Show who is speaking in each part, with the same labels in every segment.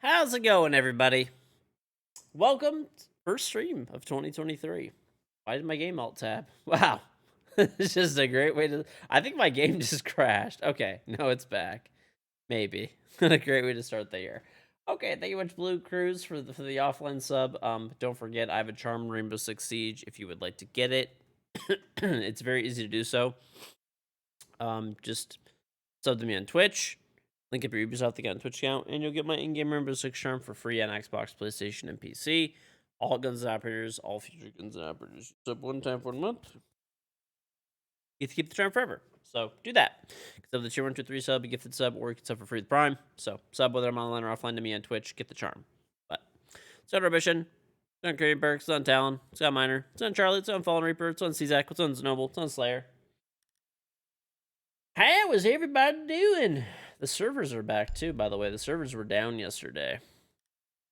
Speaker 1: How's it going, everybody? Welcome to first stream of 2023. Why did my game alt tab? Wow. It's just a great way to... I think my game just crashed. Okay, no, it's back. Maybe. A great way to start the year. Okay, thank you much, Blue Cruise, for the offline sub. Don't forget, I have a charm in Rainbow Six Siege if you would like to get it. It's very easy to do so. Just sub to me on Twitch. Link up your Ubisoft account and Twitch account, and you'll get my in-game Rainbow Six charm for free on Xbox, PlayStation, and PC. All guns and operators, all future guns and operators. Sub one time for a month. You get to keep the charm forever. So do that. Sub the tier 1, 2, 3 sub, a gifted sub, or you can sub for free with Prime. So sub whether I'm online or offline to me on Twitch, get the charm. But it's on Remission, it's on Crane Perks, it's on Talon, it's on Miner, it's on Charlie, it's on Fallen Reaper, it's on Czak, it's on Znoble, it's on Slayer. How is everybody doing? The servers are back too, by the way. The servers were down yesterday.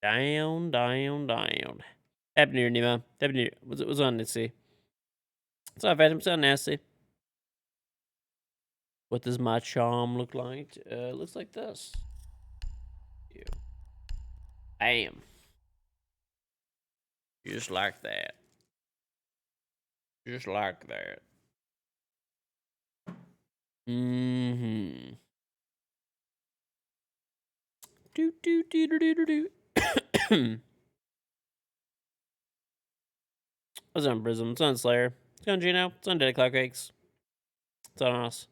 Speaker 1: Down. Happy New Year, Nemo. Happy New Year. What's on, let's see. What's up, Phantom? What's on, Nasty? What does my charm look like? Looks like this. You. Bam. Just like that. Just like that. Mm-hmm. What's on Prism? It's on Slayer. It's on Gino. It's on Dead Cloud Cakes. It's on us.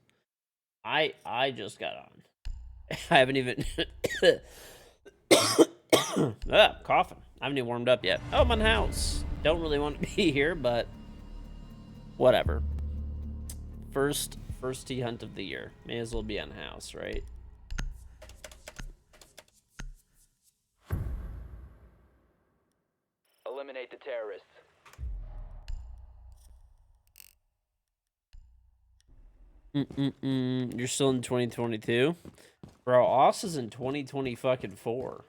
Speaker 1: I just got on. I haven't even coughing. I haven't even warmed up yet. Oh, I'm on house. Don't really want to be here, but whatever. First tea hunt of the year. May as well be on house, right?
Speaker 2: Eliminate the terrorists.
Speaker 1: You're still in 2022? Bro, Oss is in 2024.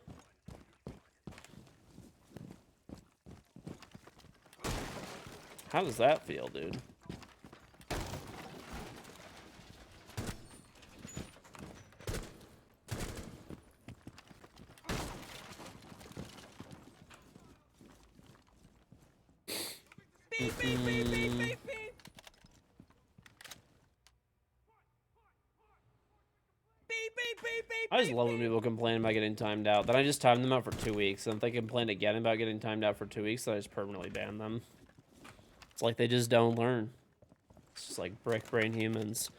Speaker 1: How does that feel, dude? I just love when people complain about getting timed out. Then I just time them out for 2 weeks. And if they complain again about getting timed out for 2 weeks, then I just permanently ban them. It's like they just don't learn. It's just like brick brain humans.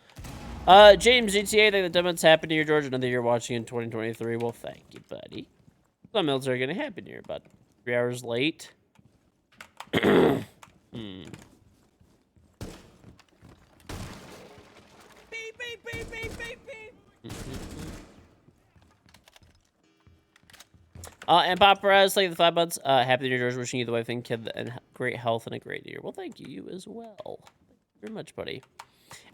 Speaker 1: James, GTA, think the dumb happened to you, George. Another year watching in 2023. Well, thank you, buddy. Some military gonna happen here, but 3 hours late. And Pop Perez, thank you for the 5 months. Happy New Year, George. Wishing you the wife and kid and great health and a great year. Well, thank you. You as well. Thank you very much, buddy.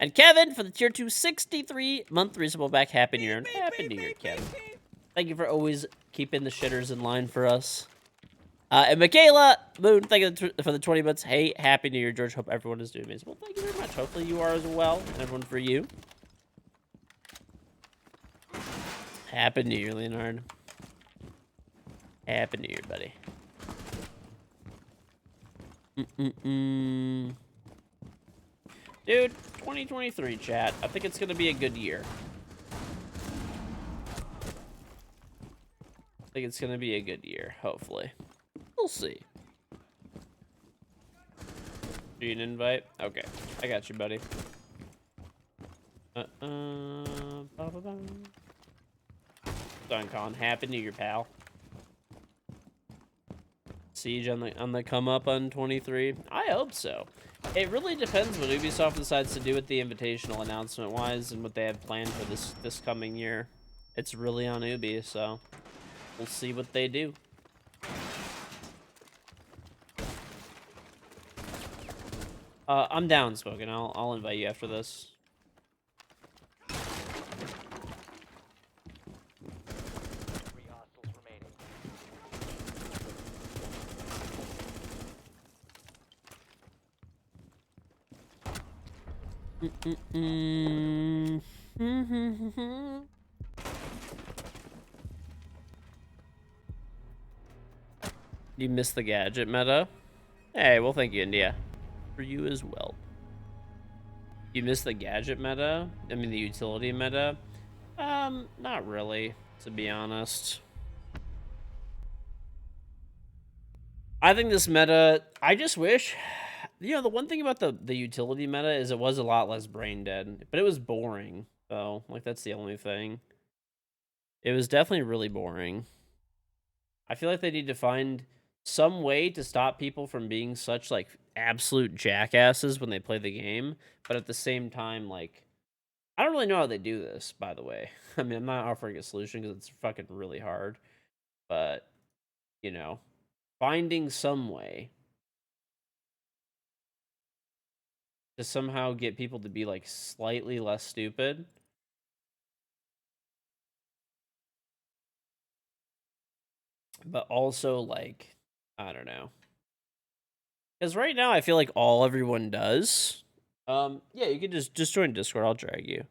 Speaker 1: And Kevin for the tier 2 63-month reasonable back. Happy New Year. And Happy New Year, Kevin. Thank you for always keeping the shitters in line for us. And Michaela Moon, thank you for the 20 months. Hey, Happy New Year, George. Hope everyone is doing amazing. Well, thank you very much. Hopefully you are as well. And everyone for you. Happy New Year, Leonard. Happy New Year, buddy. Dude, 2023, chat. I think it's going to be a good year. I think it's going to be a good year, hopefully. We'll see. Do you an invite? Okay, I got you, buddy. Done, Colin. Happy New Year, pal. Siege on the come up on 23. I hope so. It really depends what Ubisoft decides to do with the invitational announcement wise and what they have planned for this coming year. It's really on Ubi, so we'll see what they do. I'm down, Spoken. I'll invite you after this. You missed the gadget meta? Hey, well, thank you, India. For you as well. You missed the gadget meta? I mean, the utility meta? Not really, to be honest. I think this meta, I just wish, you know, the one thing about the utility meta is it was a lot less brain dead, but it was boring, though. Like, that's the only thing. It was definitely really boring. I feel like they need to find some way to stop people from being such, like, absolute jackasses when they play the game, but at the same time, like, I don't really know how they do this, by the way. I mean, I'm not offering a solution because it's fucking really hard, but, you know, finding some way to somehow get people to be, like, slightly less stupid. But also, like, I don't know. Because right now I feel like all everyone does. Yeah, you can just join Discord. I'll drag you.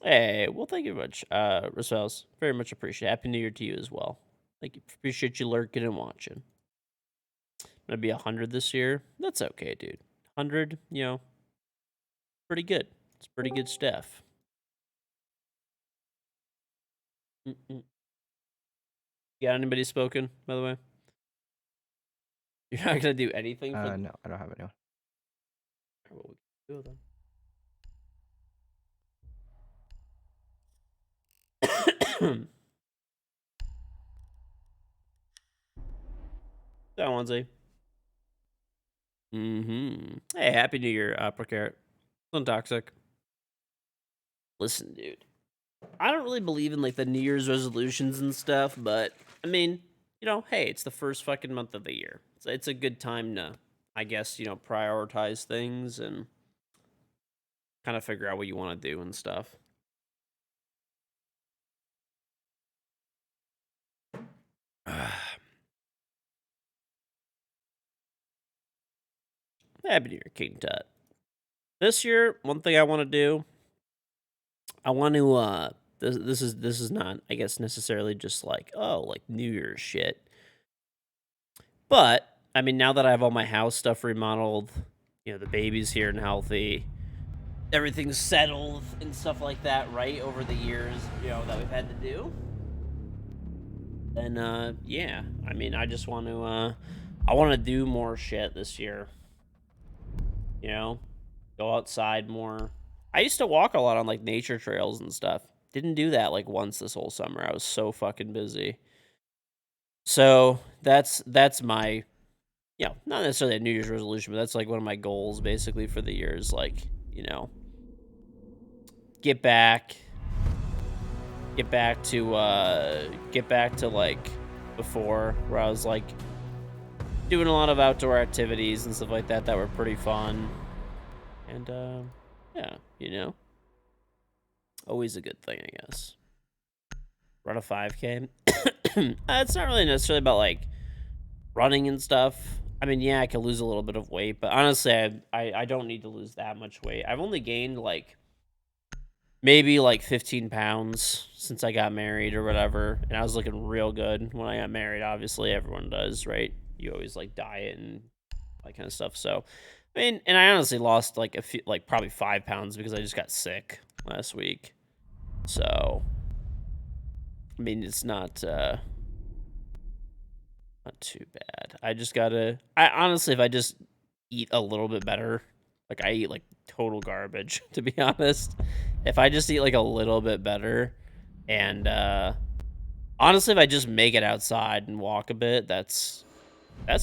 Speaker 1: Hey, well, thank you very much, Rosales. Very much appreciate. Happy New Year to you as well. Thank you. Appreciate you lurking and watching. I'm gonna be 100 this year. That's okay, dude. 100, you know, pretty good. It's pretty good stuff. Mm-mm. Got anybody spoken, by the way? You're not gonna do anything for
Speaker 2: No, I don't have anyone.
Speaker 1: What we can do then. That onesie. Hey, happy New Year, Procarrot. Untoxic. Listen, dude. I don't really believe in like the New Year's resolutions and stuff, but I mean, you know, hey, it's the first fucking month of the year. It's a good time to, I guess, you know, prioritize things and kind of figure out what you want to do and stuff. Happy New Year, King Tut. This year, one thing I want to do, I want to this is not, I guess, necessarily just like, oh, like New Year's shit. But I mean, now that I have all my house stuff remodeled, you know, the baby's here and healthy, everything's settled and stuff like that, right, over the years, you know, that we've had to do. And yeah, I mean, I just want to I want to do more shit this year. You know, go outside more. I used to walk a lot on like nature trails and stuff. Didn't do that like once this whole summer. I was so fucking busy. So that's my, you know, not necessarily a New Year's resolution, but that's like one of my goals basically for the year is like, you know, get back to like before where I was like doing a lot of outdoor activities and stuff like that were pretty fun. And yeah, you know, always a good thing, I guess. Run a 5K. It's not really necessarily about like running and stuff. I mean, yeah, I could lose a little bit of weight, but honestly, I don't need to lose that much weight. I've only gained like maybe like 15 pounds since I got married or whatever, and I was looking real good when I got married. Obviously, everyone does, right? You always like diet and that kind of stuff. So, I mean, and I honestly lost like a few, like probably 5 pounds because I just got sick last week. So, I mean, it's not too bad. I just gotta. I honestly, if I just eat a little bit better, like I eat like total garbage to be honest. If I just eat like a little bit better, and honestly, if I just make it outside and walk a bit, that's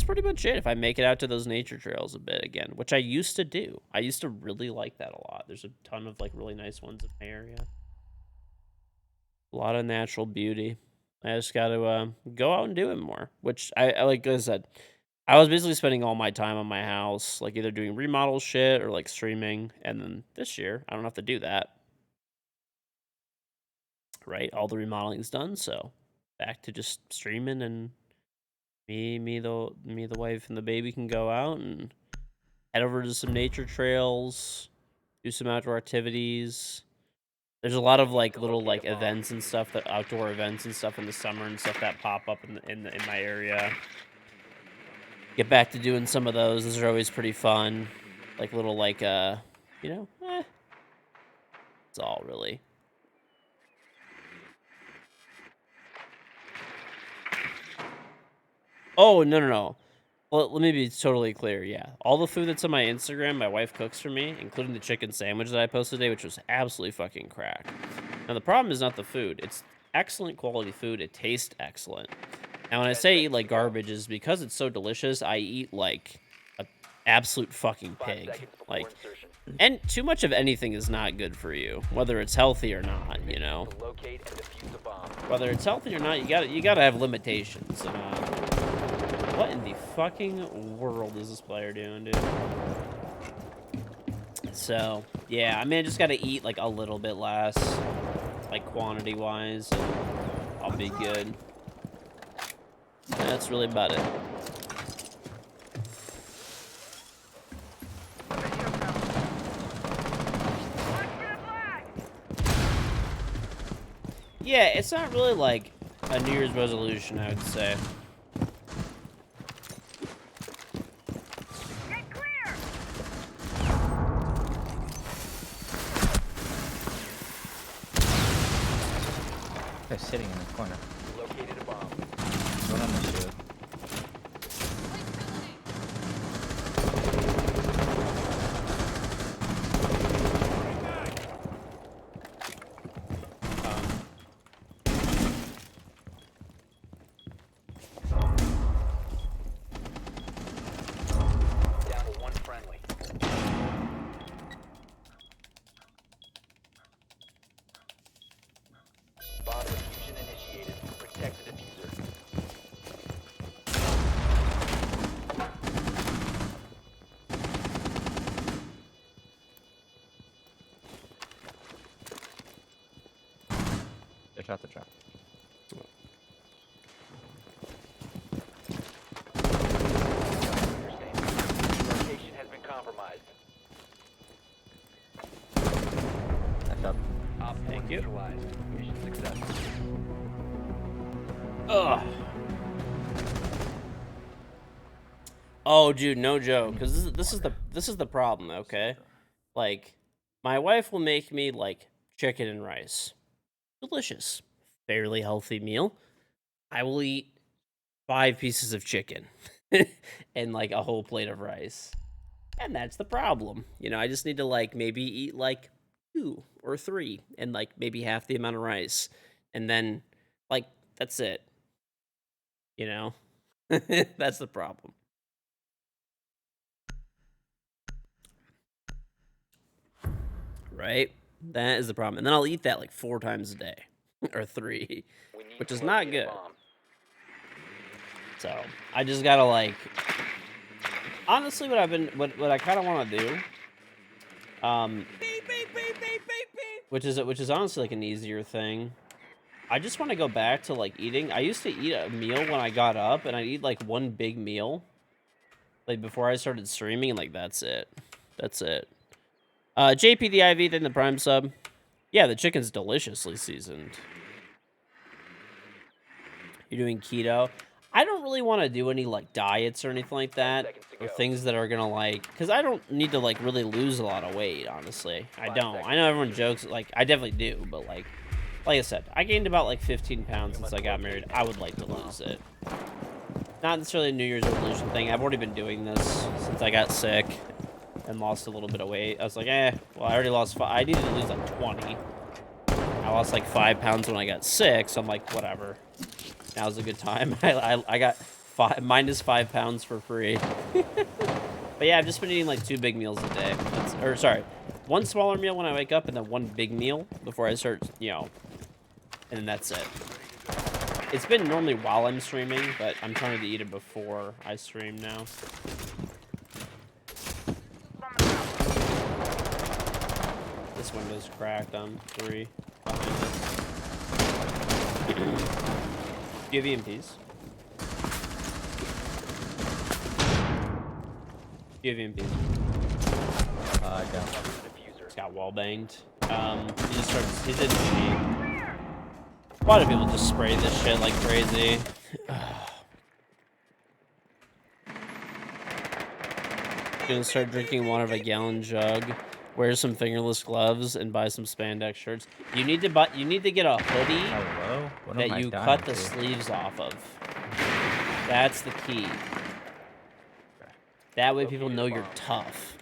Speaker 1: pretty much it. If I make it out to those nature trails a bit again, which I used to do, I used to really like that a lot. There's a ton of like really nice ones in my area. A lot of natural beauty. I just got to go out and do it more, which I like I said, I was basically spending all my time on my house, like either doing remodel shit or like streaming. And then this year, I don't have to do that. Right? All the remodeling's done, so back to just streaming and the wife and the baby can go out and head over to some nature trails, do some outdoor activities. There's a lot of like little like events and stuff, that outdoor events and stuff in the summer and stuff that pop up in my area. Get back to doing some of those. Those are always pretty fun. Like little like you know, it's all really. Oh, no. Well, let me be totally clear. Yeah, all the food that's on my Instagram, my wife cooks for me, including the chicken sandwich that I posted today, which was absolutely fucking crack. Now, the problem is not the food. It's excellent quality food. It tastes excellent. And when I say eat like garbage, is because it's so delicious, I eat like an absolute fucking pig. Like, and too much of anything is not good for you, whether it's healthy or not, you know? Whether it's healthy or not, you gotta have limitations. What in the fucking world is this player doing, dude? So, yeah, I mean, I just gotta eat, like, a little bit less, like, quantity-wise, and I'll be good. That's really about it. Yeah, it's not really, like, a New Year's resolution, I would say.
Speaker 2: They're sitting in the corner.
Speaker 3: Located a bomb.
Speaker 2: Going on the shield.
Speaker 3: Down to one friendly. Bomb diffusion initiated. Protect the diffuser.
Speaker 2: They shot the trap.
Speaker 3: Location has been compromised.
Speaker 2: Back up.
Speaker 3: Op 4
Speaker 1: Thank you.
Speaker 3: neutralized. Mission successful.
Speaker 1: Ugh. Oh, dude, no joke. Because this is the problem. Okay, like my wife will make me like chicken and rice, delicious, fairly healthy meal. I will eat 5 pieces of chicken and like a whole plate of rice, and that's the problem. You know, I just need to like maybe eat like 2 or 3 and like maybe half the amount of rice, and then like that's it. You know, that's the problem. Right? That is the problem. And then I'll eat that like 4 times a day or 3,
Speaker 3: We need
Speaker 1: which
Speaker 3: to
Speaker 1: is not
Speaker 3: locate a
Speaker 1: good.
Speaker 3: bomb.
Speaker 1: So I just gotta like, honestly, what I kind of want to do, which is honestly like an easier thing. I just want to go back to like eating. I used to eat a meal when I got up, and I'd eat like one big meal, like before I started streaming, and like that's it. That's it. JP the IV in the Prime sub. Yeah, the chicken's deliciously seasoned. You're doing keto. I don't really want to do any like diets or anything like that, or things that are gonna like, because I don't need to like really lose a lot of weight. Honestly, I don't. I know everyone jokes, like I definitely do, but like I said, I gained about like 15 pounds since I got married. I would like to lose it. Not necessarily a New Year's resolution thing. I've already been doing this since I got sick and lost a little bit of weight. I was like, well, I already lost 5. I needed to lose like 20. I lost like 5 pounds when I got sick, so I'm like, whatever. Now's a good time. I got minus 5 pounds for free. But yeah, I've just been eating like 2 big meals a day. Or sorry, 1 smaller meal when I wake up, and then 1 big meal before I start, you know, and then that's it. It's been normally while I'm streaming, but I'm trying to eat it before I stream now. This window's cracked on 3 behind us. Do you have EMPs? Do you have EMPs?
Speaker 2: I don't.
Speaker 1: It's got wall banged. He just starts. He didn't cheat. A lot of people just spray this shit like crazy. Gonna start drinking water of a gallon jug. Wear some fingerless gloves and buy some spandex shirts. You need to buy. You need to get a hoodie
Speaker 2: Hello? What am
Speaker 1: that
Speaker 2: I
Speaker 1: you
Speaker 2: dying
Speaker 1: cut the
Speaker 2: to?
Speaker 1: sleeves off of. That's the key. That way people know you're tough.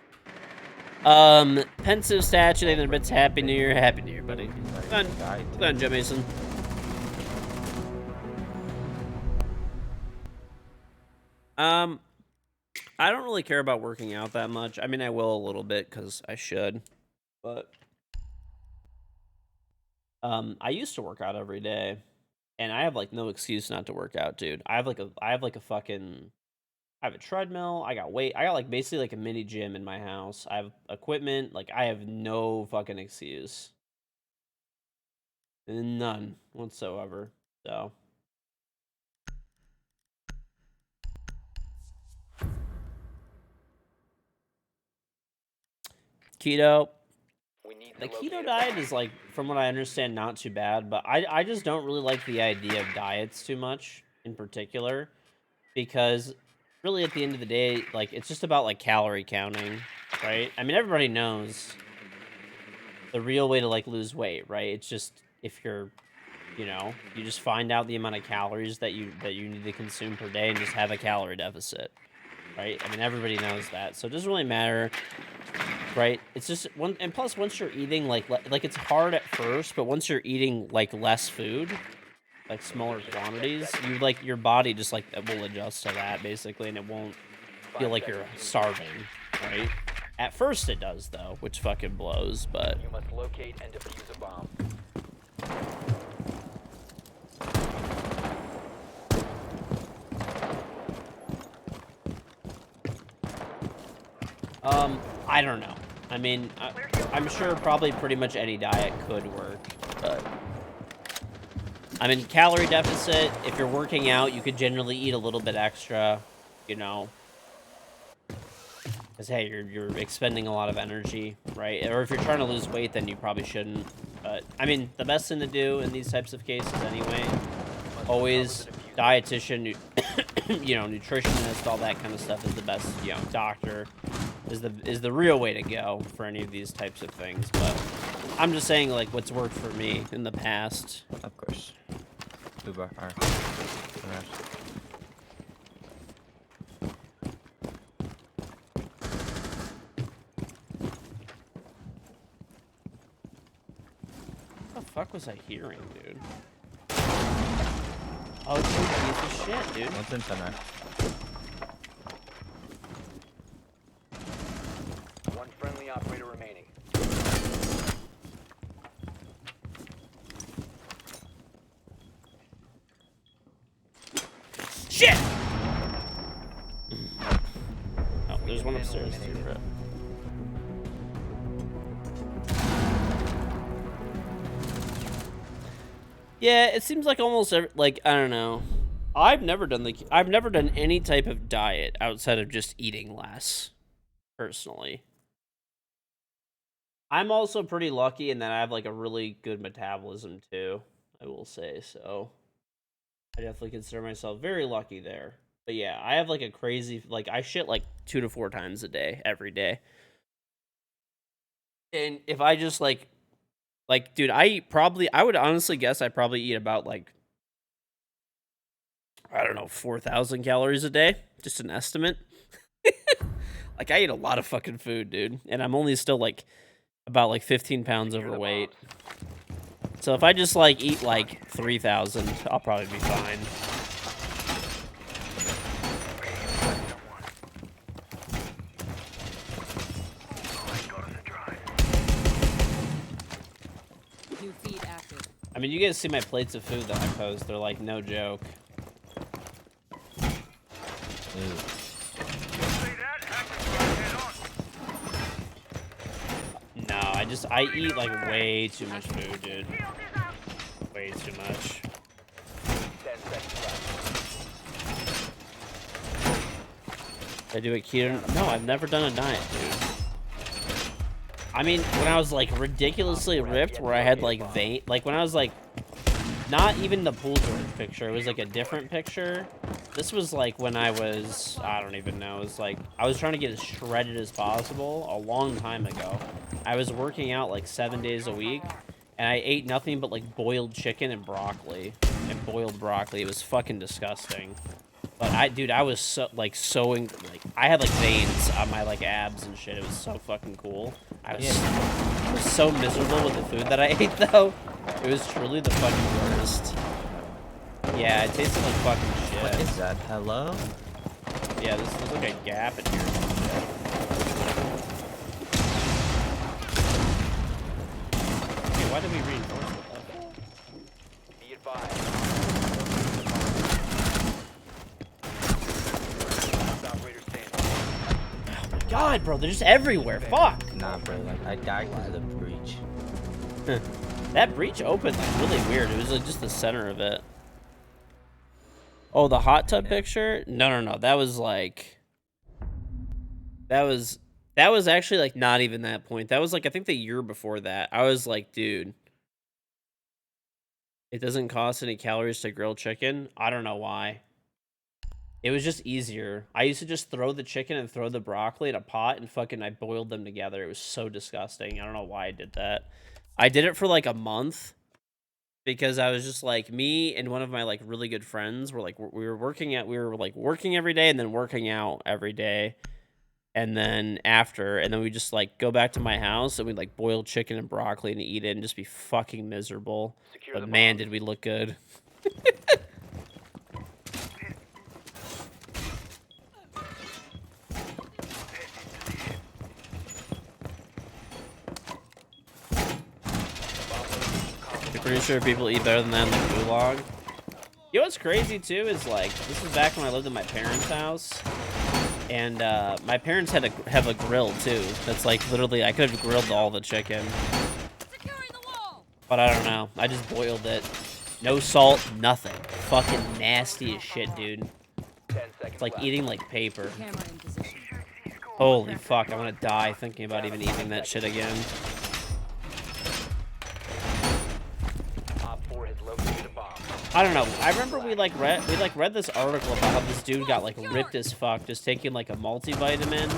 Speaker 1: Pensive statue, they bits Happy New Year. Happy New Year, buddy. Come on, Joe Mason. I don't really care about working out that much. I mean, I will a little bit because I should, but I used to work out every day, and I have like no excuse not to work out, dude. I have like a fucking, I have a treadmill. I got like basically like a mini gym in my house. I have equipment. Like I have no fucking excuse, none whatsoever. So. Keto. The keto diet is like, from what I understand, not too bad, but I just don't really like the idea of diets too much in particular, because really at the end of the day, like it's just about like calorie counting, right? I mean, everybody knows the real way to like lose weight, right? It's just if you're, you just find out the amount of calories that you need to consume per day and just have a calorie deficit, right? I mean, everybody knows that, so it doesn't really matter. Right, it's just one, and plus once you're eating like it's hard at first, but once you're eating like less food, like smaller quantities, you like your body just like will adjust to that basically, and it won't feel like you're starving, right? At first it does though, which fucking blows, but
Speaker 3: You must locate and defuse a bomb.
Speaker 1: I don't know. I mean, I'm sure probably pretty much any diet could work, but I mean, calorie deficit, if you're working out, you could generally eat a little bit extra, because hey, you're expending a lot of energy, right? Or if you're trying to lose weight, then you probably shouldn't. But I mean, the best thing to do in these types of cases anyway, always dietitian, nutritionist, all that kind of stuff is the best, doctor is the real way to go for any of these types of things. But I'm just saying like what's worked for me in the past.
Speaker 2: Of course. Uber or
Speaker 1: What the fuck was I hearing, dude? Oh, it's a piece of shit, dude.
Speaker 2: What's in center?
Speaker 3: One friendly operator remaining.
Speaker 1: Shit! Oh, there's one upstairs too, bro. Yeah, it seems like almost every, like, I don't know. I've never done any type of diet outside of just eating less, personally. I'm also pretty lucky in that I have like a really good metabolism too, I will say. So I definitely consider myself very lucky there. But yeah, I have like a crazy, like I shit like 2 to 4 times a day, every day. And if I just like, dude, I would honestly guess I probably eat about like, I don't know, 4,000 calories a day. Just an estimate. Like I eat a lot of fucking food, dude. And I'm only still like about like 15 pounds overweight. So if I just like eat like 3,000, I'll probably be fine.
Speaker 4: New feed active.
Speaker 1: I mean, you guys see my plates of food that I post. They're like no joke.
Speaker 2: Ew.
Speaker 1: No, I eat like way too much food, dude. Way too much.
Speaker 3: 10 seconds left.
Speaker 1: I do a keto. No, I've never done a diet, dude. I mean, when I was like ridiculously ripped, where I had like vein, like when I was like, not even the pool George picture, it was like a different picture. This was like when I was, I don't even know, it was like, I was trying to get as shredded as possible a long time ago. I was working out like 7 days a week, and I ate nothing but like boiled chicken and broccoli, and boiled broccoli. It was fucking disgusting. But dude, I was so, like, like, I had, like, veins on my, like, abs and shit. It was so fucking cool. I was so miserable with the food that I ate, though. It was truly the fucking worst. Yeah, it tasted like fucking shit.
Speaker 2: What is that? Hello?
Speaker 1: Yeah, there's like a gap in here or some shit. Okay, why did we reinforce it, though?
Speaker 3: Be advised. Operator standing.
Speaker 1: God, bro, they're just everywhere. Fuck.
Speaker 2: Nah, bro. Like, I died because of the breach.
Speaker 1: That breach opened like really weird. It was like just the center of it. Oh, the hot tub picture? No. That was like that was actually like not even that point. That was like I think the year before that. I was like, dude, it doesn't cost any calories to grill chicken. I don't know why. It was just easier. I used to just throw the chicken and throw the broccoli in a pot and fucking I boiled them together. It was so disgusting. I don't know why I did that. I did it for like a month. Because I was just like me and one of my like really good friends were like we were working every day and then working out every day, and then we just like go back to my house and we like boil chicken and broccoli and eat it and just be fucking miserable.
Speaker 3: Secure
Speaker 1: But
Speaker 3: the
Speaker 1: man,
Speaker 3: bomb.
Speaker 1: did we look good. You're pretty sure people eat better than that in the gulag. You know what's crazy too is like this was back when I lived in my parents' house, and my parents have a grill too. That's like literally I could have grilled all the chicken,
Speaker 4: Securing the wall.
Speaker 1: but I don't know. I just boiled it, no salt, nothing. Fucking nasty as shit, dude.
Speaker 3: 10 seconds
Speaker 1: It's like
Speaker 3: left.
Speaker 1: eating like paper.
Speaker 4: Camera in position.
Speaker 1: Holy fuck! I want to die thinking about even eating that shit again.
Speaker 3: Op 4 has located a bomb.
Speaker 1: I don't know. I remember we read this article about how this dude got like ripped as fuck just taking like a multivitamin,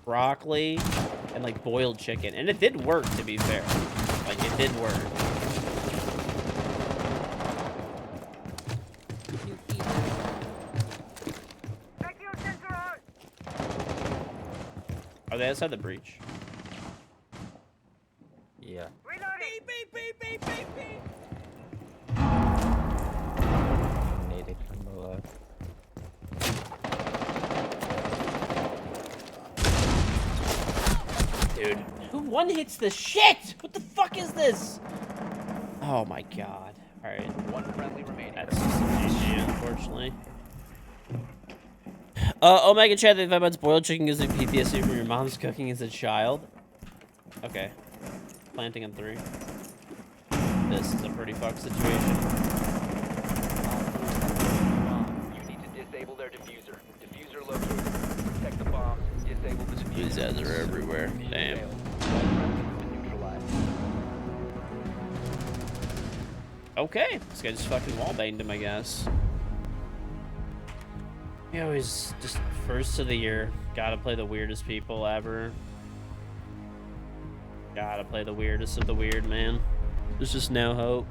Speaker 1: broccoli, and like boiled chicken, and it did work. To be fair, like it did work.
Speaker 4: New feed active.
Speaker 1: Are they outside the breach?
Speaker 2: Yeah. Need it from below.
Speaker 1: Dude, who one hits the shit? What the fuck is this? Oh my god. All right,
Speaker 3: One friendly remaining.
Speaker 1: that's just GG, unfortunately. Omega Chat, the about boiled chicken gives you PTSD from your mom's cooking as a child. Okay. Planting in 3. This is a pretty fucked situation.
Speaker 3: You need to disable their diffuser. Diffuser located. Protect the bomb. Disable the diffuser.
Speaker 1: These ads are everywhere. Damn.
Speaker 3: Failed. All friendlies have been neutralized.
Speaker 1: Okay. This guy just fucking wallbanged him, I guess. He always just first of the year. Gotta play the weirdest people ever. Gotta play the weirdest of the weird, man. There's just no hope.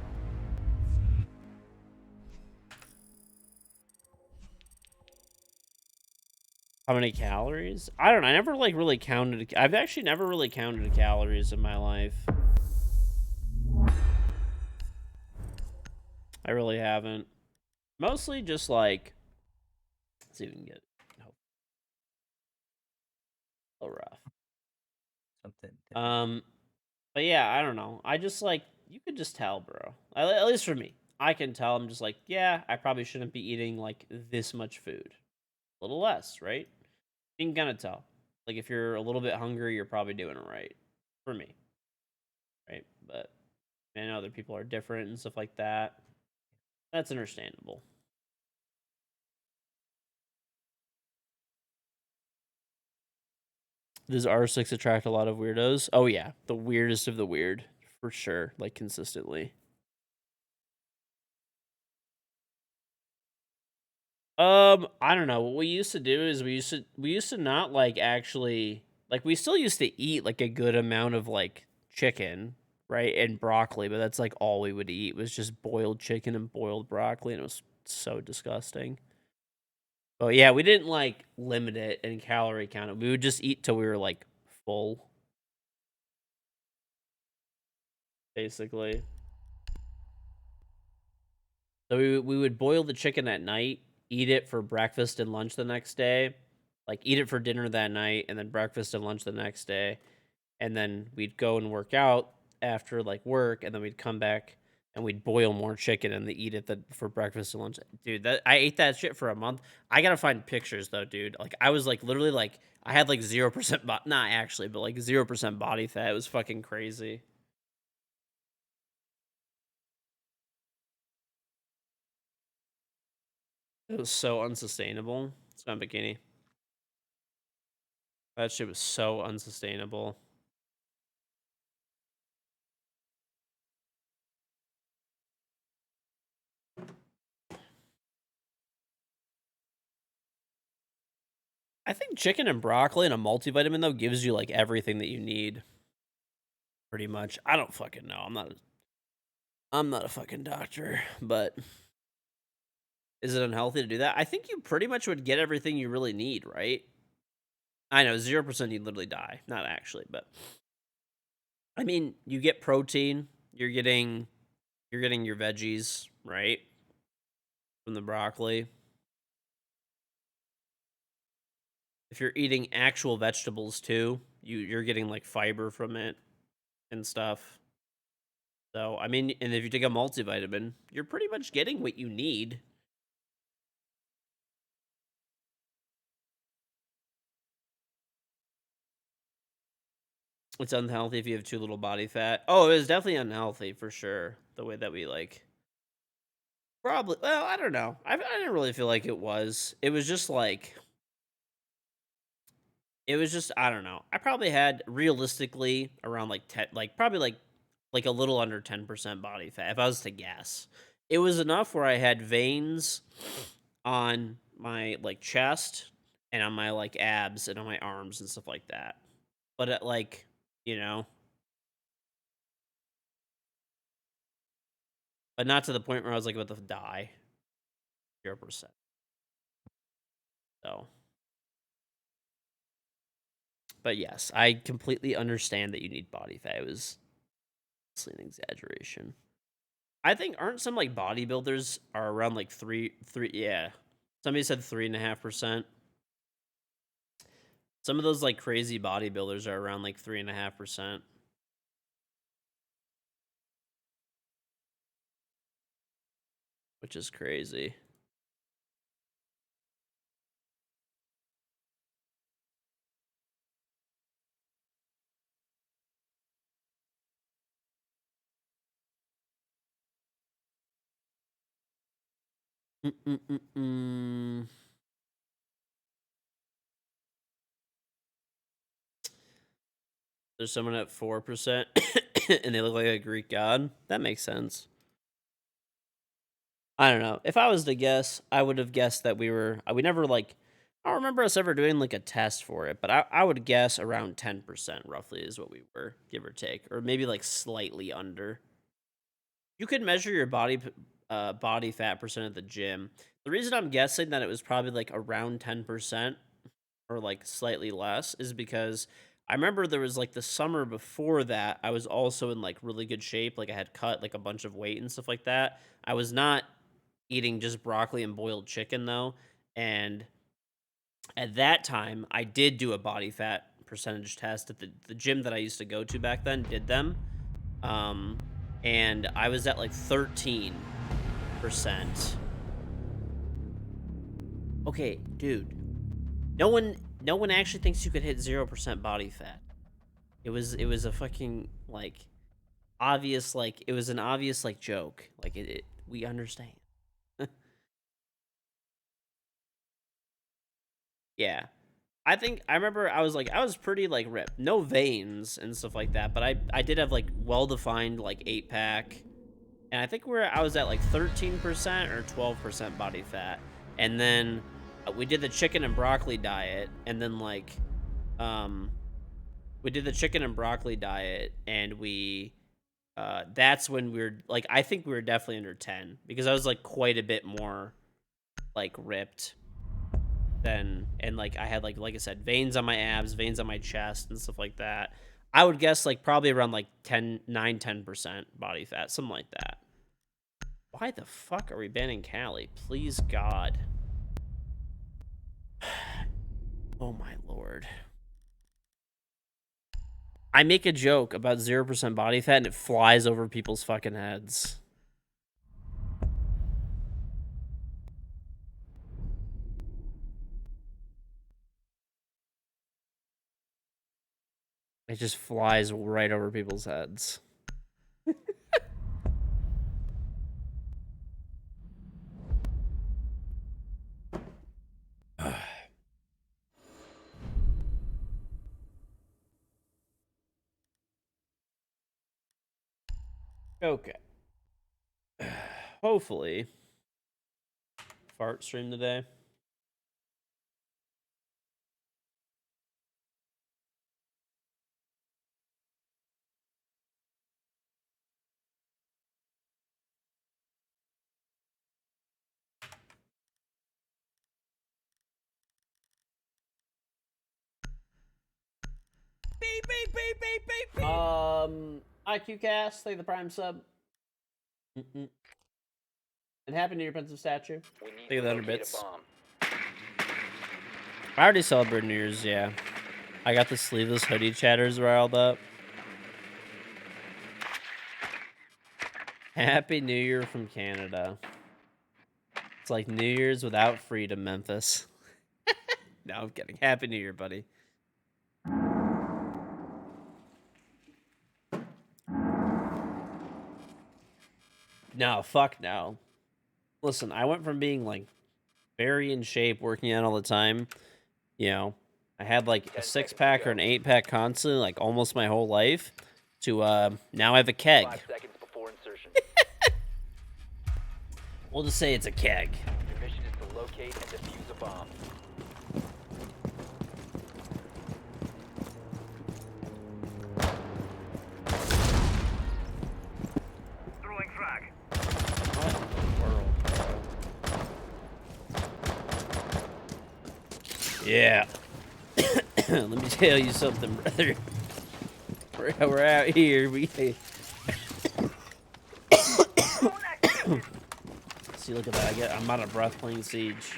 Speaker 1: How many calories? I don't know. I never like really counted. I've actually never really counted calories in my life. I really haven't. Mostly just like, let's see if we can get it. A little rough.
Speaker 2: Something.
Speaker 1: But yeah, I don't know. I just like you could just tell, bro. At least for me, I can tell. I'm just like, yeah, I probably shouldn't be eating like this much food. A little less, right? You can kind of tell. Like if you're a little bit hungry, you're probably doing it right. For me, right? But I know other people are different and stuff like that. That's understandable. Does R6 attract a lot of weirdos? Oh yeah, the weirdest of the weird, for sure, like consistently. I don't know. What we used to do is we used to not like actually like we still used to eat like a good amount of like chicken, right? And broccoli, but that's like all we would eat was just boiled chicken and boiled broccoli, and it was so disgusting. But yeah, we didn't like limit it and calorie count it. We would just eat till we were like full, basically. So we would boil the chicken at night, eat it for breakfast and lunch the next day, like eat it for dinner that night, and then breakfast and lunch the next day, and then we'd go and work out after like work, and then we'd come back and we'd boil more chicken and eat it for breakfast and lunch. Dude, that I ate that shit for a month. I gotta find pictures though, dude. Like I was like literally like I had like 0% not actually, but like 0% body fat. It was fucking crazy. It was so unsustainable. It's my bikini. That shit was so unsustainable. I think chicken and broccoli and a multivitamin though gives you like everything that you need. Pretty much. I don't fucking know. I'm not a fucking doctor, but is it unhealthy to do that? I think you pretty much would get everything you really need, right? I know 0% you'd literally die. Not actually, but I mean, you get protein, you're getting your veggies, right? From the broccoli. If you're eating actual vegetables too, you're getting like fiber from it and stuff. So, I mean, and if you take a multivitamin, you're pretty much getting what you need. It's unhealthy if you have too little body fat. Oh, it was definitely unhealthy for sure. The way that we like probably. Well, I don't know. I didn't really feel like it was. It was just like it was just I don't know. I probably had realistically around like 10, like probably like a little under 10% body fat if I was to guess. It was enough where I had veins on my like chest and on my like abs and on my arms and stuff like that. But like, you know, but not to the point where I was like about to die. 0%. So, but yes, I completely understand that you need body fat. It was an exaggeration. I think aren't some like bodybuilders are around like three yeah. Somebody said 3.5%. Some of those like crazy bodybuilders are around like 3.5%, which is crazy. Mm-mm-mm-mm. There's someone at 4% and they look like a Greek god. That makes sense. I don't know. If I was to guess, I would have guessed that we never like, I don't remember us ever doing like a test for it, but I would guess around 10% roughly is what we were, give or take, or maybe like slightly under. You could measure your body fat percent at the gym. The reason I'm guessing that it was probably like around 10% or like slightly less is because I remember there was like the summer before that, I was also in like really good shape. Like I had cut like a bunch of weight and stuff like that. I was not eating just broccoli and boiled chicken though. And at that time, I did do a body fat percentage test at the gym that I used to go to back then, did them. Um, and I was at like 13%. Okay, dude. No one actually thinks you could hit 0% body fat. It was a fucking like obvious like it was an obvious like joke. Like we understand. Yeah. I think I remember I was pretty like ripped, no veins and stuff like that, but I did have like well-defined like 8-pack, and I think I was at like 13% or 12% body fat, and then we did the chicken and broccoli diet, and then like we did the chicken and broccoli diet, and we that's when we were like, I think we were definitely under 10 because I was like quite a bit more like ripped then, and like I had like I said, veins on my abs, veins on my chest and stuff like that. I would guess like probably around like 10% body fat, something like that. Why the fuck are we banning Cali? Please God. Oh my lord. I make a joke about 0% body fat and it flies over people's fucking heads. It just flies right over people's heads. Okay. Hopefully. Fart stream today. Beep, beep, beep, beep, beep, beep. IQ Cast, thank the Prime sub. And Happy New Year, Pensive Statue.
Speaker 3: We need
Speaker 1: Thank you,
Speaker 3: to
Speaker 1: the 100
Speaker 3: locate
Speaker 1: bits.
Speaker 3: a bomb.
Speaker 1: I already celebrated New Year's, yeah. I got the sleeveless hoodie chatters riled up. Happy New Year from Canada. It's like New Year's without freedom, Memphis. No, I'm kidding. Happy New Year, buddy. No, fuck no. Listen, I went from being like very in shape, working out all the time. You know, I had like a 6-pack or an 8-pack constantly, like almost my whole life. To now I have a keg.
Speaker 3: 5 seconds before insertion.
Speaker 1: We'll just say it's a keg.
Speaker 3: Your mission is to locate and defuse a bomb.
Speaker 4: Throwing frag.
Speaker 1: What in the world, bro? Yeah. Let me tell you something, brother. We're out here. See, look at that. I'm out of breath playing Siege.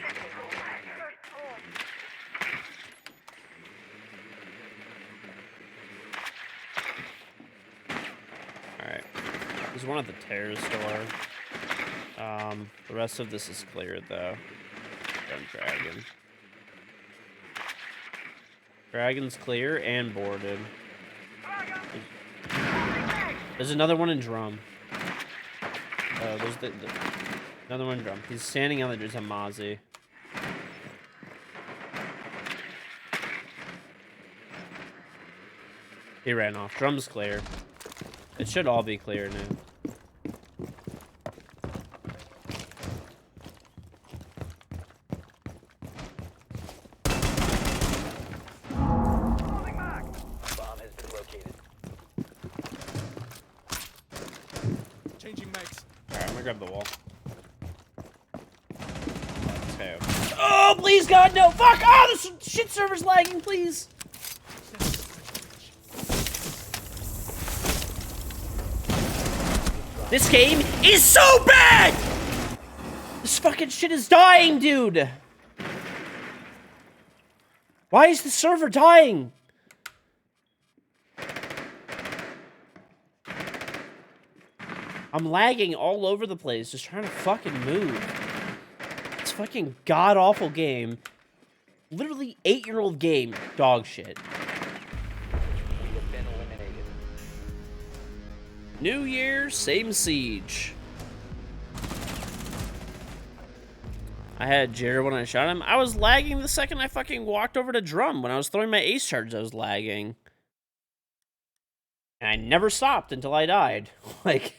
Speaker 1: Alright. There's one at the Terror store. The rest of this is cleared, though. Done Dragon. Dragon's clear and boarded. There's another one in drum. Oh, there's another one in drum. He's standing on the. There's a Mozzie. He ran off. Drum's clear. It should all be clear now.
Speaker 3: Bomb has been located.
Speaker 5: Changing mags.
Speaker 1: Alright, I'm gonna grab the wall. Okay. Oh, please, God, no! Fuck! Oh, the shit server's lagging, please! This game is so bad! This fucking shit is dying, dude! Why is the server dying? I'm lagging all over the place, just trying to fucking move. It's fucking god-awful game. Literally 8-year-old game. Dog shit.
Speaker 3: We have been eliminated.
Speaker 1: New Year, same Siege. I had Jared when I shot him. I was lagging the second I fucking walked over to drum. When I was throwing my ace charge, I was lagging. And I never stopped until I died. Like...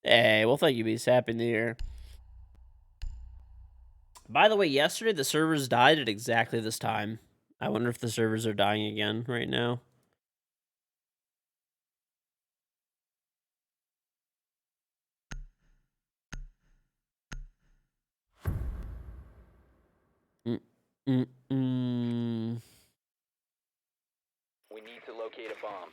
Speaker 1: Hey, well, thank you, Beast. Happy New Year. By the way, yesterday the servers died at exactly this time. I wonder if the servers are dying again right now. Mm-mm-mm.
Speaker 3: We need to locate a bomb.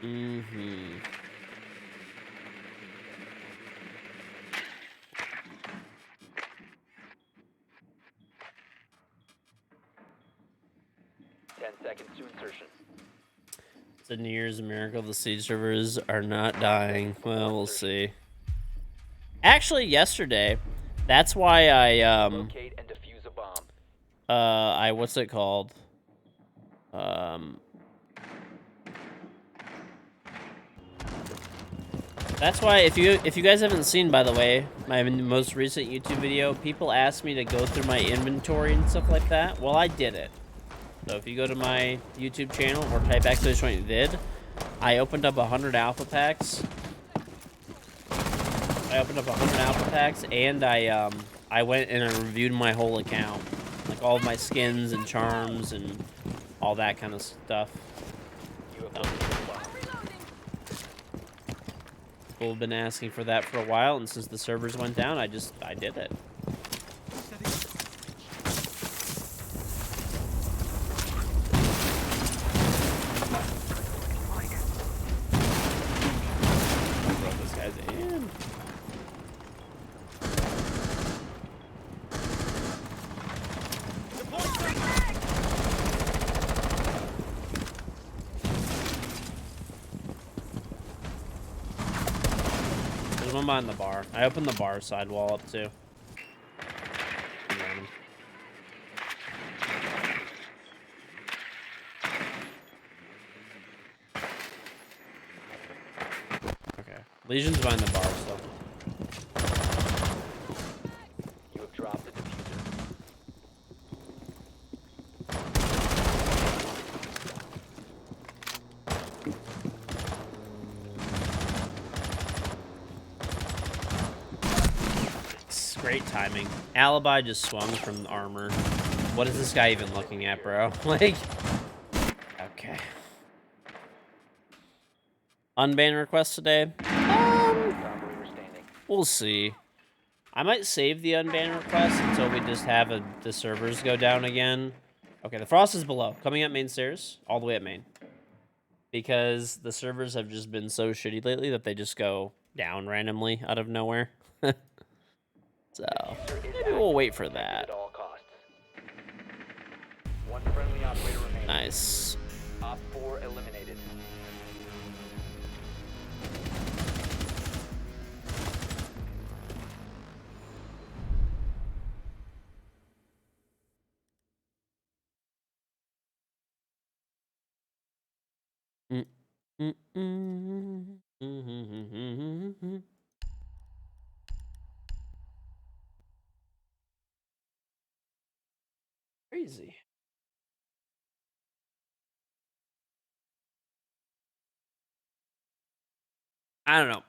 Speaker 1: Mm-hmm.
Speaker 3: Ten seconds to insertion.
Speaker 1: It's a New Year's miracle the siege servers are not dying. Well, we'll see. Actually, yesterday, that's why I,
Speaker 3: Locate and defuse a bomb.
Speaker 1: what's it called? That's why if you guys haven't seen, by the way, my most recent YouTube video, people asked me to go through my inventory and stuff like that. Well, I did it. So if you go to my YouTube channel or type !vid, I opened up 100 alpha packs. And I went and I reviewed my whole account, like all of my skins and charms and all that kind of stuff.
Speaker 3: You have located a bomb.
Speaker 1: People have been asking for that for a while, and since the servers went down, I did it. Bro, this guy's in. There's one behind the bar. I opened the bar sidewall up too. Okay. Legion's behind the bar still.
Speaker 3: You have dropped the diffuser.
Speaker 1: It's great timing. Alibi just swung from armor. What is this guy even looking at, bro? Like, okay. Unban request today?
Speaker 3: Operator standing.
Speaker 1: We'll see. I might save the unban request until we just have the servers go down again. Okay, the frost is below. Coming up main stairs, all the way at main. Because the servers have just been so shitty lately that they just go down randomly out of nowhere. So, maybe we'll wait for that.
Speaker 3: At all costs. One friendly operator remaining.
Speaker 1: Nice.
Speaker 3: Op 4 eliminated.
Speaker 1: Crazy. I don't know.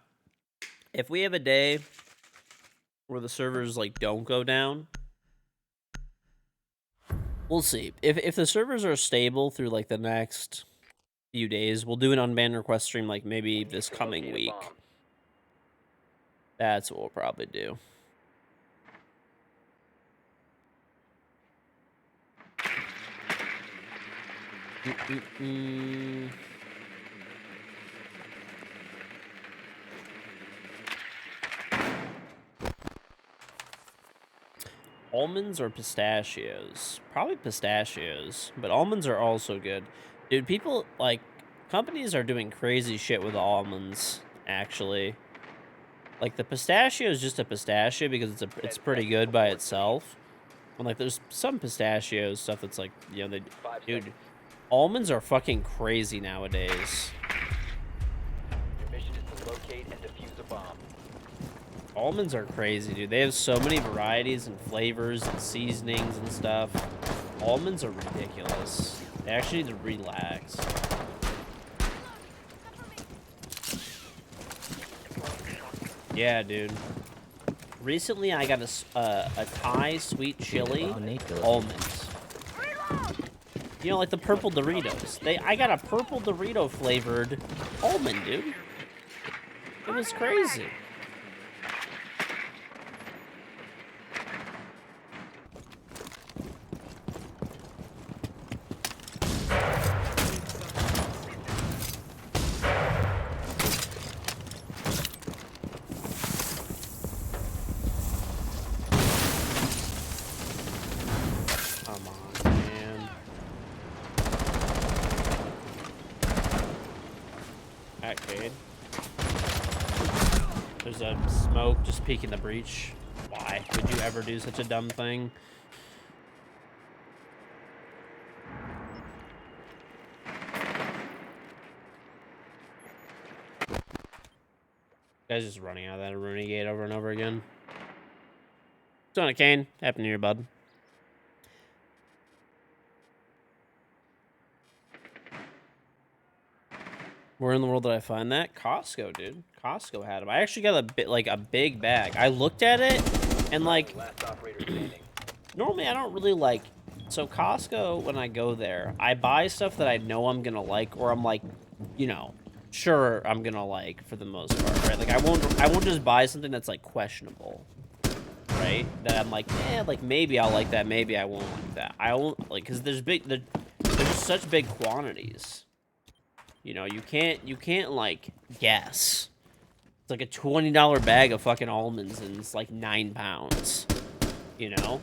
Speaker 1: If we have a day where the servers like don't go down, we'll see. If the servers are stable through like the next few days, we'll do an unbanned request stream like maybe this coming week. That's what we'll probably do. Almonds or pistachios? Probably pistachios, but almonds are also good. Dude, people, like, companies are doing crazy shit with almonds, actually. Like, the pistachio is just a pistachio because it's pretty good by itself. And, like, there's some pistachio stuff that's, like, you know, dude, almonds are fucking crazy nowadays.
Speaker 3: Your mission is to locate and defuse a bomb.
Speaker 1: Almonds are crazy, dude. They have so many varieties and flavors and seasonings and stuff. Almonds are ridiculous. They actually need to relax. Yeah, dude. Recently, I got a Thai sweet chili almonds. You know, like the purple Doritos. I got a purple Dorito flavored almond, dude. It was crazy. Come on, man. Arcade. There's a smoke just peeking the breach. Why would you ever do such a dumb thing? Guy's just running out of that renegade over and over again. What's on it, Kane? Happy New Year, bud. Where in the world did I find that? Costco, dude. Costco had them. I actually got a big bag. I looked at it, and like,
Speaker 3: Last operator standing.
Speaker 1: normally I don't really like. So Costco, when I go there, I buy stuff that I know I'm gonna like, or I'm like, you know, sure I'm gonna like for the most part, right? Like I won't just buy something that's like questionable, right? That I'm like, like maybe I'll like that, maybe I won't like that. I won't like because there's such big quantities. You know, you can't like guess. It's like a $20 bag of fucking almonds and it's like 9 pounds. You know?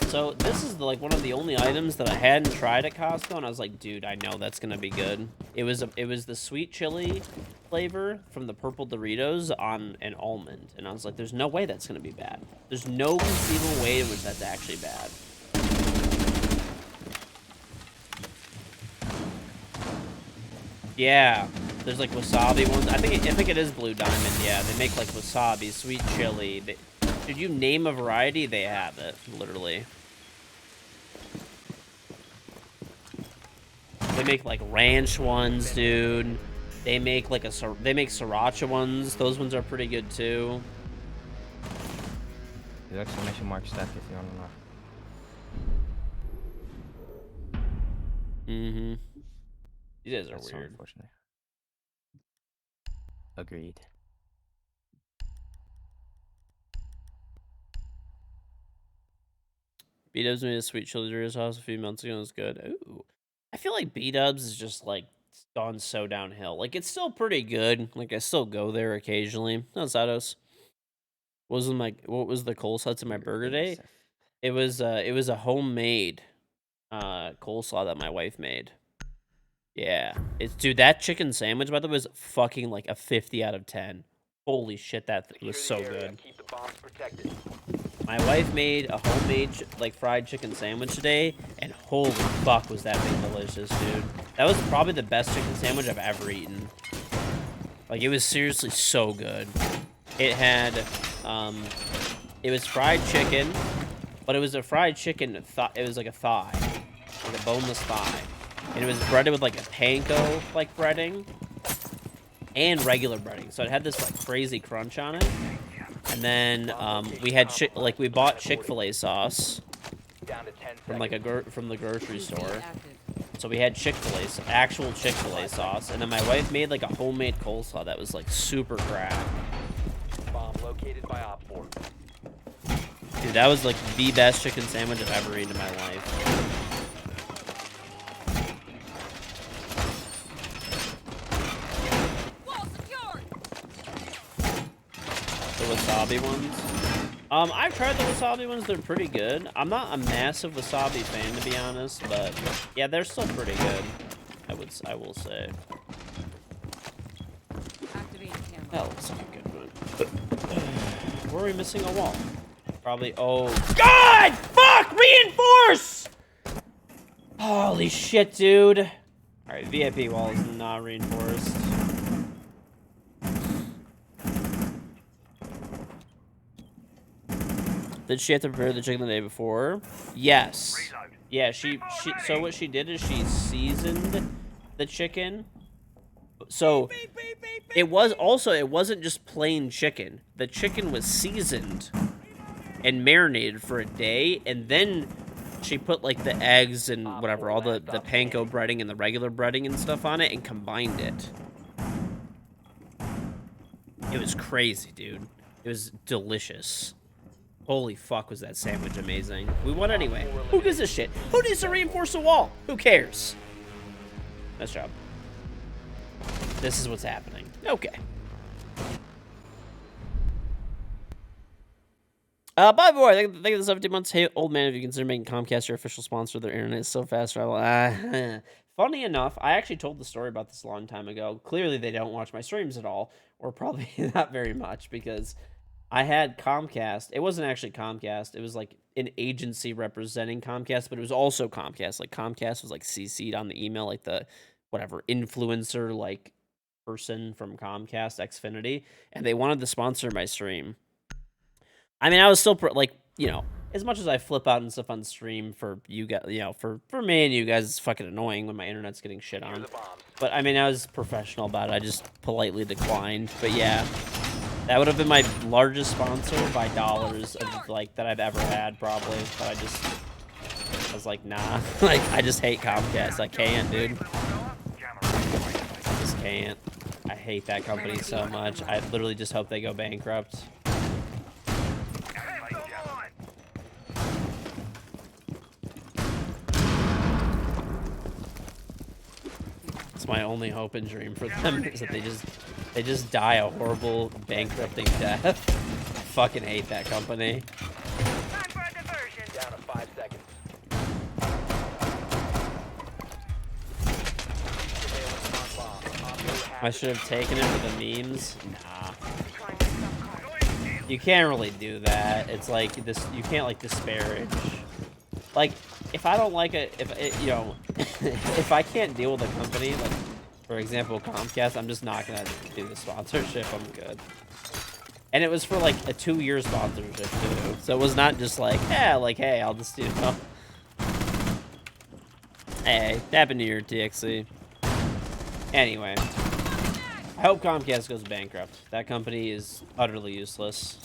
Speaker 1: So this is like one of the only items that I hadn't tried at Costco, and I was like, dude, I know that's gonna be good. It was the sweet chili flavor from the purple Doritos on an almond, and I was like, there's no way that's gonna be bad. There's no conceivable way in which that's actually bad. Yeah, there's like wasabi ones. I think it is Blue Diamond. Yeah, they make like wasabi, sweet chili. Dude, you name a variety, they have it. Literally. They make like ranch ones, dude. They make like they make sriracha ones. Those ones are pretty good too.
Speaker 2: There's exclamation mark stuff if you want to know.
Speaker 1: Mm-hmm. You guys are
Speaker 2: That's so
Speaker 1: weird.
Speaker 2: unfortunate. Agreed.
Speaker 1: B-Dubs made a sweet chili Doritos sauce a few months ago. It was good. Ooh. I feel like B-Dubs is just like gone so downhill. Like it's still pretty good. Like I still go there occasionally. No, Sados. What was the coleslaw to my burger day? It was a homemade coleslaw that my wife made. Yeah. Dude, that chicken sandwich by the way was fucking like a 50 out of 10. Holy shit, that was so
Speaker 3: Secure the area
Speaker 1: good.
Speaker 3: and keep the bombs protected.
Speaker 1: My wife made a homemade like fried chicken sandwich today, and holy fuck was that thing delicious, dude. That was probably the best chicken sandwich I've ever eaten. Like it was seriously so good. It had it was fried chicken, but it was a fried chicken it was like a thigh. Like a boneless thigh. And it was breaded with like a panko like breading and regular breading. So it had this like crazy crunch on it. And then we had we bought Chick-fil-A sauce
Speaker 3: Down to 10
Speaker 1: from like
Speaker 3: seconds.
Speaker 1: from the grocery store. So we had actual Chick-fil-A sauce, and then my wife made like a homemade coleslaw that was like super crack.
Speaker 3: Bomb located by Op 4.
Speaker 1: Dude, that was like the best chicken sandwich I've ever eaten in my life. The wasabi ones. I've tried the wasabi ones. They're pretty good. I'm not a massive wasabi fan, to be honest, but yeah, they're still pretty good. I will say. That looks like a good one. Where are we missing a wall? Probably. Oh God! Fuck! Reinforce! Holy shit, dude! All right, VIP wall is not reinforced. Did she have to prepare the chicken the day before? Yes.
Speaker 4: Reload.
Speaker 1: Yeah, so what she did is she seasoned the chicken. So it wasn't just plain chicken. The chicken was seasoned and marinated for a day, and then she put like the eggs and whatever, all the panko breading and the regular breading and stuff on it and combined it. It was crazy, dude. It was delicious. Holy fuck, was that sandwich amazing. We won anyway. Who gives a shit? Who needs to reinforce a wall? Who cares? Nice job. This is what's happening. Okay. By the way, thank you for the 17 months. Hey, old man, if you consider making Comcast your official sponsor, their internet is so fast. Funny enough, I actually told the story about this a long time ago. Clearly, they don't watch my streams at all, or probably not very much, because I had Comcast. It wasn't actually Comcast. It was like an agency representing Comcast, but it was also Comcast. Like Comcast was like CC'd on the email, like the whatever influencer like person from Comcast, Xfinity, and they wanted to sponsor my stream. I mean, I was still like, you know, as much as I flip out and stuff on stream for you guys, you know, for me and you guys, it's fucking annoying when my internet's getting shit on. But I mean, I was professional about it. I just politely declined. But yeah. That would have been my largest sponsor by dollars of like that I've ever had, probably. But I was like, nah. Like, I just hate Comcast. I can't, dude. I just can't. I hate that company so much. I literally just hope they go bankrupt. It's my only hope and dream for them is that they just die a horrible bankrupting death. I fucking hate that company.
Speaker 3: Down to 5 seconds.
Speaker 1: I should have taken it for the memes. Nah. You can't really do that. It's like this. You can't like disparage. Like, if I don't like it, you know, if I can't deal with a company, like, for example, Comcast, I'm just not gonna do the sponsorship. I'm good. And it was for like a 2-year sponsorship too, so it was not just like, yeah, like, hey, I'll just do. No. Hey, Happy New Year, TXC. Anyway, I hope Comcast goes bankrupt. That company is utterly useless.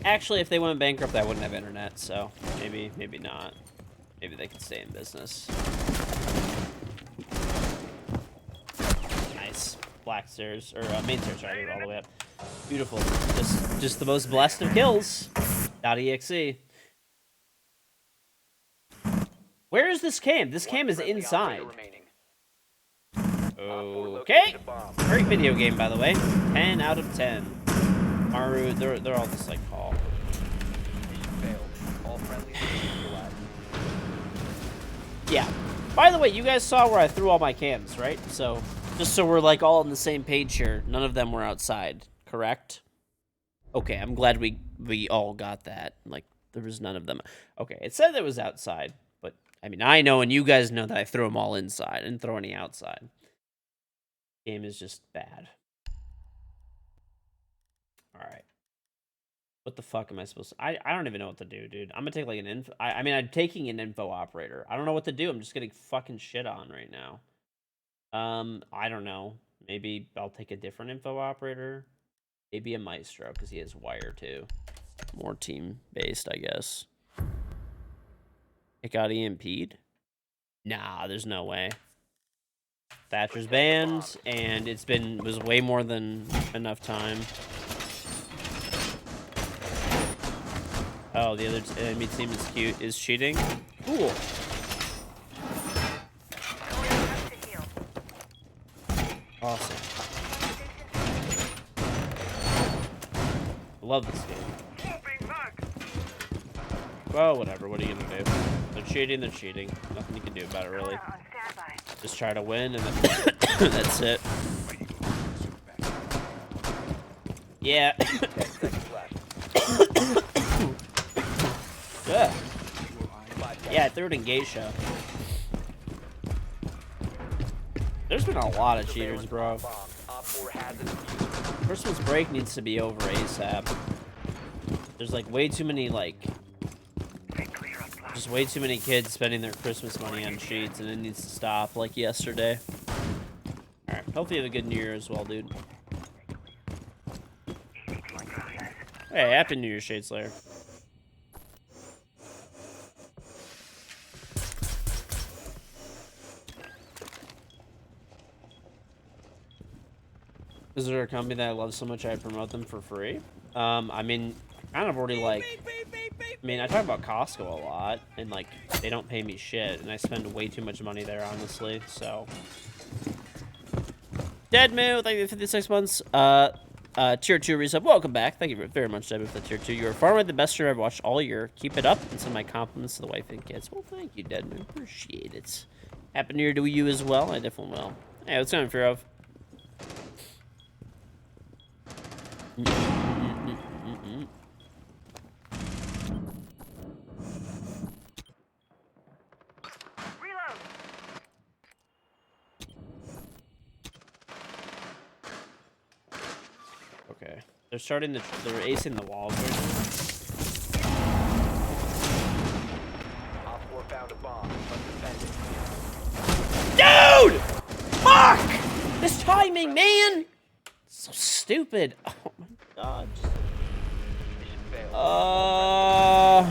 Speaker 1: Actually, if they went bankrupt, I wouldn't have internet, so maybe not. Maybe they could stay in business. Nice. Black stairs, or main stairs, right, all the way up. Beautiful. Just the most blessed of kills. .exe. Where is this cam? This cam is inside. Okay. Great video game, by the way. 10 out of 10. Maru, they're all just like Paul. Yeah. By the way, you guys saw where I threw all my cams, right? So, just so we're like all on the same page here, none of them were outside, correct? Okay, I'm glad we all got that. Like, there was none of them. Okay, it said it was outside, but I mean, I know and you guys know that I threw them all inside. I didn't throw any outside. Game is just bad. Alright. What the fuck am I supposed to... I don't even know what to do, dude. I'm gonna take like an info... I mean, I'm taking an info operator. I don't know what to do. I'm just getting fucking shit on right now. I don't know. Maybe I'll take a different info operator. Maybe a maestro, because he has wire too. More team-based, I guess. It got EMP'd? Nah, there's no way. Thatcher's banned, and was way more than enough time. Oh, the other enemy team is cheating? Cool. love this game.
Speaker 4: Swapping back.
Speaker 1: Well, whatever. What are you gonna do? They're cheating. They're cheating. Nothing you can do about it, really.
Speaker 4: On standby.
Speaker 1: Just try to win, and then that's it. Yeah.
Speaker 3: 10 seconds left.
Speaker 1: Yeah.
Speaker 3: 5 seconds.
Speaker 1: Yeah, I threw it in Geisha. There's been a lot of cheaters, bro.
Speaker 3: Bombs. Op 4 has a diffuser.
Speaker 1: Christmas break needs to be over ASAP. There's like way too many just way too many kids spending their Christmas money on cheats, and it needs to stop like yesterday. Alright, hopefully you have a good New Year as well, dude. Hey, Happy New Year, Shade Slayer. Is there a company that I love so much I promote them for free? I mean, kind of already like... I mean, I talk about Costco a lot, and like, they don't pay me shit, and I spend way too much money there, honestly, so... Deadmoo, thank you for 56 months. Tier 2 resub, welcome back. Thank you very much, Deadmoo, for the Tier 2. You are far away the best streamer I've watched all year. Keep it up, and send my compliments to the wife and kids. Well, thank you, Deadmoo. Appreciate it. Happy New Year to you as well. I definitely will. Hey, what's going on, Fear of?
Speaker 4: Reload.
Speaker 1: Okay. They're starting to... They're acing the walls right
Speaker 3: Op 4 found a bomb. Must defend it.
Speaker 1: now. Dude! Fuck! This timing, man! So stupid. Oh my god.
Speaker 3: Mission failed.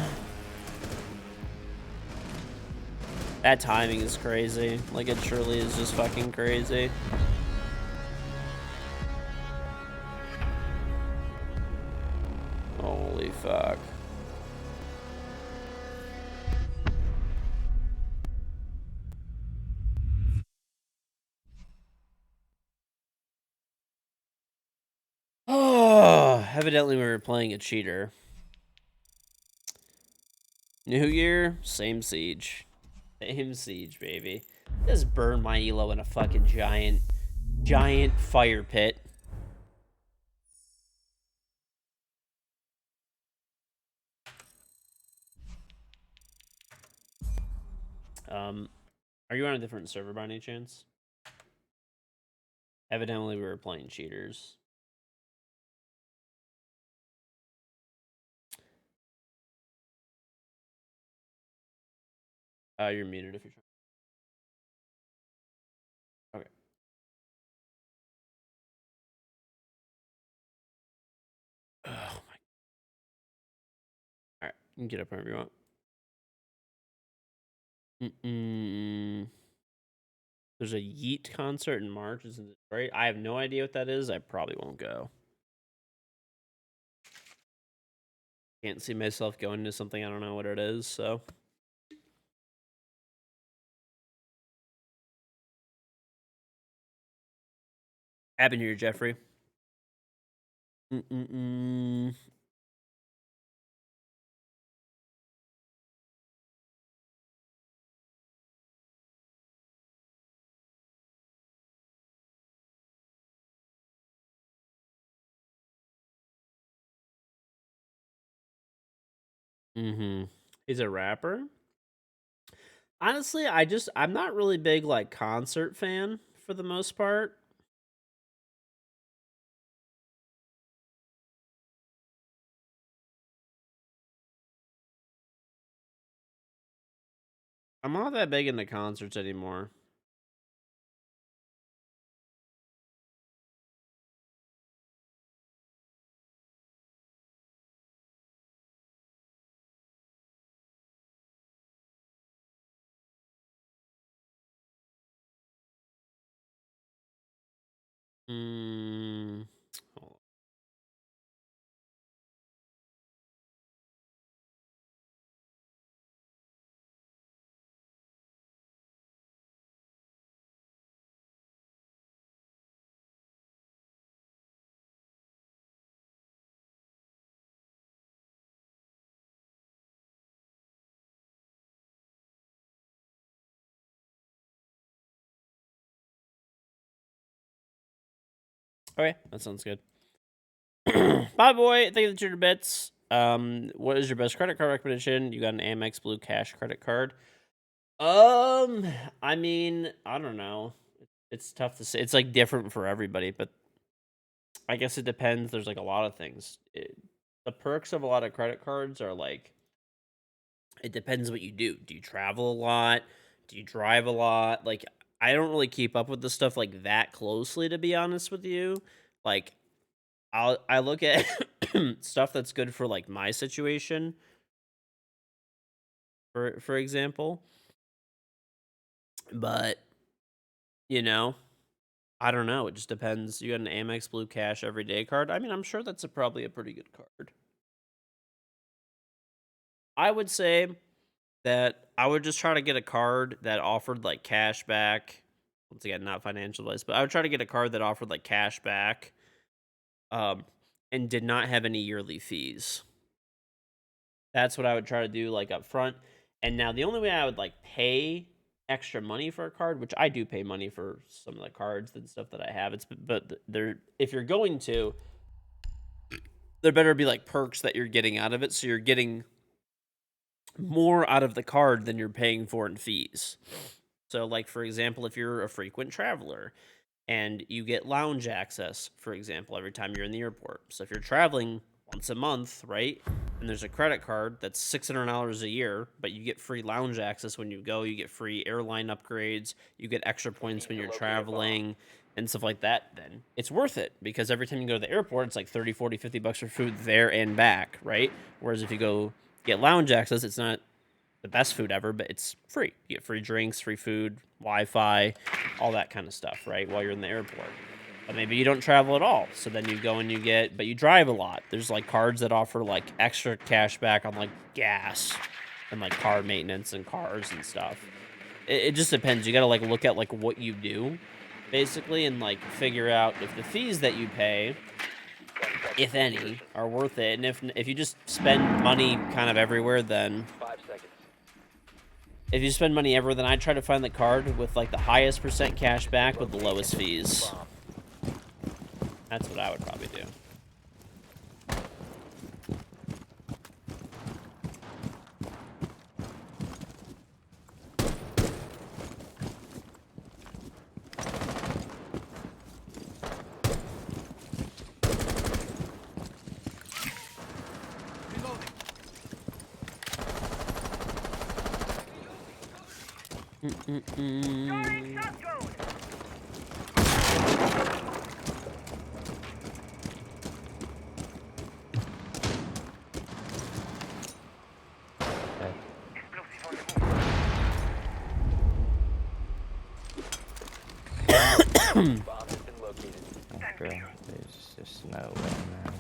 Speaker 1: That timing is crazy. Like, it truly is just fucking crazy. Holy fuck. Oh, evidently we were playing a cheater. New Year, same siege. Same siege, baby. Just burn my elo in a fucking giant fire pit. Are you on a different server by any chance? Evidently we were playing cheaters. You're muted if you're trying. Okay. Oh my. All right, you can get up whenever you want. There's a Yeet concert in March. Isn't it right? I have no idea what that is. I probably won't go. Can't see myself going to something I don't know what it is, so. Happy New Year, Jeffrey. He's a rapper. Honestly, I'm not really big like concert fan for the most part. I'm not that big into concerts anymore. Hold on. Okay, that sounds good. Bye, boy. Thank you for your bits. What is your best credit card recommendation? You got an Amex Blue Cash credit card. I mean, I don't know. It's tough to say. It's like different for everybody, but I guess it depends. There's like a lot of things. The perks of a lot of credit cards are like, it depends what you do. Do you travel a lot? Do you drive a lot? Like, I don't really keep up with the stuff like that closely, to be honest with you. Like, I look at stuff that's good for like my situation, for example. But you know, I don't know. It just depends. You got an Amex Blue Cash everyday card. I mean, I'm sure that's probably a pretty good card. I would say that I would just try to get a card that offered like cash back. Once again, not financial advice, but I would try to get a card that offered like cash back, um, and did not have any yearly fees. That's what I would try to do like up front. And now the only way I would like pay extra money for a card, which I do pay money for some of the cards and stuff that I have, but there, if you're going to, there better be like perks that you're getting out of it, so you're getting more out of the card than you're paying for in fees. So like for example, if you're a frequent traveler and you get lounge access, for example, every time you're in the airport. So if you're traveling once a month, right? And there's a credit card that's $600 a year, but you get free lounge access when you go, you get free airline upgrades, you get extra points when you're traveling and stuff like that, then it's worth it because every time you go to the airport, it's like 30, 40, 50 bucks for food there and back, right? Whereas if you go get lounge access, it's not the best food ever, but it's free. You get free drinks, free food, Wi-Fi, all that kind of stuff, right? While you're in the airport. But maybe you don't travel at all. So then you go and you get, but you drive a lot. There's like cards that offer like extra cash back on like gas and like car maintenance and cars and stuff. It just depends. You got to like look at like what you do basically and like figure out if the fees that you pay, if any, are worth it. And if you just spend money kind of everywhere, then
Speaker 3: 5 seconds.
Speaker 1: if you spend money everywhere, then I try to find the card with like the highest percent cash back with the lowest fees. That's what I would probably do.
Speaker 4: Throwing shot code.
Speaker 2: Okay.
Speaker 4: Explosive on the move.
Speaker 3: Bomb has been located.
Speaker 2: Oh, bro. There's just no way, man.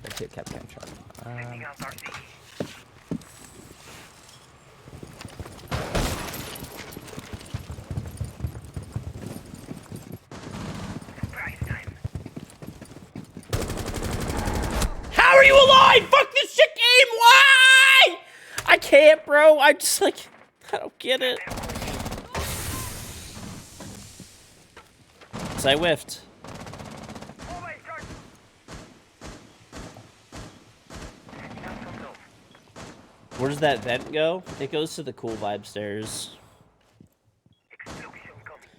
Speaker 2: Let's hit Captain Shark.
Speaker 4: Taking out our C. Surprise time.
Speaker 1: How are you alive? Fuck this shit game! Why? I can't, bro. I just like, I don't get it. So I whiffed.
Speaker 4: Always charge. Taking out some low.
Speaker 1: Where does that vent go? It goes to the cool vibe stairs.
Speaker 4: Explosion coming.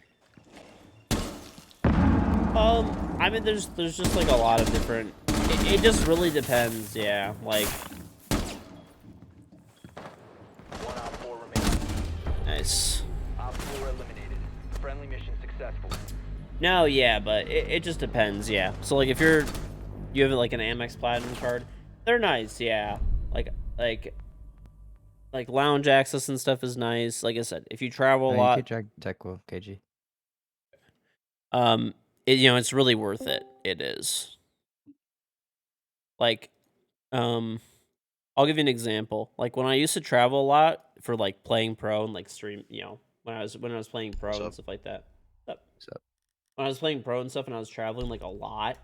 Speaker 1: I mean, there's just like a lot of different. It just really depends, yeah. Like,
Speaker 3: 1 Op 4 remaining.
Speaker 1: nice.
Speaker 3: Op 4 eliminated. Friendly mission successful.
Speaker 1: No, yeah, but it just depends, yeah. So like, if you have like an Amex Platinum card, they're nice, yeah. Like lounge access and stuff is nice. Like I said, if you travel a
Speaker 2: No, you
Speaker 1: lot,
Speaker 2: could drag tech with KG.
Speaker 1: it's really worth it. It is. Like, I'll give you an example. Like when I used to travel a lot for like playing pro and like stream, when I was playing pro and stuff like that.
Speaker 2: So
Speaker 1: When I was playing pro and stuff and I was traveling like a lot,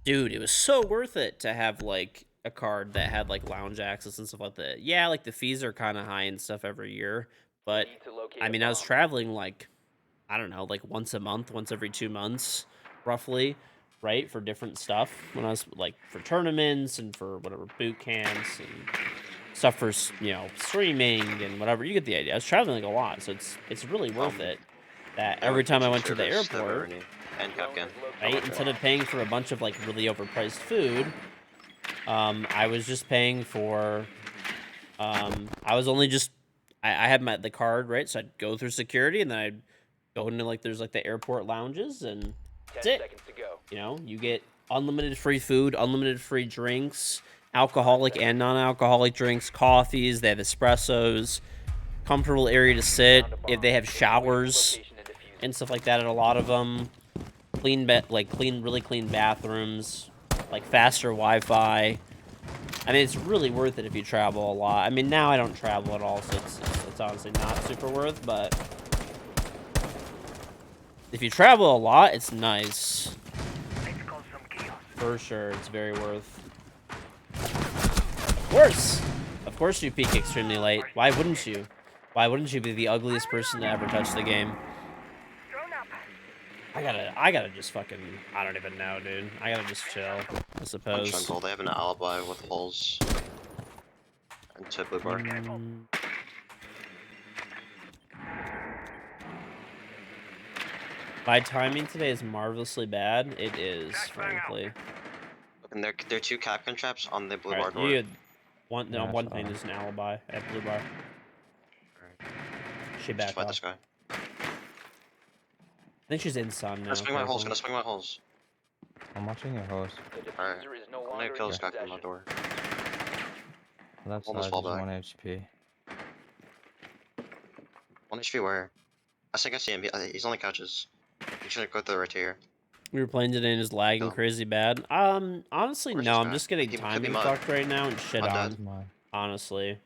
Speaker 1: dude, it was so worth it to have like a card that had like lounge access and stuff like that. Yeah, like the fees are kind of high and stuff every year, but
Speaker 3: Need to locate
Speaker 1: I
Speaker 3: a
Speaker 1: mean, I was
Speaker 3: bomb.
Speaker 1: traveling like I don't know, like once a month, once every 2 months, roughly, right? For different stuff. When I was like for tournaments and for whatever boot camps and stuff for streaming and whatever. You get the idea. I was traveling a lot, so it's really worth it. That
Speaker 6: They
Speaker 1: every
Speaker 6: went
Speaker 1: time I
Speaker 6: kitchen
Speaker 1: went to the
Speaker 6: service, they were
Speaker 1: airport,
Speaker 6: already- and
Speaker 3: Drone
Speaker 6: Capcan.
Speaker 3: has located
Speaker 1: right,
Speaker 3: a
Speaker 1: instead of
Speaker 3: bomb.
Speaker 1: paying for a bunch of like really overpriced food, I was just paying for, I was only just, I had the card, right? So I'd go through security and then I'd go into like, there's like the airport lounges and
Speaker 3: 10
Speaker 1: that's it.
Speaker 3: seconds to go.
Speaker 1: You know, you get unlimited free food, unlimited free drinks, alcoholic and non-alcoholic drinks, coffees, they have espressos, comfortable area to sit, if they have showers
Speaker 3: Location and defuse.
Speaker 1: and stuff like that at a lot of them, really clean bathrooms, like faster Wi-Fi. I mean, it's really worth it if you travel a lot. I mean, now I don't travel at all, so it's honestly not super worth, but if you travel a lot, it's nice.
Speaker 4: Let's call some chaos.
Speaker 1: For sure, it's very worth. Of course you peak extremely late. Why wouldn't you? Why wouldn't you be the ugliest person to ever touch the game?
Speaker 4: Drone up.
Speaker 1: I gotta just fucking, I don't even know, dude. I gotta just chill, I
Speaker 6: On
Speaker 1: suppose.
Speaker 6: Jungle, they have an alibi with holes. And to blue bar.
Speaker 1: Mm, my timing today is marvelously bad. It is, frankly.
Speaker 6: And there are 2 Capcan traps on the blue bar
Speaker 1: Alright,
Speaker 6: door.
Speaker 1: you had one, no,
Speaker 2: Yeah, I
Speaker 1: one
Speaker 2: saw
Speaker 1: thing
Speaker 2: it.
Speaker 1: is an alibi at Blue Bar. She
Speaker 6: Just
Speaker 1: back
Speaker 6: fight
Speaker 1: off.
Speaker 6: this guy.
Speaker 1: I think she's in sun now.
Speaker 6: Gonna swing my holes,
Speaker 1: careful.
Speaker 6: gonna swing my holes.
Speaker 2: I'm watching your host.
Speaker 3: The
Speaker 6: Alright.
Speaker 3: diffuser is no
Speaker 6: I'm
Speaker 3: longer
Speaker 6: gonna kill
Speaker 3: in
Speaker 6: this guy from my
Speaker 3: possession.
Speaker 6: door.
Speaker 2: Left
Speaker 6: Almost
Speaker 2: side
Speaker 6: fall
Speaker 2: is
Speaker 6: back.
Speaker 2: 1 HP.
Speaker 6: 1 HP where? I think I see him. He's on the couches. You should go to the right here.
Speaker 1: We were playing today and it's lagging
Speaker 6: No.
Speaker 1: crazy bad. Honestly,
Speaker 6: Where's
Speaker 1: no,
Speaker 6: this
Speaker 1: I'm
Speaker 6: guy?
Speaker 1: just getting
Speaker 6: He could be
Speaker 1: timing
Speaker 6: mud.
Speaker 1: fucked right now and shit
Speaker 6: Mud
Speaker 1: on,
Speaker 6: dead.
Speaker 2: Mine.
Speaker 1: honestly.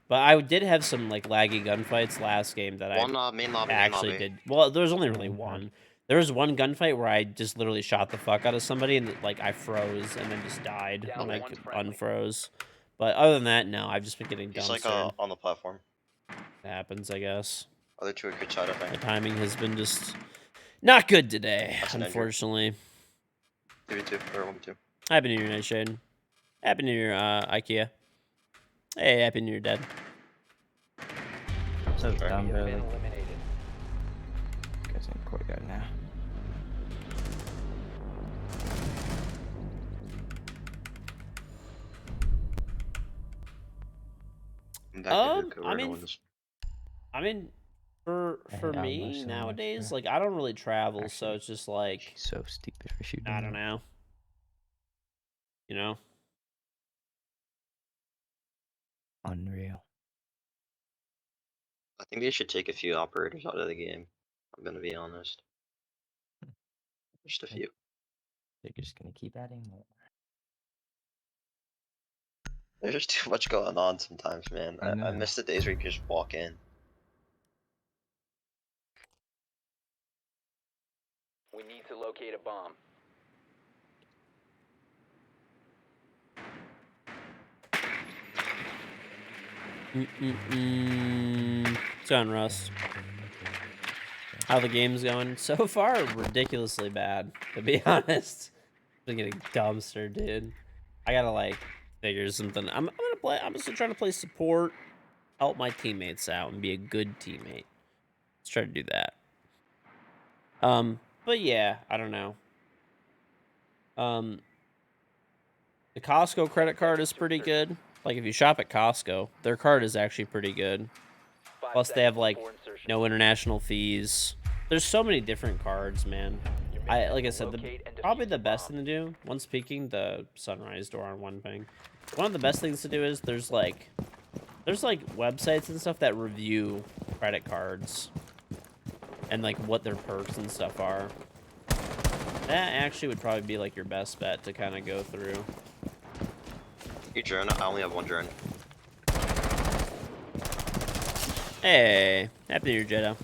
Speaker 1: But I did have some, like, laggy gunfights last game that
Speaker 6: One
Speaker 1: I
Speaker 6: main lobby, main
Speaker 1: actually
Speaker 6: lobby.
Speaker 1: did. Well, there was only really
Speaker 2: Okay.
Speaker 1: one. There was one gunfight where I just literally shot the fuck out of somebody and, like, I froze and then just died
Speaker 3: Down
Speaker 1: when I
Speaker 3: one friendly.
Speaker 1: unfroze. But other than that, no, I've just been getting
Speaker 6: He's like
Speaker 1: dumpstered.
Speaker 6: on the platform.
Speaker 1: It happens, I guess.
Speaker 6: Other 2 are good shot, I
Speaker 1: My
Speaker 6: think.
Speaker 1: timing has been just not good today,
Speaker 6: That's an injury.
Speaker 1: unfortunately.
Speaker 6: 3v2 or 1v2.
Speaker 1: Happy New Year, Nightshade. Happy New Year, IKEA. Hey, Happy New Year, Dad.
Speaker 2: So
Speaker 6: Sorry.
Speaker 2: down
Speaker 3: Enemy has
Speaker 2: barely.
Speaker 3: been eliminated.
Speaker 2: Guys in courtyard now.
Speaker 6: I'm back to Hookah,
Speaker 1: I
Speaker 6: we're
Speaker 1: mean,
Speaker 6: gonna win this.
Speaker 1: I mean, for
Speaker 2: I hate how
Speaker 1: me
Speaker 2: much so much,
Speaker 1: nowadays,
Speaker 2: bro.
Speaker 1: like I don't really travel, so
Speaker 2: Actually,
Speaker 1: it's just like
Speaker 2: She's so stupid for shooting.
Speaker 1: I don't
Speaker 2: that.
Speaker 1: know. You know,
Speaker 2: Unreal.
Speaker 6: I think they should take a few operators out of the game. I'm gonna be honest. Just a
Speaker 2: Okay.
Speaker 6: few.
Speaker 2: They're just gonna keep adding more.
Speaker 6: There's just too much going on sometimes, man.
Speaker 2: I
Speaker 6: I
Speaker 2: know.
Speaker 6: miss the days where you could just walk in.
Speaker 3: We need to locate a bomb.
Speaker 1: It's going, Russ. How the game's going so far? Ridiculously bad, to be honest. I'm getting dumpster, dude. I gotta like figure something. I'm gonna play. I'm just trying to play support, help my teammates out, and be a good teammate. Let's try to do that. But yeah, I don't know. The Costco credit card is pretty good. Like if you shop at Costco, their card is actually pretty good.
Speaker 3: 5
Speaker 1: Plus they have
Speaker 3: seconds
Speaker 1: like
Speaker 3: before insertion.
Speaker 1: no international fees. There's so many different cards, man.
Speaker 3: Your mission
Speaker 1: Like I
Speaker 3: is to
Speaker 1: said,
Speaker 3: locate and
Speaker 1: probably
Speaker 3: defuse
Speaker 1: the
Speaker 3: the
Speaker 1: best
Speaker 3: bomb.
Speaker 1: thing to do, once peeking the sunrise door on one ping, one of the best things to do is there's like websites and stuff that review credit cards and like what their perks and stuff are. That actually would probably be like your best bet to kind of go through.
Speaker 6: You drone? I only have 1 drone.
Speaker 1: Hey, happy New Year, Jedi.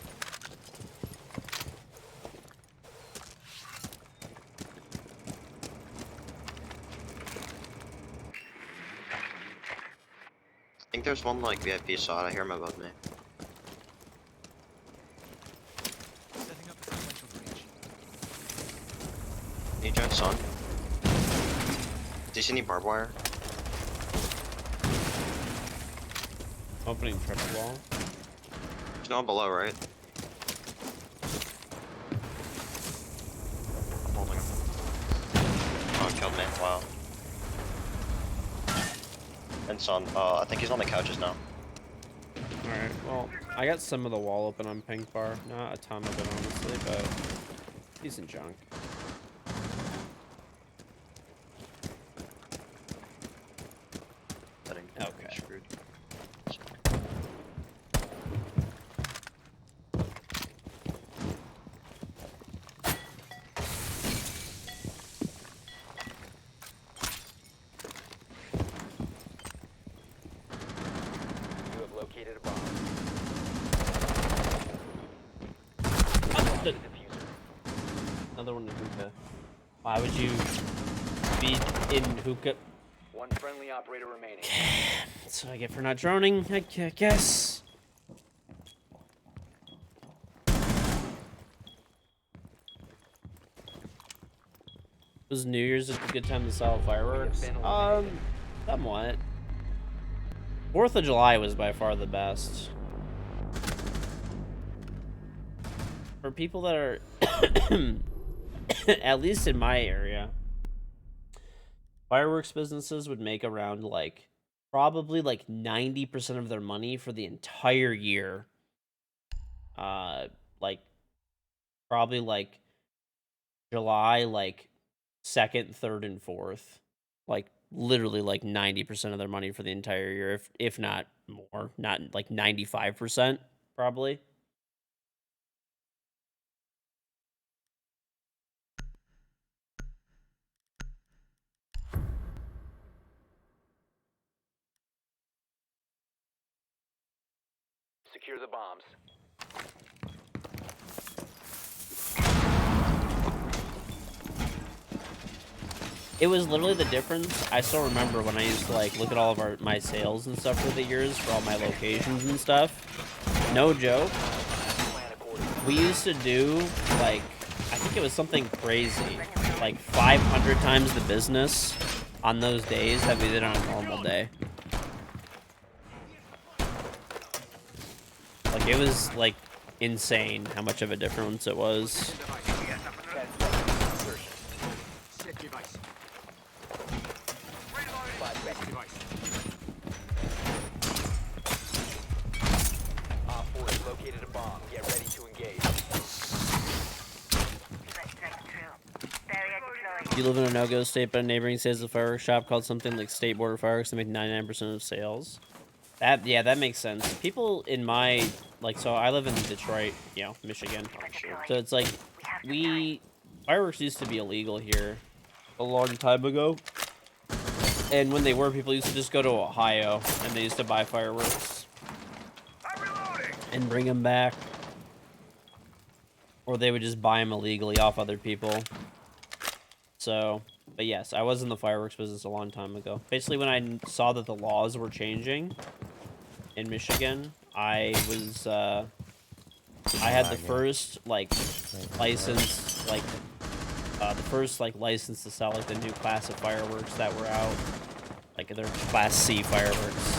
Speaker 6: I think there's one like VIP shot. I hear him above me.
Speaker 5: Setting
Speaker 6: Sun. Do you see any barbed wire?
Speaker 1: Opening triple wall.
Speaker 6: There's no one below, right? I'm holding. Oh, it killed me. Wow. And Sun, I think he's on the couches now.
Speaker 1: Alright, well, I got some of the wall open on pink bar. Not a ton of it, honestly, but decent chunk. Okay.
Speaker 6: Screwed.
Speaker 3: You have located a bomb.
Speaker 1: The-
Speaker 3: Diffuser.
Speaker 1: Another one in hookah. Why would you be in hookah?
Speaker 3: One friendly operator remaining.
Speaker 1: That's what I get for not droning, I guess. Was New Year's a good time to sell fireworks? Somewhat. 4th of July was by far the best. For people that are, at least in my area, fireworks businesses would make around like, probably like 90% of their money for the entire year. Like, probably like July, like 2nd, 3rd, and 4th. Like, literally like 90% of their money for the entire year, if not more. Not like 95%, probably.
Speaker 3: Secure the bombs.
Speaker 1: It was literally the difference. I still remember when I used to like look at all of my sales and stuff for the years for all my locations and stuff. No joke.
Speaker 3: Plan accordingly.
Speaker 1: We used to do like, I think it was something crazy, like 500 times the business on those days that we did on a normal day. Like, it was like insane how much of a difference it was.
Speaker 3: 10 seconds. Insertion.
Speaker 5: Set device.
Speaker 3: 5 seconds.
Speaker 5: Device.
Speaker 3: Op 4 has located a bomb. Get ready to engage.
Speaker 1: You live in a no-go state, but a neighboring state has a fireworks shop called something like State Border Fireworks to make 99% of sales. Yeah, that makes sense. People in my, like, so I live in Detroit, Michigan. So it's like, fireworks used to be illegal here a long time ago. And when they were, people used to just go to Ohio and they used to buy fireworks and bring them back. Or they would just buy them illegally off other people. So, but yes, I was in the fireworks business a long time ago. Basically, when I saw that the laws were changing in Michigan, I was, I had the first, like, license, like, the first, like, license to sell, like, the new class of fireworks that were out. Like, they're Class C fireworks.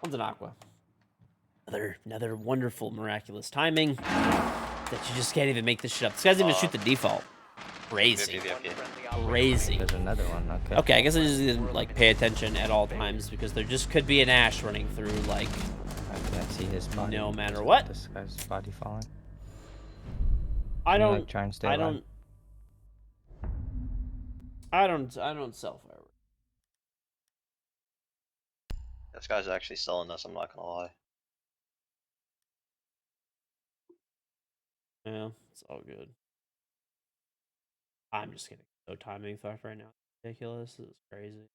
Speaker 1: One's an aqua. Another wonderful, miraculous timing that you just can't even make this shit up. This guy's even shoot the default. Crazy. Crazy.
Speaker 2: There's another one. Okay.
Speaker 1: Okay, I guess I just need to, like, pay attention at all times because there just could be an ash running through, like,
Speaker 2: I can't see his body.
Speaker 1: no matter what.
Speaker 2: This guy's body falling.
Speaker 1: I
Speaker 2: I'm,
Speaker 1: don't.
Speaker 2: like, trying to stay
Speaker 1: I
Speaker 2: alive.
Speaker 1: don't sell fireworks.
Speaker 6: This guy's actually selling this, I'm not gonna lie.
Speaker 1: Yeah, it's all good. I'm just getting so timing theft right now. Ridiculous. This is crazy.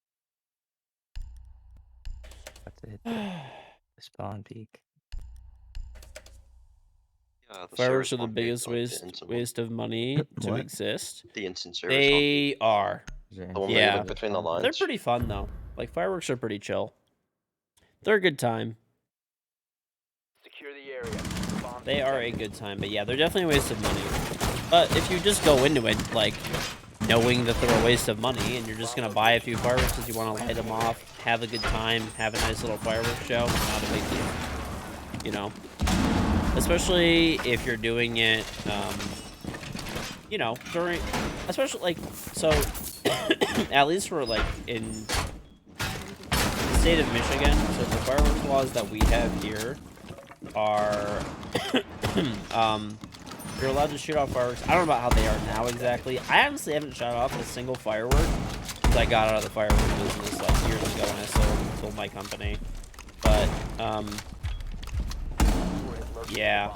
Speaker 2: Have to hit the spawn peak.
Speaker 6: Yeah, the
Speaker 1: Fireworks
Speaker 6: service
Speaker 1: are the
Speaker 6: pump being
Speaker 1: biggest
Speaker 6: like the instant one.
Speaker 1: waste of money to
Speaker 2: What?
Speaker 1: exist.
Speaker 6: The instant service pump.
Speaker 1: They are.
Speaker 2: Is there
Speaker 6: The one
Speaker 2: anything
Speaker 6: where you
Speaker 1: Yeah.
Speaker 6: look between the lines.
Speaker 1: They're pretty fun though. Like, fireworks are pretty chill. They're a good time.
Speaker 3: Secure the area. Bombs
Speaker 1: They are a
Speaker 3: detected.
Speaker 1: good time, but yeah, they're definitely a waste of money. But if you just go into it, like, knowing that they're a waste of money, and you're just gonna buy a few fireworks because you want to light them off, have a good time, have a nice little fireworks show, not a big deal. You know? Especially if you're doing it, you know, during, especially, like, so, at least for, like, in the state of Michigan, so the fireworks laws that we have here are, you're allowed to shoot off fireworks. I don't know about how they are now exactly. I honestly haven't shot off a single firework since I got out of the fireworks business, like, years ago when I sold my company. But, yeah.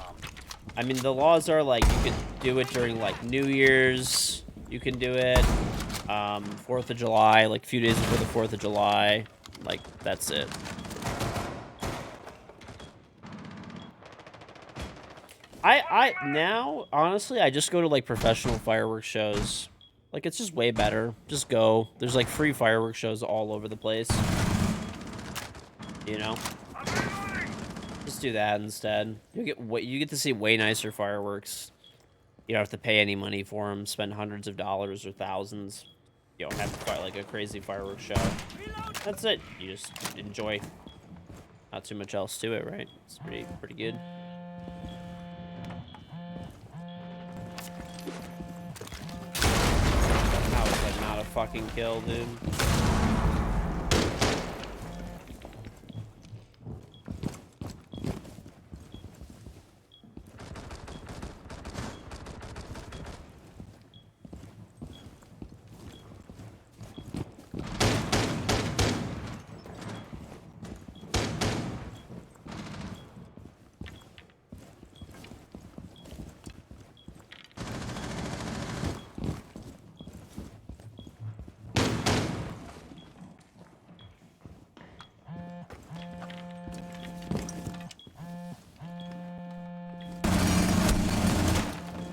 Speaker 1: I mean, the laws are, like, you can do it during, like, New Year's. You can do it, 4th of July, like, a few days before the 4th of July. Like, that's it. Now, honestly, I just go to, like, professional fireworks shows. Like, it's just way better. Just go. There's, like, free fireworks shows all over the place. You know? Just do that instead. You get to see way nicer fireworks. You don't have to pay any money for them, spend hundreds of dollars or thousands. You don't have to like a crazy fireworks show. That's it. You just enjoy. Not too much else to it, right? It's pretty good. That was like not a fucking kill, dude.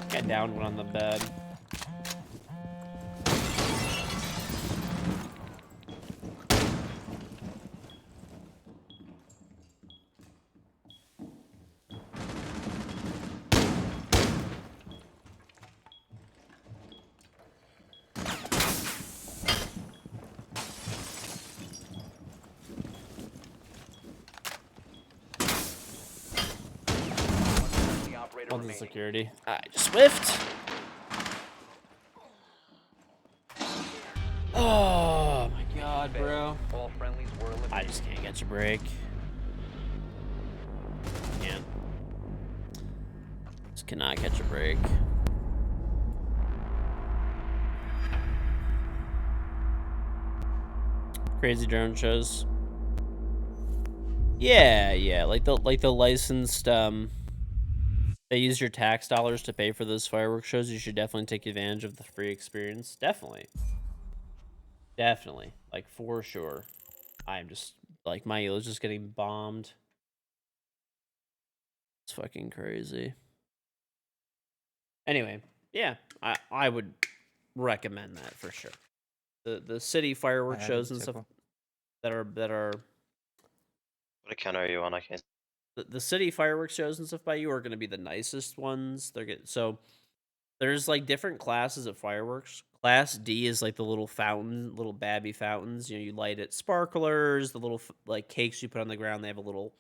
Speaker 1: Got downed one on the bed. On the security. Alright, Swift. Oh my god, bro.
Speaker 3: All friendlies were eliminated.
Speaker 1: I just can't catch a break. Can't. Just cannot catch a break. Crazy drone shows. Yeah, like the licensed they use your tax dollars to pay for those fireworks shows. You should definitely take advantage of the free experience. Definitely. Like, for sure. I'm just, like, my elo is just getting bombed. It's fucking crazy. Anyway, yeah, I would recommend that for sure. The city fireworks shows and stuff that are
Speaker 6: What account are you on? I can't.
Speaker 1: the city fireworks shows and stuff by you are going to be the nicest ones. So there's like different classes of fireworks. Class D is like the little fountain, little babby fountains. You know, you light it, sparklers, the little like cakes you put on the ground. They have a little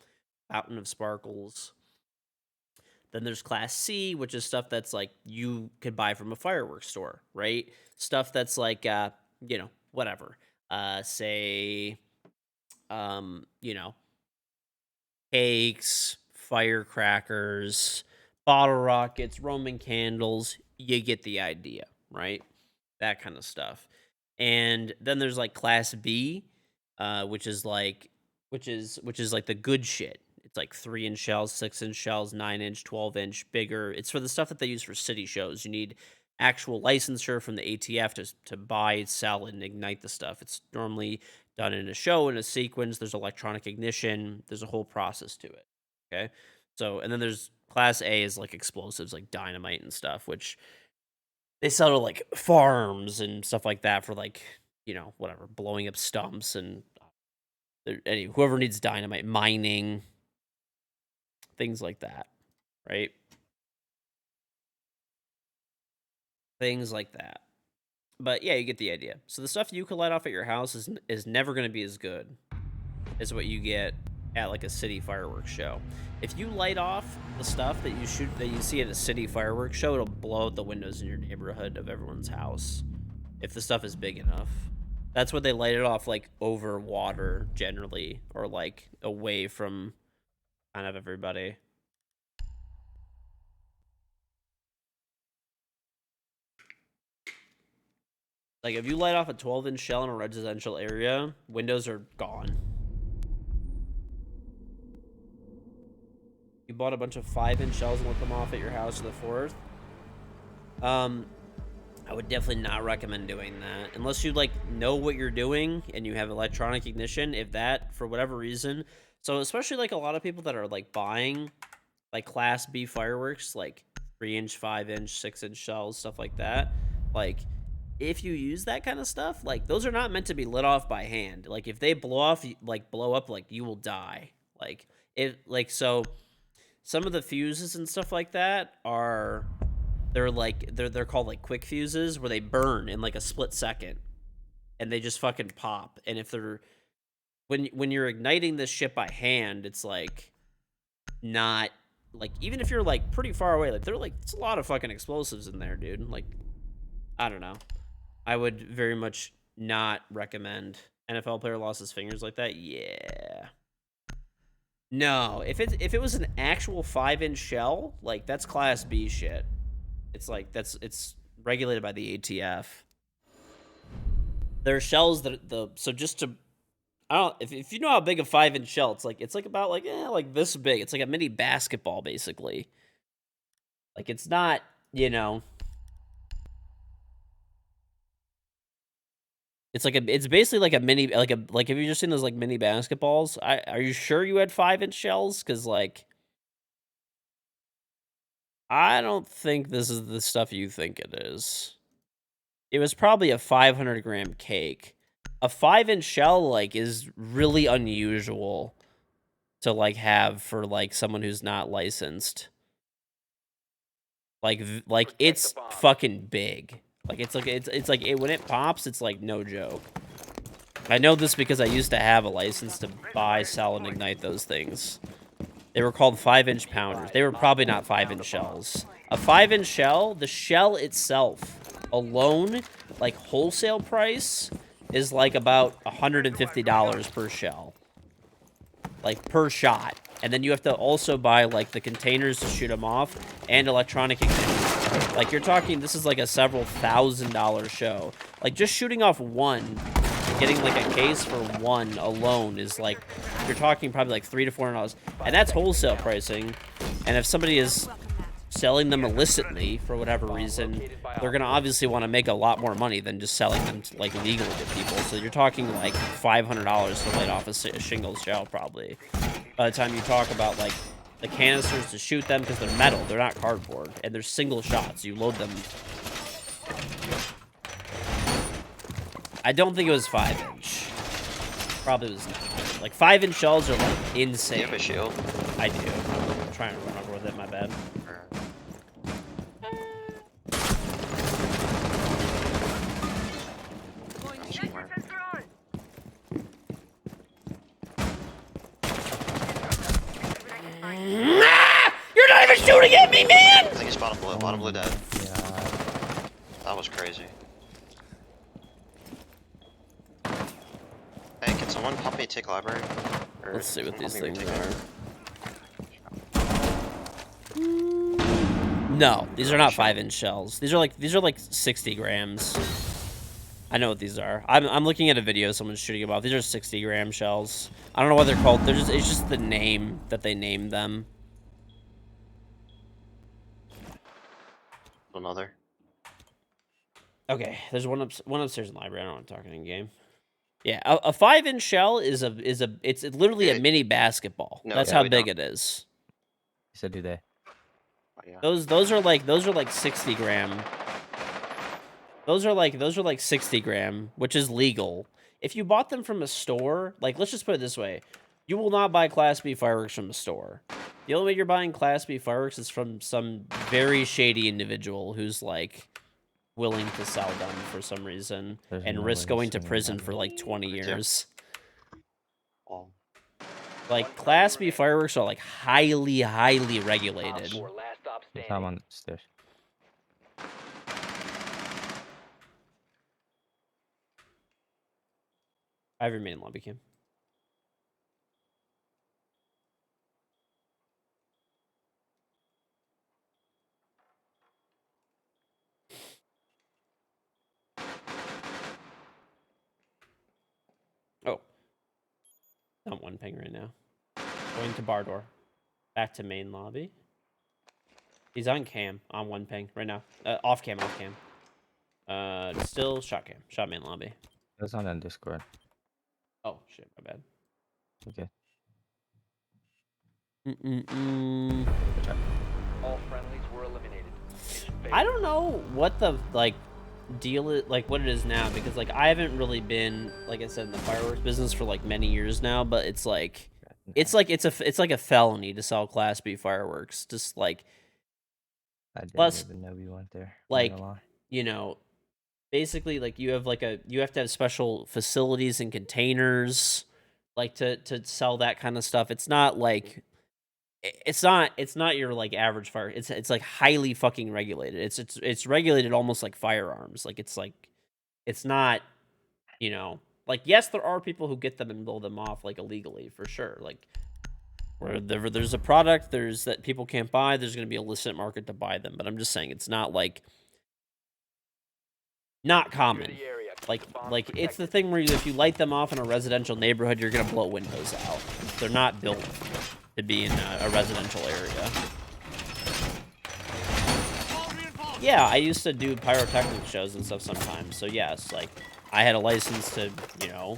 Speaker 1: fountain of sparkles. Then there's Class C, which is stuff that's like you could buy from a fireworks store, right? Stuff that's like, you know, whatever. Say, you know, cakes, firecrackers, bottle rockets, Roman candles. You get the idea, right? That kind of stuff. And then there's like Class B, which is like the good shit. It's like 3-inch shells, 6-inch shells, 9-inch, 12-inch, bigger. It's for the stuff that they use for city shows. You need actual licensure from the ATF to buy, sell, and ignite the stuff. It's normally done in a show, in a sequence. There's electronic ignition. There's a whole process to it. Okay? So, and then there's Class A is like explosives, like dynamite and stuff, which they sell to like farms and stuff like that for like, you know, whatever, blowing up stumps and whoever needs dynamite, mining, things like that, right? things like that. But yeah, you get the idea. So the stuff you could light off at your house is never going to be as good as what you get at like a city fireworks show. If you light off the stuff that you see at a city fireworks show, it'll blow out the windows in your neighborhood of everyone's house. If the stuff is big enough. That's what they light it off like over water generally, or like away from kind of everybody. Like if you light off a 12-inch shell in a residential area, windows are gone. You bought a bunch of 5-inch shells and lit them off at your house for the 4th. I would definitely not recommend doing that unless you like know what you're doing and you have electronic ignition. If that, for whatever reason, so especially like a lot of people that are like buying like Class B fireworks, like 3-inch, 5-inch, 6-inch shells, stuff like that. Like if you use that kind of stuff, like those are not meant to be lit off by hand. Like if they blow up, like you will die. Like so some of the fuses and stuff like that are. They're called like quick fuses where they burn in like a split second and they just fucking pop. And if they're when you're igniting this shit by hand, it's like not like even if you're like pretty far away, like they're like it's a lot of fucking explosives in there, dude. Like I don't know. I would very much not recommend. NFL player lost his fingers like that. Yeah. No, if it was an actual 5-inch shell, like that's Class B shit. It's like it's regulated by the ATF. There are shells that so just to I don't if you know how big a 5-inch shell, it's like about like this big. It's like a mini basketball basically. Like it's not, it's basically like a mini like have you just seen those like mini basketballs? Are you sure you had 5-inch shells? Cuz like I don't think this is the stuff you think it is. It was probably a 500-gram cake. A 5-inch shell, like, is really unusual to, like, have for, like, someone who's not licensed. Like it's fucking big. Like, it's like, when it pops, it's, like, no joke. I know this because I used to have a license to buy, sell, and ignite those things. They were called 5-inch pounders. They were probably not 5-inch shells. A 5-inch shell, the shell itself alone, like wholesale price, is like about $150 per shell. Like per shot. And then you have to also buy like the containers to shoot them off and electronic ignition. Like you're talking, this is like a several $1,000 show. Like just shooting off one, getting like a case for one alone is like, you're talking probably like $300 to $400. And that's wholesale pricing. And if somebody is selling them illicitly for whatever reason, they're going to obviously want to make a lot more money than just selling them to, like legally to people. So you're talking like $500 to light off a shingle shell probably. By the time you talk about like the canisters to shoot them, because they're metal, they're not cardboard, and they're single shots. You load them. I don't think it was 5-inch. Probably was not. Like 5-inch shells are like insane.
Speaker 6: Do you have a shield?
Speaker 1: I do. I'm trying to run over with it. My bad. You're not even shooting at me, man!
Speaker 6: I think he's bottom blue dead.
Speaker 2: God.
Speaker 6: That was crazy. Hey, can someone help me take library? Or
Speaker 1: Let's see what these
Speaker 6: help me
Speaker 1: things
Speaker 6: retake
Speaker 1: are. No, these are not 5-inch shells. These are like 60 grams. I know what these are. I'm looking at a video someone's shooting them off. These are 60-gram shells. I don't know what they're called. It's just the name that they named them.
Speaker 6: Another.
Speaker 1: Okay, there's one upstairs in the library. I don't want to talk in game. Yeah, a 5-inch shell is it's literally a mini basketball.
Speaker 6: No,
Speaker 1: That's
Speaker 6: yeah,
Speaker 1: how
Speaker 6: we
Speaker 1: big
Speaker 6: don't.
Speaker 1: it is.
Speaker 2: He said, do they?
Speaker 6: Oh, yeah.
Speaker 1: Those are like 60 gram. Those are like 60 gram, which is legal. If you bought them from a store, like let's just put it this way, you will not buy Class B fireworks from a store. The only way you're buying Class B fireworks is from some very shady individual who's like willing to sell them for some reason
Speaker 2: There's
Speaker 1: and
Speaker 2: no
Speaker 1: risk
Speaker 2: way
Speaker 1: going to
Speaker 2: swinging
Speaker 1: prison
Speaker 2: that
Speaker 1: for
Speaker 2: way.
Speaker 1: like 20 years.
Speaker 6: Oh,
Speaker 1: Like Class B fireworks are like highly, highly regulated.
Speaker 3: 4, last stop
Speaker 2: There's
Speaker 3: standing.
Speaker 2: time on the stairs.
Speaker 1: I have your main lobby cam. Oh. Not one ping right now. Going to bar door. Back to main lobby. He's on cam. On one ping right now. Off cam, off cam. Still shot cam. Shot main lobby.
Speaker 2: It was on the Discord.
Speaker 1: Oh, shit. My bad.
Speaker 2: Okay.
Speaker 3: All friendlies were eliminated. Mission failed.
Speaker 1: I don't know what the, like, deal is, like, what it is now, because, like, I haven't really been, like I said, in the fireworks business for, like, many years now, but it's like, it's like a felony to sell Class B fireworks. Just, like,
Speaker 2: I didn't
Speaker 1: plus,
Speaker 2: even know we went there.
Speaker 1: like, you know, basically, like, you have to have special facilities and containers, like, to sell that kind of stuff. It's not like, it's not your like average fire. It's like highly fucking regulated. It's regulated almost like firearms. Like it's not, you know, like, yes, there are people who get them and blow them off like illegally for sure. Like where there's a product that people can't buy, there's going to be a illicit market to buy them. But I'm just saying it's not like not common.
Speaker 3: Secure the area. Keep
Speaker 1: Like
Speaker 3: the bombs
Speaker 1: it's the
Speaker 3: protected.
Speaker 1: thing where if you light them off in a residential neighborhood, you're gonna blow windows out. They're not built to be in a residential area. Yeah, I used to do pyrotechnic shows and stuff sometimes. So yes, like I had a license to, you know,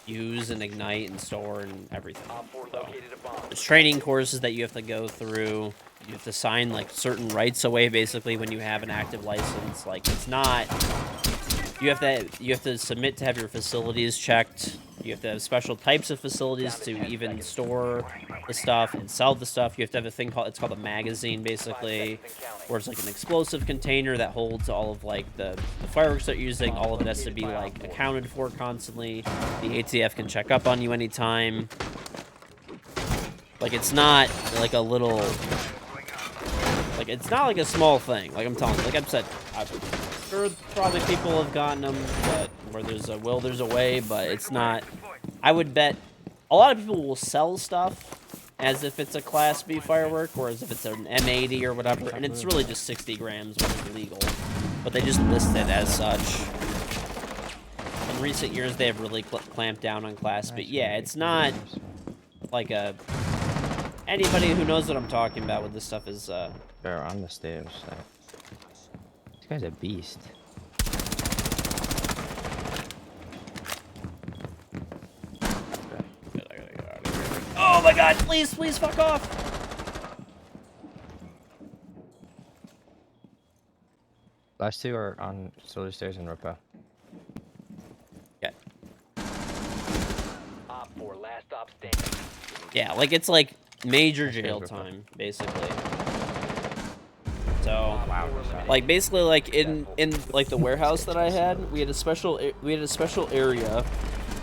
Speaker 1: use and ignite and store and everything.
Speaker 3: Op 4
Speaker 1: So,
Speaker 3: located a bomb.
Speaker 1: there's training courses that you have to go through. You have to sign like certain rights away basically when you have an active license. Like it's not. You have to submit to have your facilities checked. You have to have special types of facilities to even store the stuff and sell the stuff. You have to have a thing called a magazine basically, where it's like an explosive container that holds all of like the fireworks that you're using. All of it has to be like accounted for constantly. The ATF can check up on you anytime. Like it's not like a little, like it's not like a small thing. Like I'm telling you, like I've said, I'm sure probably people have gotten them, but where there's a will, there's a way. But it's not. I would bet a lot of people will sell stuff as if it's a Class B firework, or as if it's an M80 or whatever, and it's really just 60 grams when it's legal. But they just list it as such. In recent years, they have really clamped down on Class B. Yeah, it's not like a. Anybody who knows what I'm talking about with this stuff is
Speaker 2: Bro, on the stairs. Like, this guy's a beast.
Speaker 1: Oh my god, please fuck off.
Speaker 2: Last two are on solar stairs and Repo.
Speaker 1: Yeah.
Speaker 3: Op 4 last stop standing.
Speaker 1: Yeah, like it's like major
Speaker 2: That's
Speaker 1: jail
Speaker 2: good, Repo.
Speaker 1: time, basically. So,
Speaker 3: Wow.
Speaker 1: like basically like in like the warehouse that I had, we had a special area,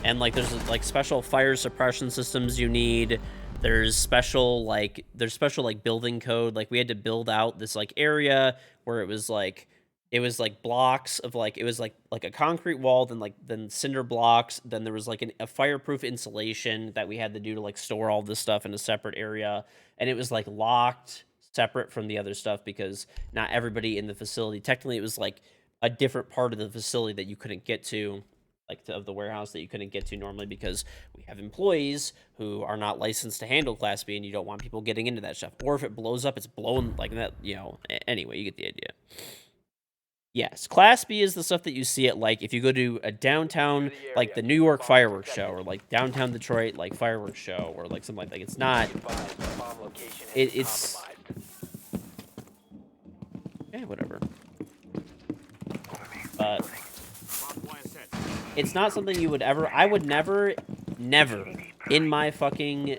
Speaker 1: and like there's like special fire suppression systems you need. There's special like building code. Like we had to build out this like area where it was like blocks of like, it was like a concrete wall, then cinder blocks, then there was like a fireproof insulation that we had to do to like store all this stuff in a separate area, and it was like locked separate from the other stuff because not everybody in the facility, technically it was like a different part of the facility that you couldn't get to, like of the warehouse that you couldn't get to normally because we have employees who are not licensed to handle Class B, and you don't want people getting into that stuff. Or if it blows up, it's blown like that, you know. Anyway, you get the idea. Yes, Class B is the stuff that you see at, like, if you go to a downtown, like the New York fireworks show, or like downtown Detroit, like fireworks show, or like something like it's not. It's yeah, whatever. But it's not something you would ever. I would never in my fucking,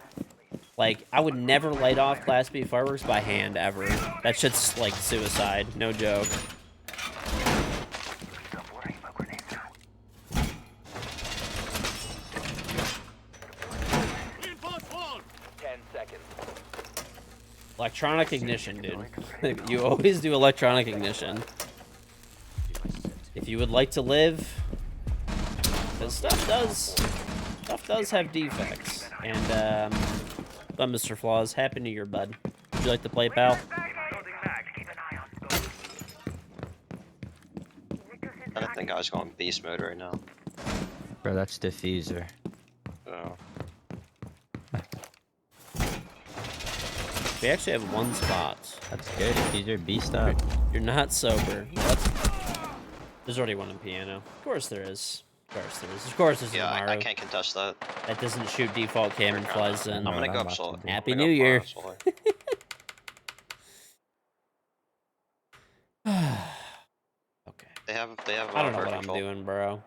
Speaker 1: like, I would never light off Class B fireworks by hand ever. That shit's like suicide, no joke. Electronic ignition, dude. You always do electronic ignition. If you would like to live, because stuff does have defects. And but Mr. Flaws, happy New Year, bud. Would you like to play, pal?
Speaker 4: Loading mag. Keep an eye on those.
Speaker 6: I don't think I was going beast mode right now.
Speaker 2: Bro, that's diffuser.
Speaker 6: So
Speaker 1: We actually have one spot.
Speaker 2: That's good. Diffuser, beast up.
Speaker 1: You're not sober. What? There's already one in piano. Of course there is. Of course there is. Of course there's
Speaker 6: yeah,
Speaker 1: tomorrow.
Speaker 6: I can't contest that.
Speaker 1: That doesn't shoot default camouflage
Speaker 6: I'm
Speaker 1: in.
Speaker 6: gonna
Speaker 2: what
Speaker 6: go
Speaker 2: I'm
Speaker 6: up
Speaker 2: about
Speaker 6: solar.
Speaker 2: to do.
Speaker 1: Happy
Speaker 6: I'm gonna
Speaker 1: New
Speaker 6: go
Speaker 1: Year.
Speaker 6: solar.
Speaker 1: Okay.
Speaker 6: They have
Speaker 1: I don't know what
Speaker 6: vertical.
Speaker 1: I'm doing, bro.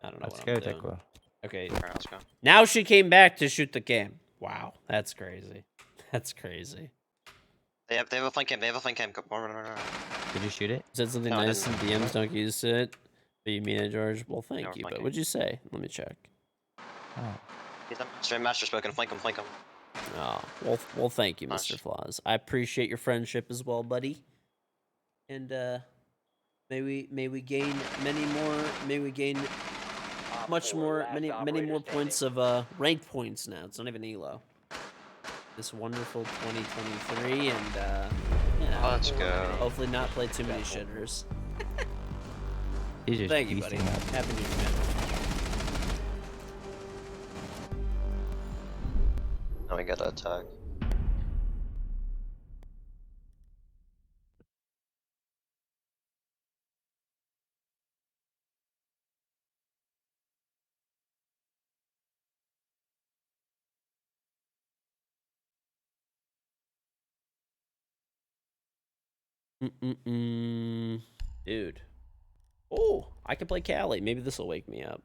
Speaker 1: I don't know
Speaker 2: Let's
Speaker 1: what
Speaker 2: go,
Speaker 1: I'm doing.
Speaker 2: Tekla.
Speaker 1: Okay.
Speaker 6: Alright, let's go.
Speaker 1: Now she came back to shoot the cam. Wow, that's crazy. That's crazy.
Speaker 6: They have a flank cam. They have a flank cam. Come on, run.
Speaker 2: Did you shoot it?
Speaker 1: You said something
Speaker 6: No, I
Speaker 1: nice in
Speaker 6: didn't.
Speaker 1: DMs, don't get used to it. But you mean it, George? Well, thank
Speaker 6: No,
Speaker 1: you. But
Speaker 6: flanking.
Speaker 1: what'd you say? Let me check.
Speaker 2: Oh.
Speaker 6: He's a master spoken. Flank him.
Speaker 1: Oh, well, thank you,
Speaker 6: Nice.
Speaker 1: Mr. Flaws. I appreciate your friendship as well, buddy. And may we gain many more. May we gain much more, many more points of ranked points now. It's not even elo. This wonderful 2023, and yeah,
Speaker 6: Let's go.
Speaker 1: hopefully not play too many shitters.
Speaker 2: He's just
Speaker 1: Thank you, buddy.
Speaker 2: beasting up.
Speaker 1: Happy New Year, man.
Speaker 6: Now we gotta attack.
Speaker 1: Dude. Oh, I can play Cali. Maybe this will wake me up.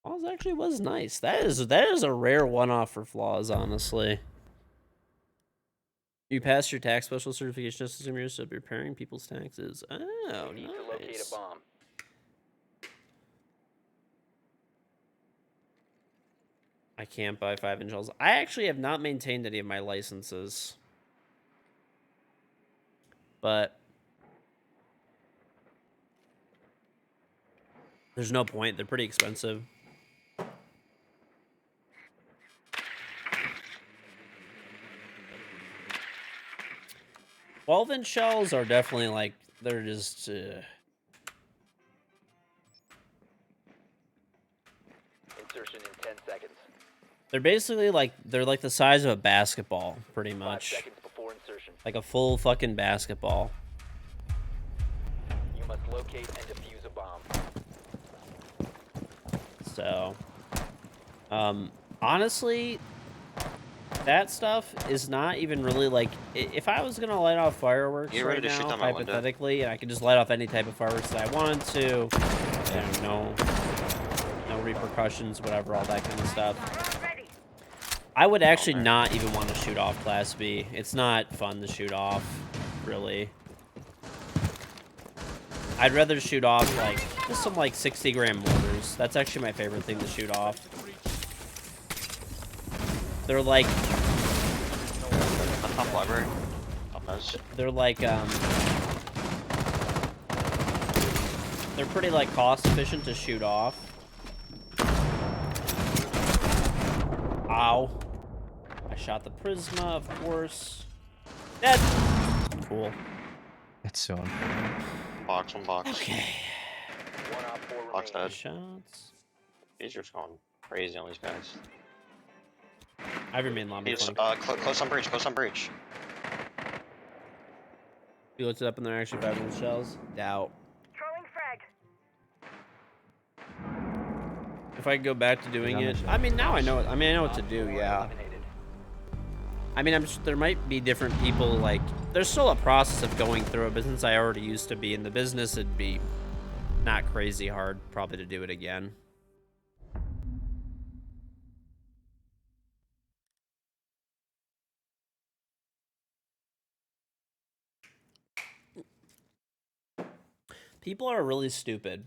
Speaker 1: Flaws actually was nice. That is a rare one-off for Flaws, honestly. You passed your tax special certification just as years of preparing people's taxes. Oh,
Speaker 3: You need to locate
Speaker 1: nice.
Speaker 3: a bomb.
Speaker 1: I can't buy 5-inch shells. I actually have not maintained any of my licenses. But there's no point. They're pretty expensive. Twelve-inch shells are definitely like they're just.
Speaker 3: Insertion in 10 seconds.
Speaker 1: They're basically like they're like the size of a basketball, pretty
Speaker 3: 5
Speaker 1: much.
Speaker 3: seconds before insertion.
Speaker 1: Like a full fucking basketball.
Speaker 3: You must locate and defuse a bomb.
Speaker 1: So, honestly, that stuff is not even really like. If I was gonna light off fireworks
Speaker 6: You
Speaker 1: right
Speaker 6: ready to shoot
Speaker 1: now,
Speaker 6: down my window?
Speaker 1: hypothetically, and I could just light off any type of fireworks that I wanted to, and no repercussions, whatever, all that kind of stuff.
Speaker 4: Drone ready.
Speaker 1: I would actually not even want to shoot off Class B. It's not fun to shoot off, really. I'd rather shoot off like just some like 60-gram mortars. That's actually my favorite thing to shoot off. They're like
Speaker 6: Top library. Top nose.
Speaker 1: they're like they're pretty like cost efficient to shoot off. Ow. I shot the Prisma, of course. Dead. Cool.
Speaker 2: That's so unfair.
Speaker 6: Box on box.
Speaker 1: Okay.
Speaker 3: One op 4
Speaker 6: Box
Speaker 3: remaining.
Speaker 6: dead.
Speaker 1: Shots.
Speaker 6: He's just going crazy on these guys.
Speaker 1: I remain lobby
Speaker 6: He's
Speaker 1: flank.
Speaker 6: close on breach. Close on breach.
Speaker 1: You looked it up and they're actually 5-inch shells? Doubt.
Speaker 4: Throwing frag.
Speaker 1: If I go back to doing
Speaker 2: on the
Speaker 1: it,
Speaker 2: shelf.
Speaker 1: I mean now I know. I mean I know what to
Speaker 3: Op
Speaker 1: do.
Speaker 3: 4
Speaker 1: Yeah.
Speaker 3: eliminated.
Speaker 1: I mean there might be different people. Like there's still a process of going through it, but since I already used to be in the business, it'd be not crazy hard probably to do it again. People are really stupid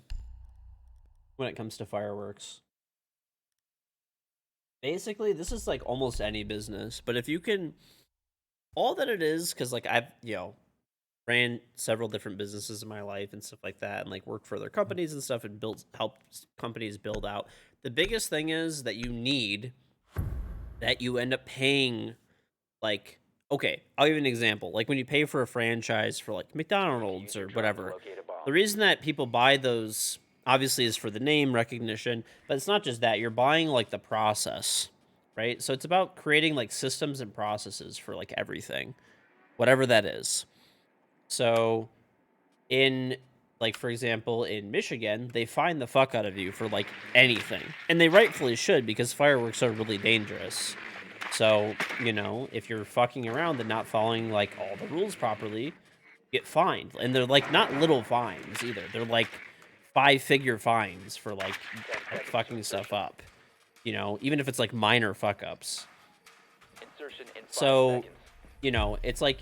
Speaker 1: when it comes to fireworks. basically, this is like almost any business, but if you can, all that it is, because like I've ran several different businesses in my life and stuff like that, and like worked for other companies and stuff, and helped companies build out. The biggest thing is that you end up paying, like, okay, I'll give you an example. Like when you pay for a franchise for like McDonald's or whatever, the reason that people buy those obviously is for the name recognition, but it's not just that. You're buying like the process, right? So it's about creating like systems and processes for like everything, whatever that is. So in, like, for example, in Michigan, they fine the fuck out of you for like anything. And they rightfully should, because fireworks are really dangerous. So, if you're fucking around and not following like all the rules properly, you get fined. And they're like not little fines either. They're like 5-figure fines for like fucking stuff up. Even if it's like minor fuck ups.
Speaker 3: Insertion in 5
Speaker 1: So,
Speaker 3: seconds.
Speaker 1: it's like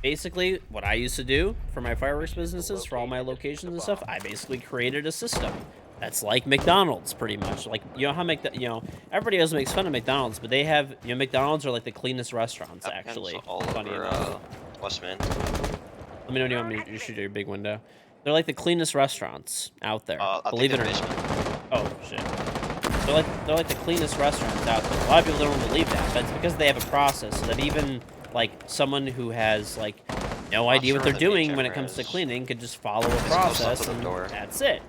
Speaker 1: basically what I used to do for my fireworks businesses, for all my locations and stuff. I basically created a system that's like McDonald's, pretty much. Like, how everybody else makes fun of McDonald's, but they have, McDonald's are like the cleanest restaurants, actually.
Speaker 6: All
Speaker 1: Funny
Speaker 6: over
Speaker 1: enough.
Speaker 6: Westman.
Speaker 1: Let me know when you want me to shoot your big window. They're like the cleanest restaurants out there.
Speaker 6: I
Speaker 1: Believe it
Speaker 6: think
Speaker 1: or
Speaker 6: in
Speaker 1: not.
Speaker 6: Michigan.
Speaker 1: Oh shit. They're like the cleanest restaurants out there. A lot of people don't believe that, but it's because they have a process so that even like someone who has like no idea what
Speaker 6: sure
Speaker 1: they're
Speaker 6: the
Speaker 1: doing
Speaker 6: beach
Speaker 1: when it comes to
Speaker 6: cameras.
Speaker 1: cleaning could just follow a
Speaker 6: close up
Speaker 1: process
Speaker 6: to the
Speaker 1: and
Speaker 6: door.
Speaker 1: that's it.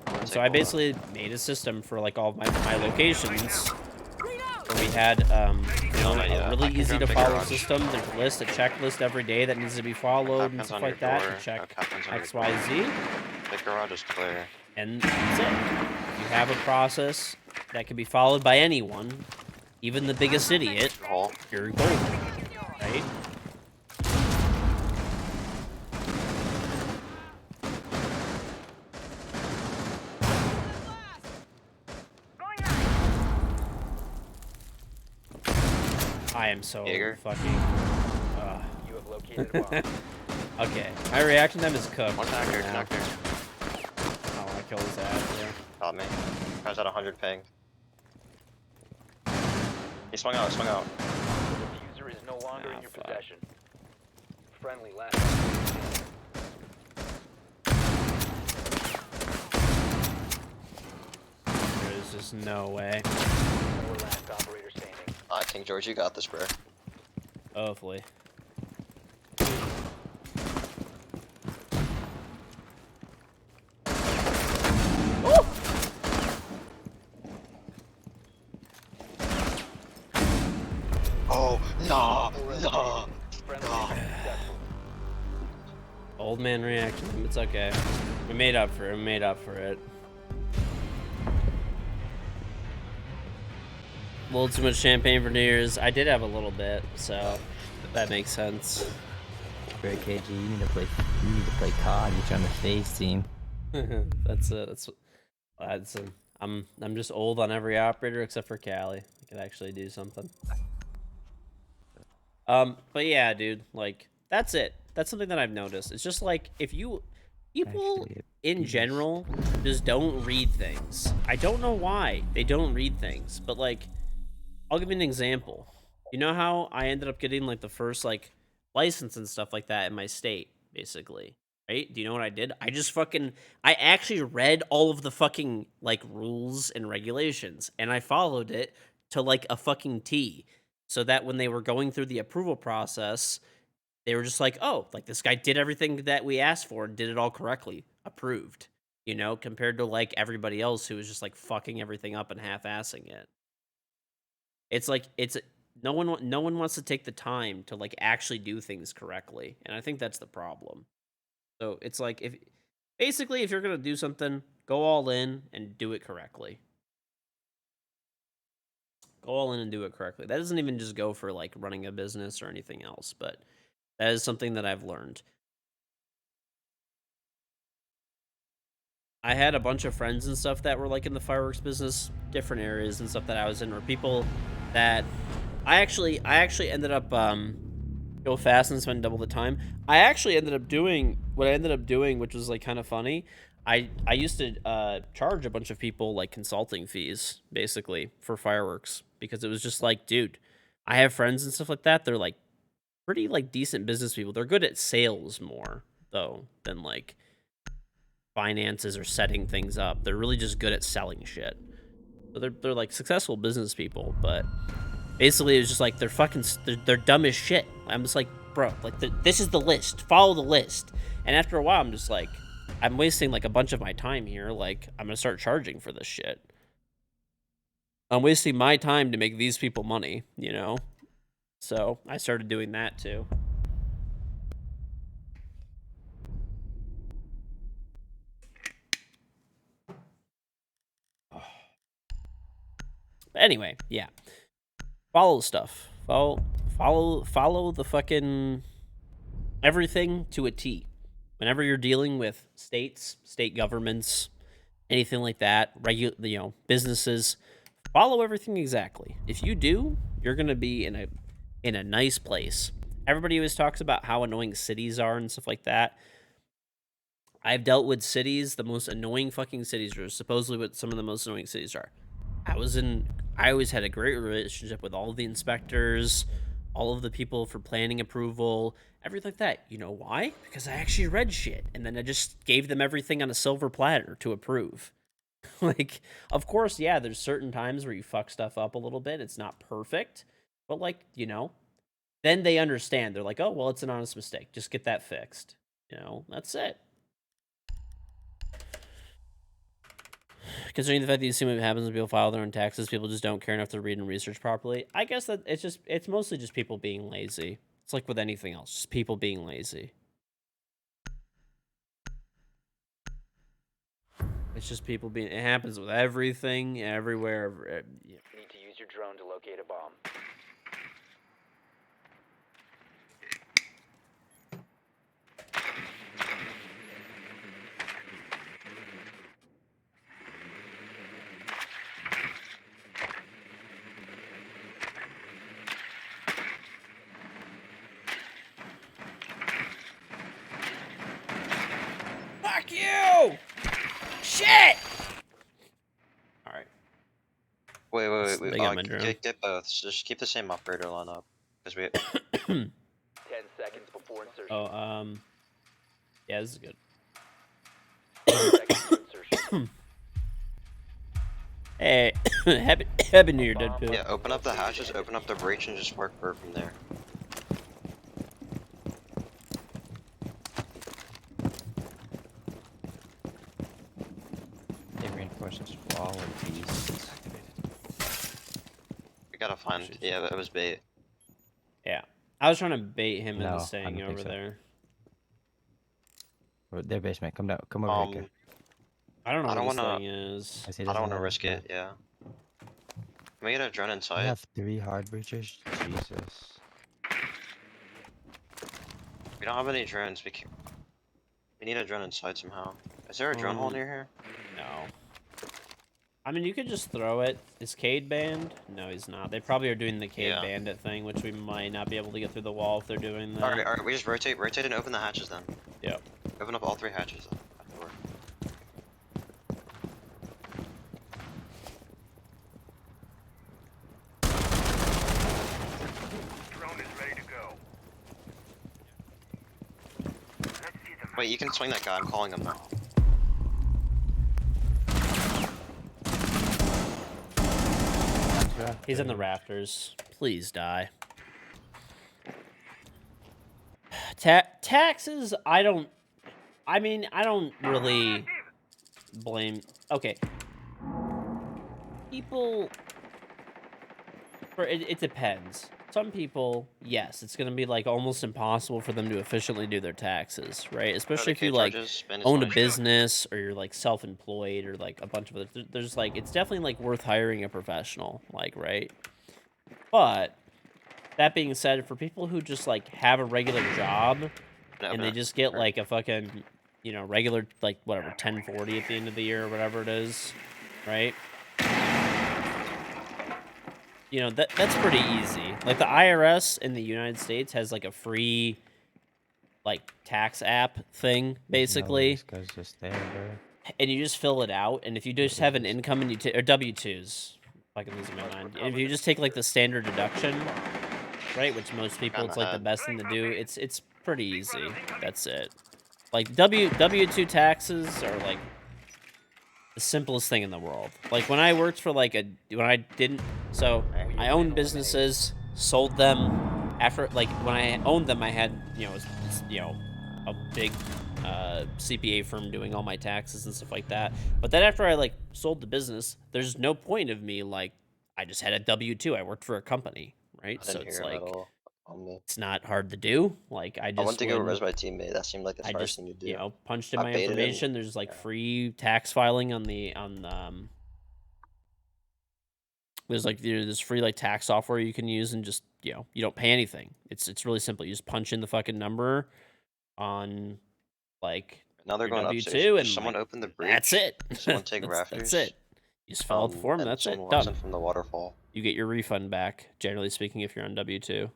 Speaker 1: And so I basically made a system for like all of my locations where we had a really
Speaker 6: I can
Speaker 1: easy to
Speaker 6: grab the
Speaker 1: follow
Speaker 6: garage.
Speaker 1: system. There's a list, a checklist every day that needs to be followed and
Speaker 6: Captain's
Speaker 1: stuff
Speaker 6: on your
Speaker 1: like that
Speaker 6: door.
Speaker 1: to check
Speaker 6: Captain's on your
Speaker 1: X, Y, Z.
Speaker 6: The garage is clear.
Speaker 1: And that's it. You have a process that can be followed by anyone, even the biggest idiot.
Speaker 6: Hall.
Speaker 1: You're golden, right? I am so
Speaker 6: Jaeger?
Speaker 1: fucking.
Speaker 3: You have located a bomb.
Speaker 1: Okay, my reaction time is cooked.
Speaker 6: One connector,
Speaker 1: now.
Speaker 6: connector.
Speaker 1: I want to kill his ass. Yeah.
Speaker 6: Got me. I was at 100 ping. He swung out, swung out.
Speaker 3: The diffuser is no longer in your
Speaker 1: fuck.
Speaker 3: possession. Friendly last.
Speaker 1: There's just no way.
Speaker 3: 4 last operator standing.
Speaker 6: KingGeorge, you got this, bro.
Speaker 1: Hopefully.
Speaker 6: Oh, no, no.
Speaker 3: Friendly successful.
Speaker 1: Old man reaction. It's okay. We made up for it. We made up for it. A little too much champagne for New Year's. I did have a little bit, so that makes sense.
Speaker 2: Bro, KG, you need to play COD. You're trying to phase team.
Speaker 1: That's it. I'm just old on every operator except for Callie. I could actually do something. But yeah, dude, like that's it. That's something that I've noticed. It's just like if you people
Speaker 2: Actually,
Speaker 1: in general just don't read things. I don't know why they don't read things, but like I'll give you an example. You know how I ended up getting like the first like license and stuff like that in my state, basically. Right? Do you know what I did? I actually read all of the fucking like rules and regulations and I followed it to like a fucking T. So that when they were going through the approval process, they were just like, oh, like this guy did everything that we asked for and did it all correctly. Approved. Compared to like everybody else who was just like fucking everything up and half-assing it. It's like no one wants to take the time to like actually do things correctly. And I think that's the problem. So it's like if you're gonna do something, go all in and do it correctly. Go all in and do it correctly. That doesn't even just go for like running a business or anything else, but that is something that I've learned. I had a bunch of friends and stuff that were like in the fireworks business, different areas and stuff that I was in, were people that I actually ended up go fast and spend double the time. I actually ended up doing what I ended up doing, which was like kind of funny. I used to charge a bunch of people like consulting fees, basically, for fireworks because it was just like, dude, I have friends and stuff like that. They're like pretty like decent business people. They're good at sales more though than like finances or setting things up. They're really just good at selling shit. So they're like successful business people, but basically it was just like they're dumb as shit. I'm just like, bro, like this is the list. Follow the list. And after a while, I'm just like, I'm wasting like a bunch of my time here. Like I'm gonna start charging for this shit. I'm wasting my time to make these people money, you know? So I started doing that too. But anyway, yeah. Follow stuff. Follow the fucking everything to a T. Whenever you're dealing with states, state governments, anything like that, businesses, follow everything exactly. If you do, you're gonna be in a nice place. Everybody always talks about how annoying cities are and stuff like that. I've dealt with cities, the most annoying fucking cities are supposedly what some of the most annoying cities are. I always had a great relationship with all of the inspectors, all of the people for planning approval, everything like that. You know why? Because I actually read shit, and then I just gave them everything on a silver platter to approve. Like, of course, yeah, there's certain times where you fuck stuff up a little bit. It's not perfect, but like, then they understand. They're like, oh, well, it's an honest mistake. Just get that fixed. That's it. Considering the fact that you assume what happens when people file their own taxes, people just don't care enough to read and research properly. I guess that it's mostly just people being lazy. It's like with anything else, just people being lazy. It's just people being. It happens with everything, everywhere.
Speaker 3: You need to use your drone to locate a bomb.
Speaker 1: Fuck you! Shit! Alright.
Speaker 6: Wait.
Speaker 1: They got my drone.
Speaker 6: Get both. Just keep the same operator line up. Because we.
Speaker 3: 10 seconds before insertion.
Speaker 1: Oh, yeah, this is good.
Speaker 3: 10 seconds to insertion.
Speaker 1: Hey, happy New Year, Deadpool.
Speaker 6: Yeah, open up the hatches, open up the breach, and just work from there.
Speaker 2: They reinforcements for all of these.
Speaker 6: We gotta find. Yeah, that was bait.
Speaker 1: Yeah. I was trying to bait him
Speaker 2: No,
Speaker 1: into
Speaker 2: I
Speaker 1: staying
Speaker 2: don't think
Speaker 1: over
Speaker 2: so.
Speaker 1: there.
Speaker 2: Their basement. Come down. Come over here.
Speaker 1: I don't know
Speaker 6: I don't
Speaker 1: what this
Speaker 6: wanna-
Speaker 1: thing is.
Speaker 2: I see
Speaker 6: I
Speaker 2: this
Speaker 6: don't want to
Speaker 2: one.
Speaker 6: risk it. Yeah. Can we get a drone
Speaker 2: I
Speaker 6: inside?
Speaker 2: have 3 hard breachers. Jesus.
Speaker 6: We don't have any drones. We need a drone inside somehow. Is there a drone hole near here?
Speaker 1: No. I mean, you could just throw it. Is Cade banned? No, he's not. They probably are doing the Cade
Speaker 6: Yeah.
Speaker 1: bandit thing, which we might not be able to get through the wall if they're doing that.
Speaker 6: Alright, we just rotate and open the hatches then.
Speaker 1: Yep.
Speaker 6: Open up all 3 hatches then. Afterward.
Speaker 4: Drone is ready to go. Let's see them.
Speaker 6: Wait, you can swing that guy. I'm calling him now.
Speaker 1: He's in the rafters. Please die. Taxes, I don't really blame. Okay. People, it depends. Some people, yes, it's gonna be like almost impossible for them to efficiently do their taxes, right? Especially if you like own a business or you're like self-employed or like a bunch of other. There's like it's definitely like worth hiring a professional, like, right? But that being said, for people who just like have a regular job and they just get like a fucking, regular like whatever 1040 at the end of the year or whatever it is, right? That's pretty easy. Like the IRS in the United States has like a free like tax app thing basically.
Speaker 2: Goes just there, bro.
Speaker 1: And you just fill it out, and if you just have an income and or W-2s, fucking losing my mind. If you just take like the standard deduction, right, which most people it's like the best thing to do. It's pretty easy. That's it. Like W2 taxes are like the simplest thing in the world. Like when I worked for like I owned businesses, sold them. After like when I owned them, I had a big CPA firm doing all my taxes and stuff like that. But then after I like sold the business, there's no point of me like I just had a W2. I worked for a company, right?
Speaker 6: I
Speaker 1: So
Speaker 6: didn't
Speaker 1: it's
Speaker 6: hear him at
Speaker 1: like
Speaker 6: all. On me.
Speaker 1: it's not hard to do. Like
Speaker 6: I went to go res my teammate. That seemed like the
Speaker 1: I
Speaker 6: smartest
Speaker 1: just
Speaker 6: thing to do.
Speaker 1: punched in
Speaker 6: I
Speaker 1: my
Speaker 6: baited him.
Speaker 1: information. There's like
Speaker 6: Yeah.
Speaker 1: free tax filing on there's free like tax software you can use and just you don't pay anything. It's really simple. You just punch in the fucking number on like
Speaker 6: Now they're
Speaker 1: your
Speaker 6: going
Speaker 1: W2
Speaker 6: upstairs. Did
Speaker 1: and
Speaker 6: someone
Speaker 1: like
Speaker 6: open the breach?
Speaker 1: that's it.
Speaker 6: Someone take
Speaker 1: that's
Speaker 6: rafters?
Speaker 1: it. You just fill out the form.
Speaker 6: And
Speaker 1: That's it.
Speaker 6: someone walks
Speaker 1: Done.
Speaker 6: in from the waterfall.
Speaker 1: You get your refund back. Generally speaking, if you're on W2,
Speaker 3: You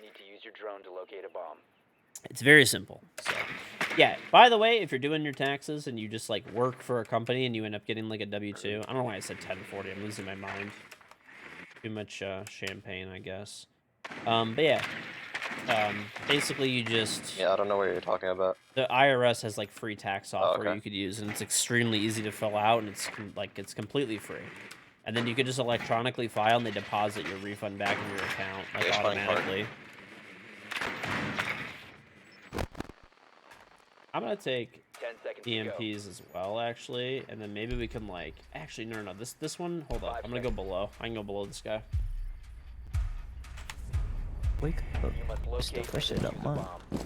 Speaker 3: need to use your drone to locate a bomb.
Speaker 1: it's very simple. So. Yeah, by the way, if you're doing your taxes and you just like work for a company and you end up getting like a W2, I don't know why I said 1040. I'm losing my mind. Too much champagne, I guess. But yeah, basically you just
Speaker 6: Yeah, I don't know what you're talking about.
Speaker 1: the IRS has like free tax software
Speaker 6: okay.
Speaker 1: you could use, and it's extremely easy to fill out, and it's completely free. And then you could just electronically file, and they deposit your refund back in your account like
Speaker 6: It's playing card.
Speaker 1: automatically. I'm gonna take
Speaker 3: 10 seconds to go.
Speaker 1: EMPs as well, actually, and then maybe we can like actually no. This one. Hold up, I'm gonna go below. I can go below this guy.
Speaker 2: Wake up.
Speaker 3: You must
Speaker 2: Still
Speaker 3: locate
Speaker 2: push
Speaker 3: and
Speaker 2: it up,
Speaker 3: defuse a
Speaker 2: man.
Speaker 3: bomb.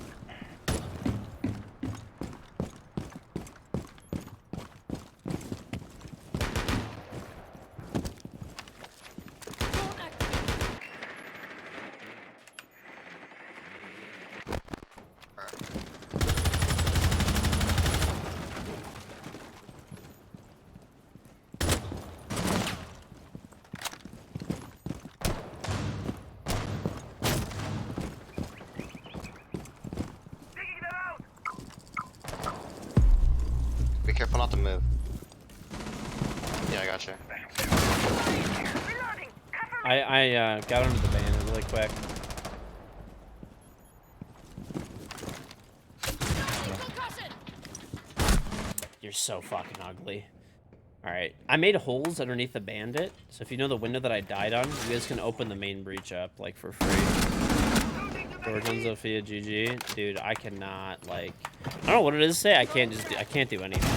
Speaker 6: Be careful not to move. Yeah, I got you.
Speaker 1: I got under the banner really quick. You're so fucking ugly. Alright, I made holes underneath the bandit, so if you know the window that I died on, you guys can open the main breach up, like, for free. George and Zofia, GG. Dude, I cannot, like... I don't know what it is to say, I can't do anything.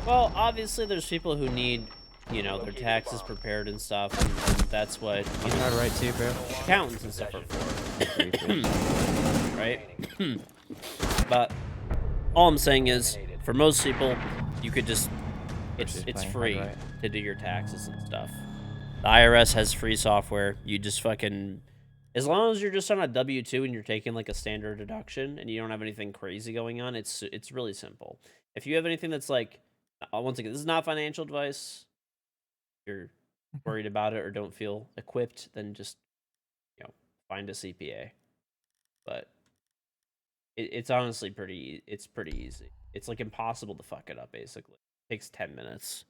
Speaker 1: Well, obviously there's people who need, you know, their taxes prepared and stuff, and that's what, you know,
Speaker 2: Right too, bro.
Speaker 1: accountants and stuff are for. Right? But all I'm saying is, for most people, you could just it's free to do your taxes and stuff. The IRS has free software. You just fucking as long as you're just on a W2 and you're taking like a standard deduction and you don't have anything crazy going on, it's really simple. If you have anything that's like once again, this is not financial advice. If you're worried about it or don't feel equipped, then just find a CPA. But it's honestly pretty easy. It's like impossible to fuck it up basically. It takes 10 minutes.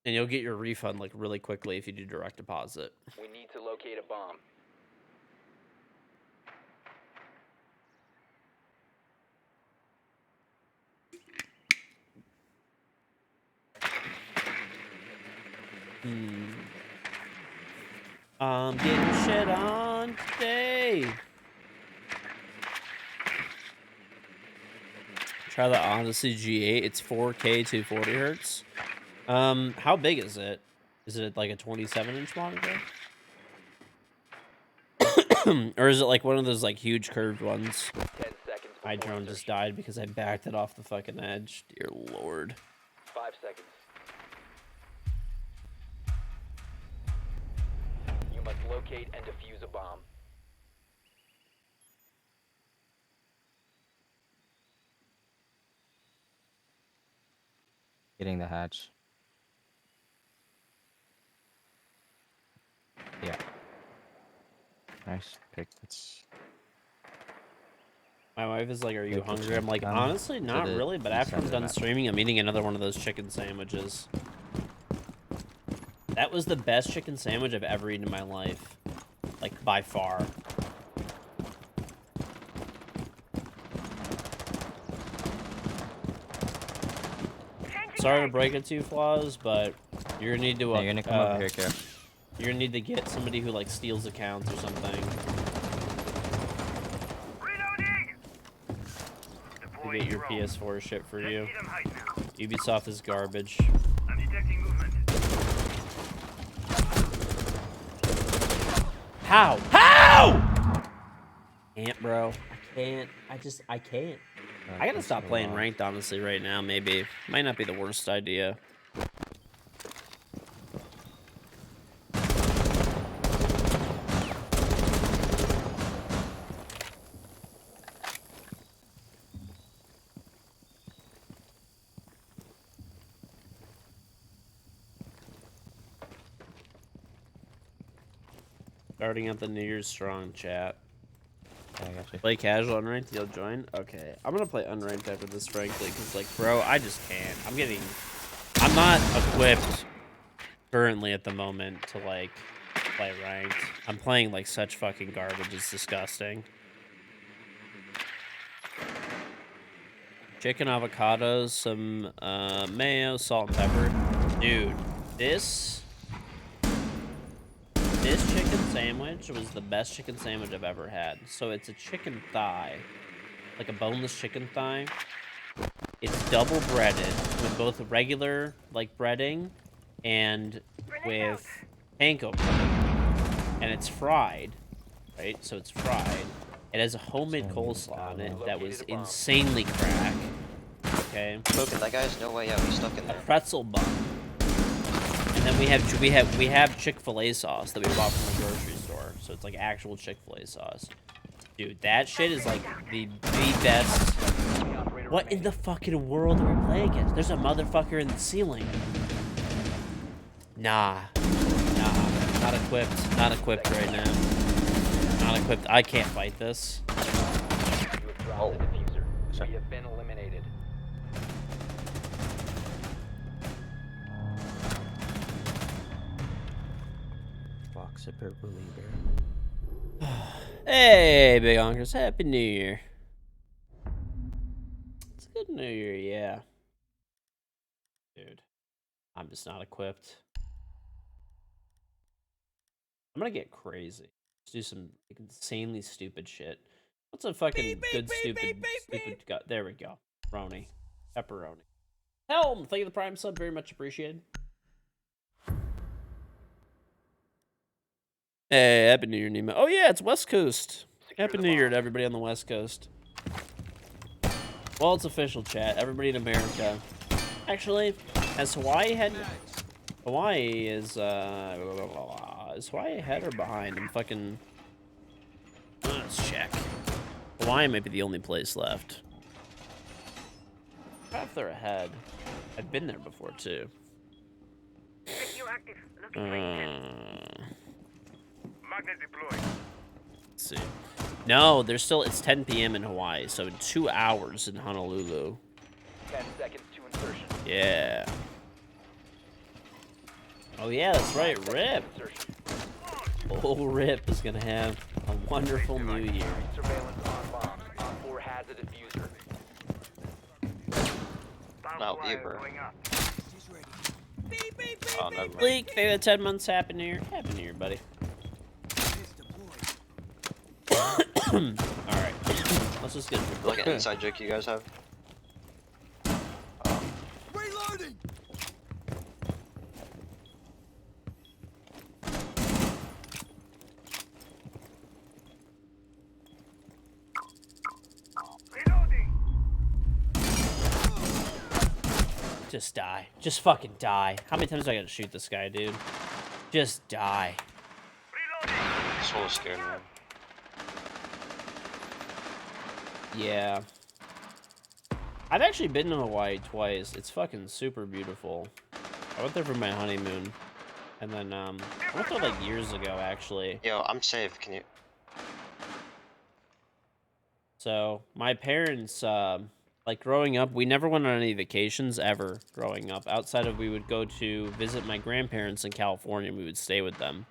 Speaker 1: And you'll get your refund like really quickly if you do direct deposit.
Speaker 3: We need to locate a bomb.
Speaker 1: I'm getting shit on today. Try the Odyssey G8. It's 4K 240 hertz. How big is it? Is it like a 27-inch monitor? Or is it like one of those like huge curved ones?
Speaker 3: 10 seconds.
Speaker 1: My
Speaker 3: before
Speaker 1: drone just
Speaker 3: insertion.
Speaker 1: died because I backed it off the fucking edge. Dear Lord.
Speaker 3: 5 seconds. You must locate and defuse a bomb.
Speaker 2: Getting the hatch. Nice pick. It's
Speaker 1: My wife is like, "Are you
Speaker 2: Good for
Speaker 1: hungry?" I'm like,
Speaker 2: chicken.
Speaker 1: honestly,
Speaker 2: To
Speaker 1: not
Speaker 2: the
Speaker 1: really. But
Speaker 2: east
Speaker 1: after
Speaker 2: end
Speaker 1: I'm
Speaker 2: of the
Speaker 1: done
Speaker 2: map.
Speaker 1: streaming, I'm eating another one of those chicken sandwiches. That was the best chicken sandwich I've ever eaten in my life, like by far. Sorry to break it to you, Flaws, but you're gonna need to.
Speaker 2: Hey, you're gonna come over here, Kara.
Speaker 1: You're gonna need to get somebody who like steals accounts or something
Speaker 4: Reloading!
Speaker 1: to
Speaker 4: Deploying
Speaker 1: get your
Speaker 4: drone.
Speaker 1: PS4 shit for
Speaker 4: Let's
Speaker 1: you.
Speaker 4: see them hide now.
Speaker 1: Ubisoft is garbage.
Speaker 4: I'm detecting movement.
Speaker 1: How? How? Can't, bro. I can't. I can't. I gotta stop playing ranked, honestly, right now, maybe. Might not be the worst idea. Starting out the New Year's strong, chat.
Speaker 2: Yeah, I got you.
Speaker 1: Play casual unranked, you'll join? Okay. I'm gonna play unranked after this, frankly, because, like, bro, I just can't. I'm not equipped currently at the moment to, like, play ranked. I'm playing, like, such fucking garbage. It's disgusting. Chicken avocados, some mayo, salt, and pepper. Dude, this chicken sandwich was the best chicken sandwich I've ever had. So it's a chicken thigh, like a boneless chicken thigh. It's double breaded with both regular, like, breading and with panko bread. And it's fried, right? So it's fried. It has a homemade coleslaw on it that was insanely crack. Okay.
Speaker 6: Logan, that guy's no way out. He's stuck in
Speaker 1: A
Speaker 6: there.
Speaker 1: pretzel bun. And then we have Chick-fil-A sauce that we bought from the grocery store. So it's like actual Chick-fil-A sauce. Dude, that shit is like the best. What in the fucking world are we playing against? There's a motherfucker in the ceiling. Nah. Not equipped. Not equipped right now. Not equipped. I can't fight this.
Speaker 3: You have dropped the diffuser. We have been eliminated.
Speaker 2: Fox a purple bear.
Speaker 1: Hey, Big Honkers. Happy New Year. It's a good New Year, yeah. Dude, I'm just not equipped. I'm gonna get crazy. Let's do some insanely stupid shit. What's a fucking stupid gut? There we go. Roni. Pepperoni. Helm, thank you for the Prime sub. Very much appreciated. Hey, Happy New Year, Nemo. Oh, yeah, it's West Coast. Happy New Year to everybody on the West Coast. Well, it's official, chat. Everybody in America. Actually, has Hawaii had... Hawaii is Hawaii ahead or behind? I'm fucking... Let's check. Hawaii might be the only place left. I if they're ahead. I've been there before, too.
Speaker 4: Radioactive. Looking for intel. Magnet deployed.
Speaker 1: Let's see. No, there's still... It's 10 p.m. in Hawaii, so in 2 hours in Honolulu.
Speaker 3: 10 seconds to insertion.
Speaker 1: Yeah. Oh, yeah, that's right. Rip.
Speaker 3: Insertion.
Speaker 1: Oh, Rip is going to have a wonderful new year.
Speaker 3: Surveillance on bombs. On 4 has a diffuser.
Speaker 6: Not
Speaker 4: Wire
Speaker 6: you, bro.
Speaker 4: going up.
Speaker 6: Oh, never mind.
Speaker 1: Bleak, thank you for the 10 months. Happy New Year. Happy New Year, buddy. Alright. Let's just get...
Speaker 6: Like an inside joke you guys have?
Speaker 5: Reloading.
Speaker 4: Reloading.
Speaker 1: Just die. Just fucking die. How many times do I gotta shoot this guy, dude? Just die.
Speaker 4: Reloading.
Speaker 6: So scared, man.
Speaker 1: Yeah. I've actually been to Hawaii twice. It's fucking super beautiful. I went there for my honeymoon. And then, I went there like years ago, actually.
Speaker 6: Yo, I'm safe. Can you?
Speaker 1: So my parents, like growing up, we never went on any vacations ever growing up. Outside of we would go to visit my grandparents in California. And we would stay with them.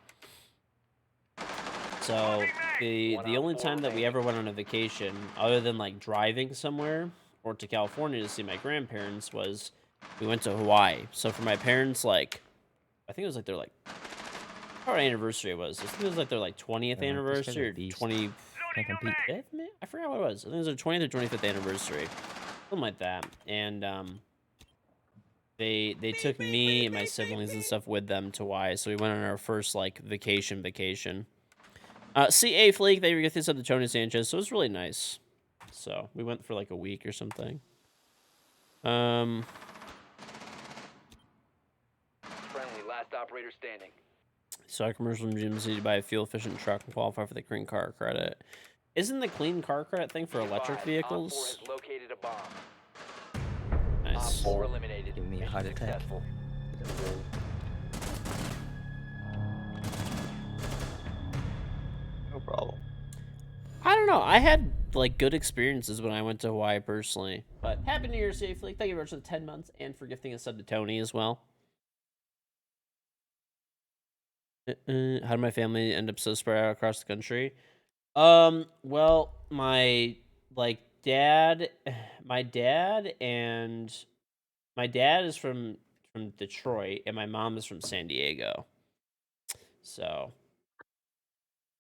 Speaker 1: So the only time that we ever went on a vacation, other than like driving somewhere or to California to see my grandparents, was we went to Hawaii. So for my parents, like, I think it was like their like, what anniversary it was. I think it was like their like 20th
Speaker 2: Yeah, this guy's
Speaker 1: anniversary
Speaker 2: a
Speaker 1: or
Speaker 2: beast.
Speaker 1: 25th.
Speaker 2: Can't compete.
Speaker 1: I forgot what it was. I think it was their 20th or 25th anniversary, something like that. And they took me and my siblings and stuff with them to Hawaii. So we went on our first like vacation. CA Flake, they get this up to Tony Sanchez, so it was really nice. So we went for like a week or something.
Speaker 3: Friendly, last operator standing.
Speaker 1: Saw a commercial in Jim City to buy a fuel efficient truck and qualify for the clean car credit. Isn't the clean car credit thing for electric vehicles?
Speaker 3: Op 4 has located a bomb.
Speaker 1: Nice.
Speaker 3: Op 4 eliminated.
Speaker 2: Give me a
Speaker 3: Mission
Speaker 2: heart attack.
Speaker 3: successful.
Speaker 6: No problem.
Speaker 1: I don't know. I had like good experiences when I went to Hawaii personally. But Happy New Year safely. Thank you very much for the 10 months and for gifting a sub to Tony as well. How did my family end up so spread out across the country? Well, my dad is from Detroit and my mom is from San Diego. So,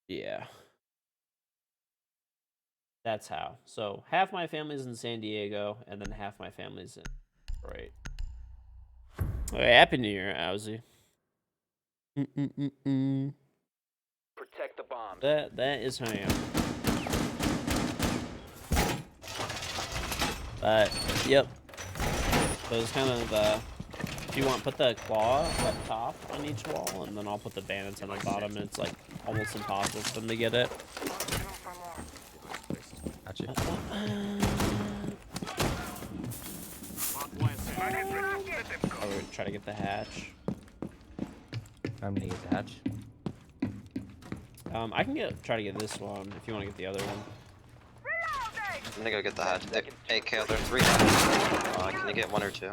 Speaker 1: yeah. That's how. So, half my family's in San Diego and then half my family's in Detroit. Okay, Happy New Year, Owzy.
Speaker 3: Protect the bombs.
Speaker 1: That is how I am. But yep. So it's kind of if you want, put the claw up top on each wall, and then I'll put the bandits on the bottom, and it's like almost impossible for them to get it.
Speaker 2: Gotcha.
Speaker 1: I would try to get the hatch.
Speaker 2: I'm gonna get the hatch.
Speaker 1: I can try to get this one if you want to get the other one.
Speaker 6: I'm gonna go get the hatch. Hey, Kale, there are 3 hatches. Can you get 1 or 2?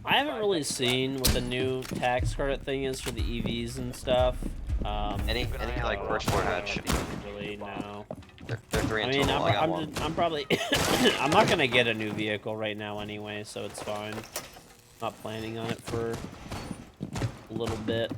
Speaker 1: I haven't really seen what the new tax credit thing is for the EVs and stuff.
Speaker 6: Any like first floor hatch.
Speaker 1: Really, no.
Speaker 6: They're 3 in
Speaker 1: I mean,
Speaker 6: total. I got 1.
Speaker 1: I'm probably I'm not gonna get a new vehicle right now anyway, so it's fine. Not planning on it for a little bit.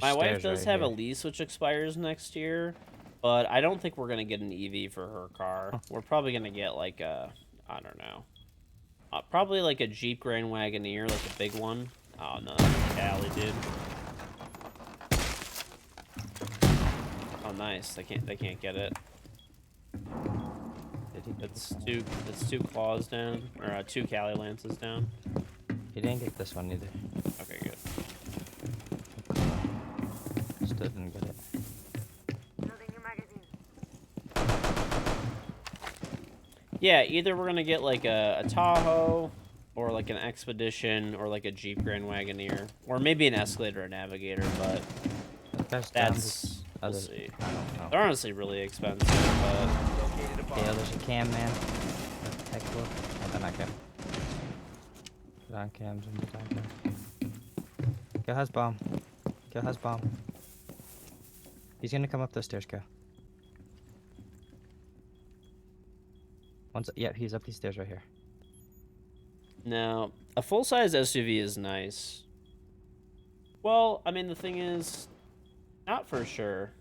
Speaker 1: My wife does have a lease which expires next year, but I don't think we're gonna get an EV for her car. We're probably gonna get like a, I don't know, probably like a Jeep Grand Wagoneer, like a big one. Oh no, that's a Cali, dude. Oh nice, they can't get it. It's two claws down, or 2 Cali lances down.
Speaker 2: He didn't get this one either.
Speaker 1: Okay, good.
Speaker 2: Still didn't get it.
Speaker 1: Yeah, either we're gonna get like a Tahoe, or like an Expedition, or like a Jeep Grand Wagoneer, or maybe an Escalade or a Navigator. But that's we'll see. They're honestly really expensive. But
Speaker 2: yeah, there's a cam, man. Heck, look. Oh, they're not good. Put on cams and put on cams. Go has bomb. Go has bomb. He's gonna come up those stairs, go. Yeah, he's up these stairs right here.
Speaker 1: now, a full-size SUV is nice. Well, I mean, the thing is, not for sure.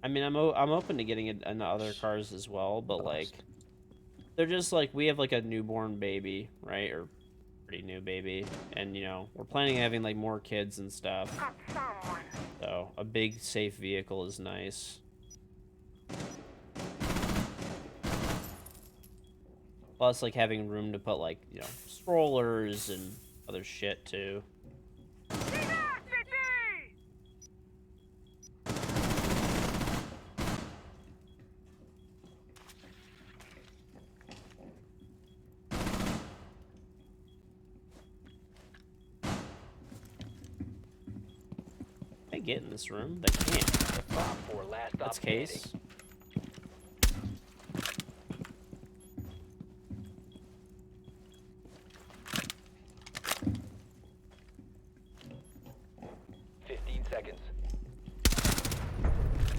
Speaker 1: I mean, I'm open to getting it in other cars as well, but like, they're just like, we have like a newborn baby, right? Or pretty new baby, and you know, we're planning on having like more kids and stuff. So a big safe vehicle is nice. Plus, like having room to put like, you know, strollers and other shit too. get in this room? They can't.
Speaker 3: Bomb 4, last stop
Speaker 1: That's
Speaker 3: standing.
Speaker 1: case.
Speaker 3: 15 seconds.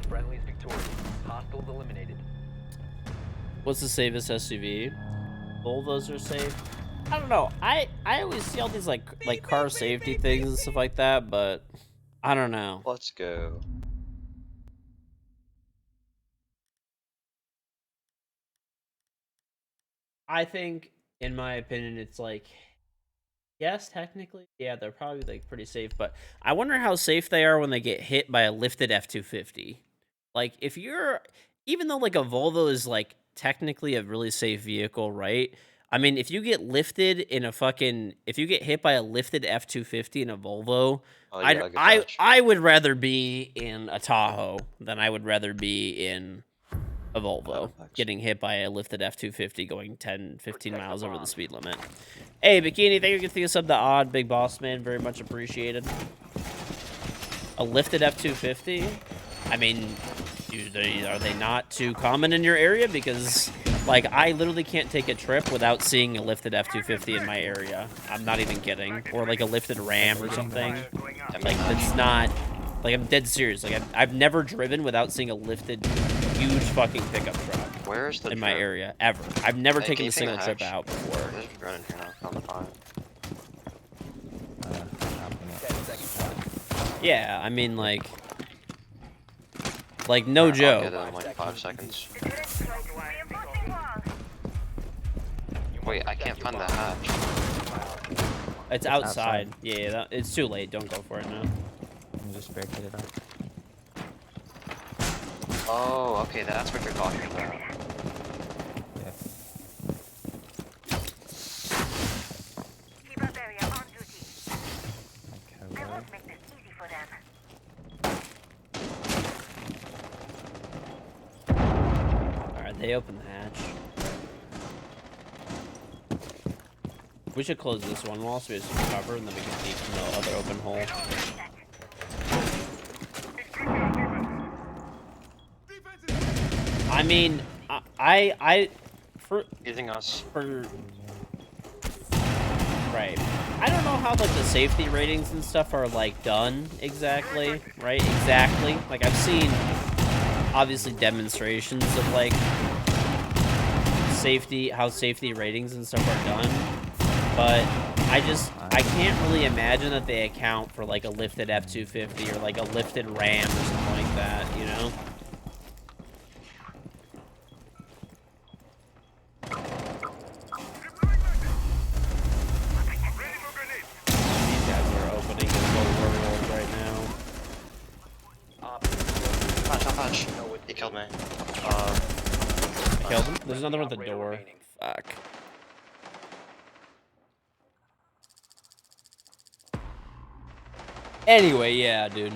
Speaker 3: Friendly's victorious. Hostiles eliminated.
Speaker 1: What's the safest SUV? Volvos are safe. I don't know. I always see all these like car safety things and stuff like that, but I don't know.
Speaker 6: Let's go.
Speaker 1: I think, in my opinion, it's like, yes, technically, yeah, they're probably like pretty safe, but I wonder how safe they are when they get hit by a lifted F-250. Like, if you're, even though like a Volvo is like technically a really safe vehicle, right? I mean, if you get lifted in a fucking, if you get hit by a lifted F-250 in a Volvo,
Speaker 6: Oh yeah, good catch.
Speaker 1: I would rather be in a Tahoe than I would rather be in a Volvo getting hit by a lifted F-250 going 10, 15 miles over the speed limit. Hey, Bikini, thank you for giving us up the odd, big boss man. Very much appreciated. A lifted F-250? I mean, are they not too common in your area? Because, like, I literally can't take a trip without seeing a lifted F-250 in my area. I'm not even kidding. Or, like, a lifted Ram or something. Like, it's not... Like, I'm dead serious. Like, I've never driven without seeing a lifted, huge fucking pickup truck
Speaker 6: Where's the
Speaker 1: in my
Speaker 6: drone?
Speaker 1: area, ever. I've never
Speaker 6: Hey,
Speaker 1: taken
Speaker 6: can
Speaker 1: a
Speaker 6: you
Speaker 1: single
Speaker 6: take a
Speaker 1: trip
Speaker 6: hatch?
Speaker 1: out before.
Speaker 6: There's a drone in here now. On the fire.
Speaker 3: 10 seconds left.
Speaker 1: Yeah, I mean, like, no
Speaker 6: Alright, I'll get
Speaker 1: joke.
Speaker 6: it in like 5 seconds.
Speaker 4: Reinforcing wall.
Speaker 3: You
Speaker 6: Wait,
Speaker 3: must
Speaker 6: I can't
Speaker 3: protect
Speaker 6: find
Speaker 3: your
Speaker 6: the
Speaker 3: bomb.
Speaker 6: hatch.
Speaker 1: It's outside. Yeah, it's too late. Don't go for it now.
Speaker 2: I'm just barricade it up.
Speaker 6: Oh, okay, that's what you're talking about.
Speaker 2: Yeah.
Speaker 4: Keep up area on duty.
Speaker 2: Okay,
Speaker 4: I
Speaker 2: well,
Speaker 4: won't make this easy for them.
Speaker 1: Alright, they opened the hatch. We should close this one wall so we have some cover, and then we can peek from the other open hole. I mean, for
Speaker 6: Using us.
Speaker 1: right. I don't know how like the safety ratings and stuff are like done exactly, right? Exactly. Like I've seen obviously demonstrations of like how safety ratings and stuff are done, but I can't really imagine that they account for like a lifted F-250 or like a lifted Ram or something like that, you know? These guys are opening the world right now.
Speaker 6: Hatch. He killed me.
Speaker 1: Killed him? There's another one at the
Speaker 3: Operator
Speaker 1: door.
Speaker 3: remaining.
Speaker 1: Fuck. Anyway, yeah, dude.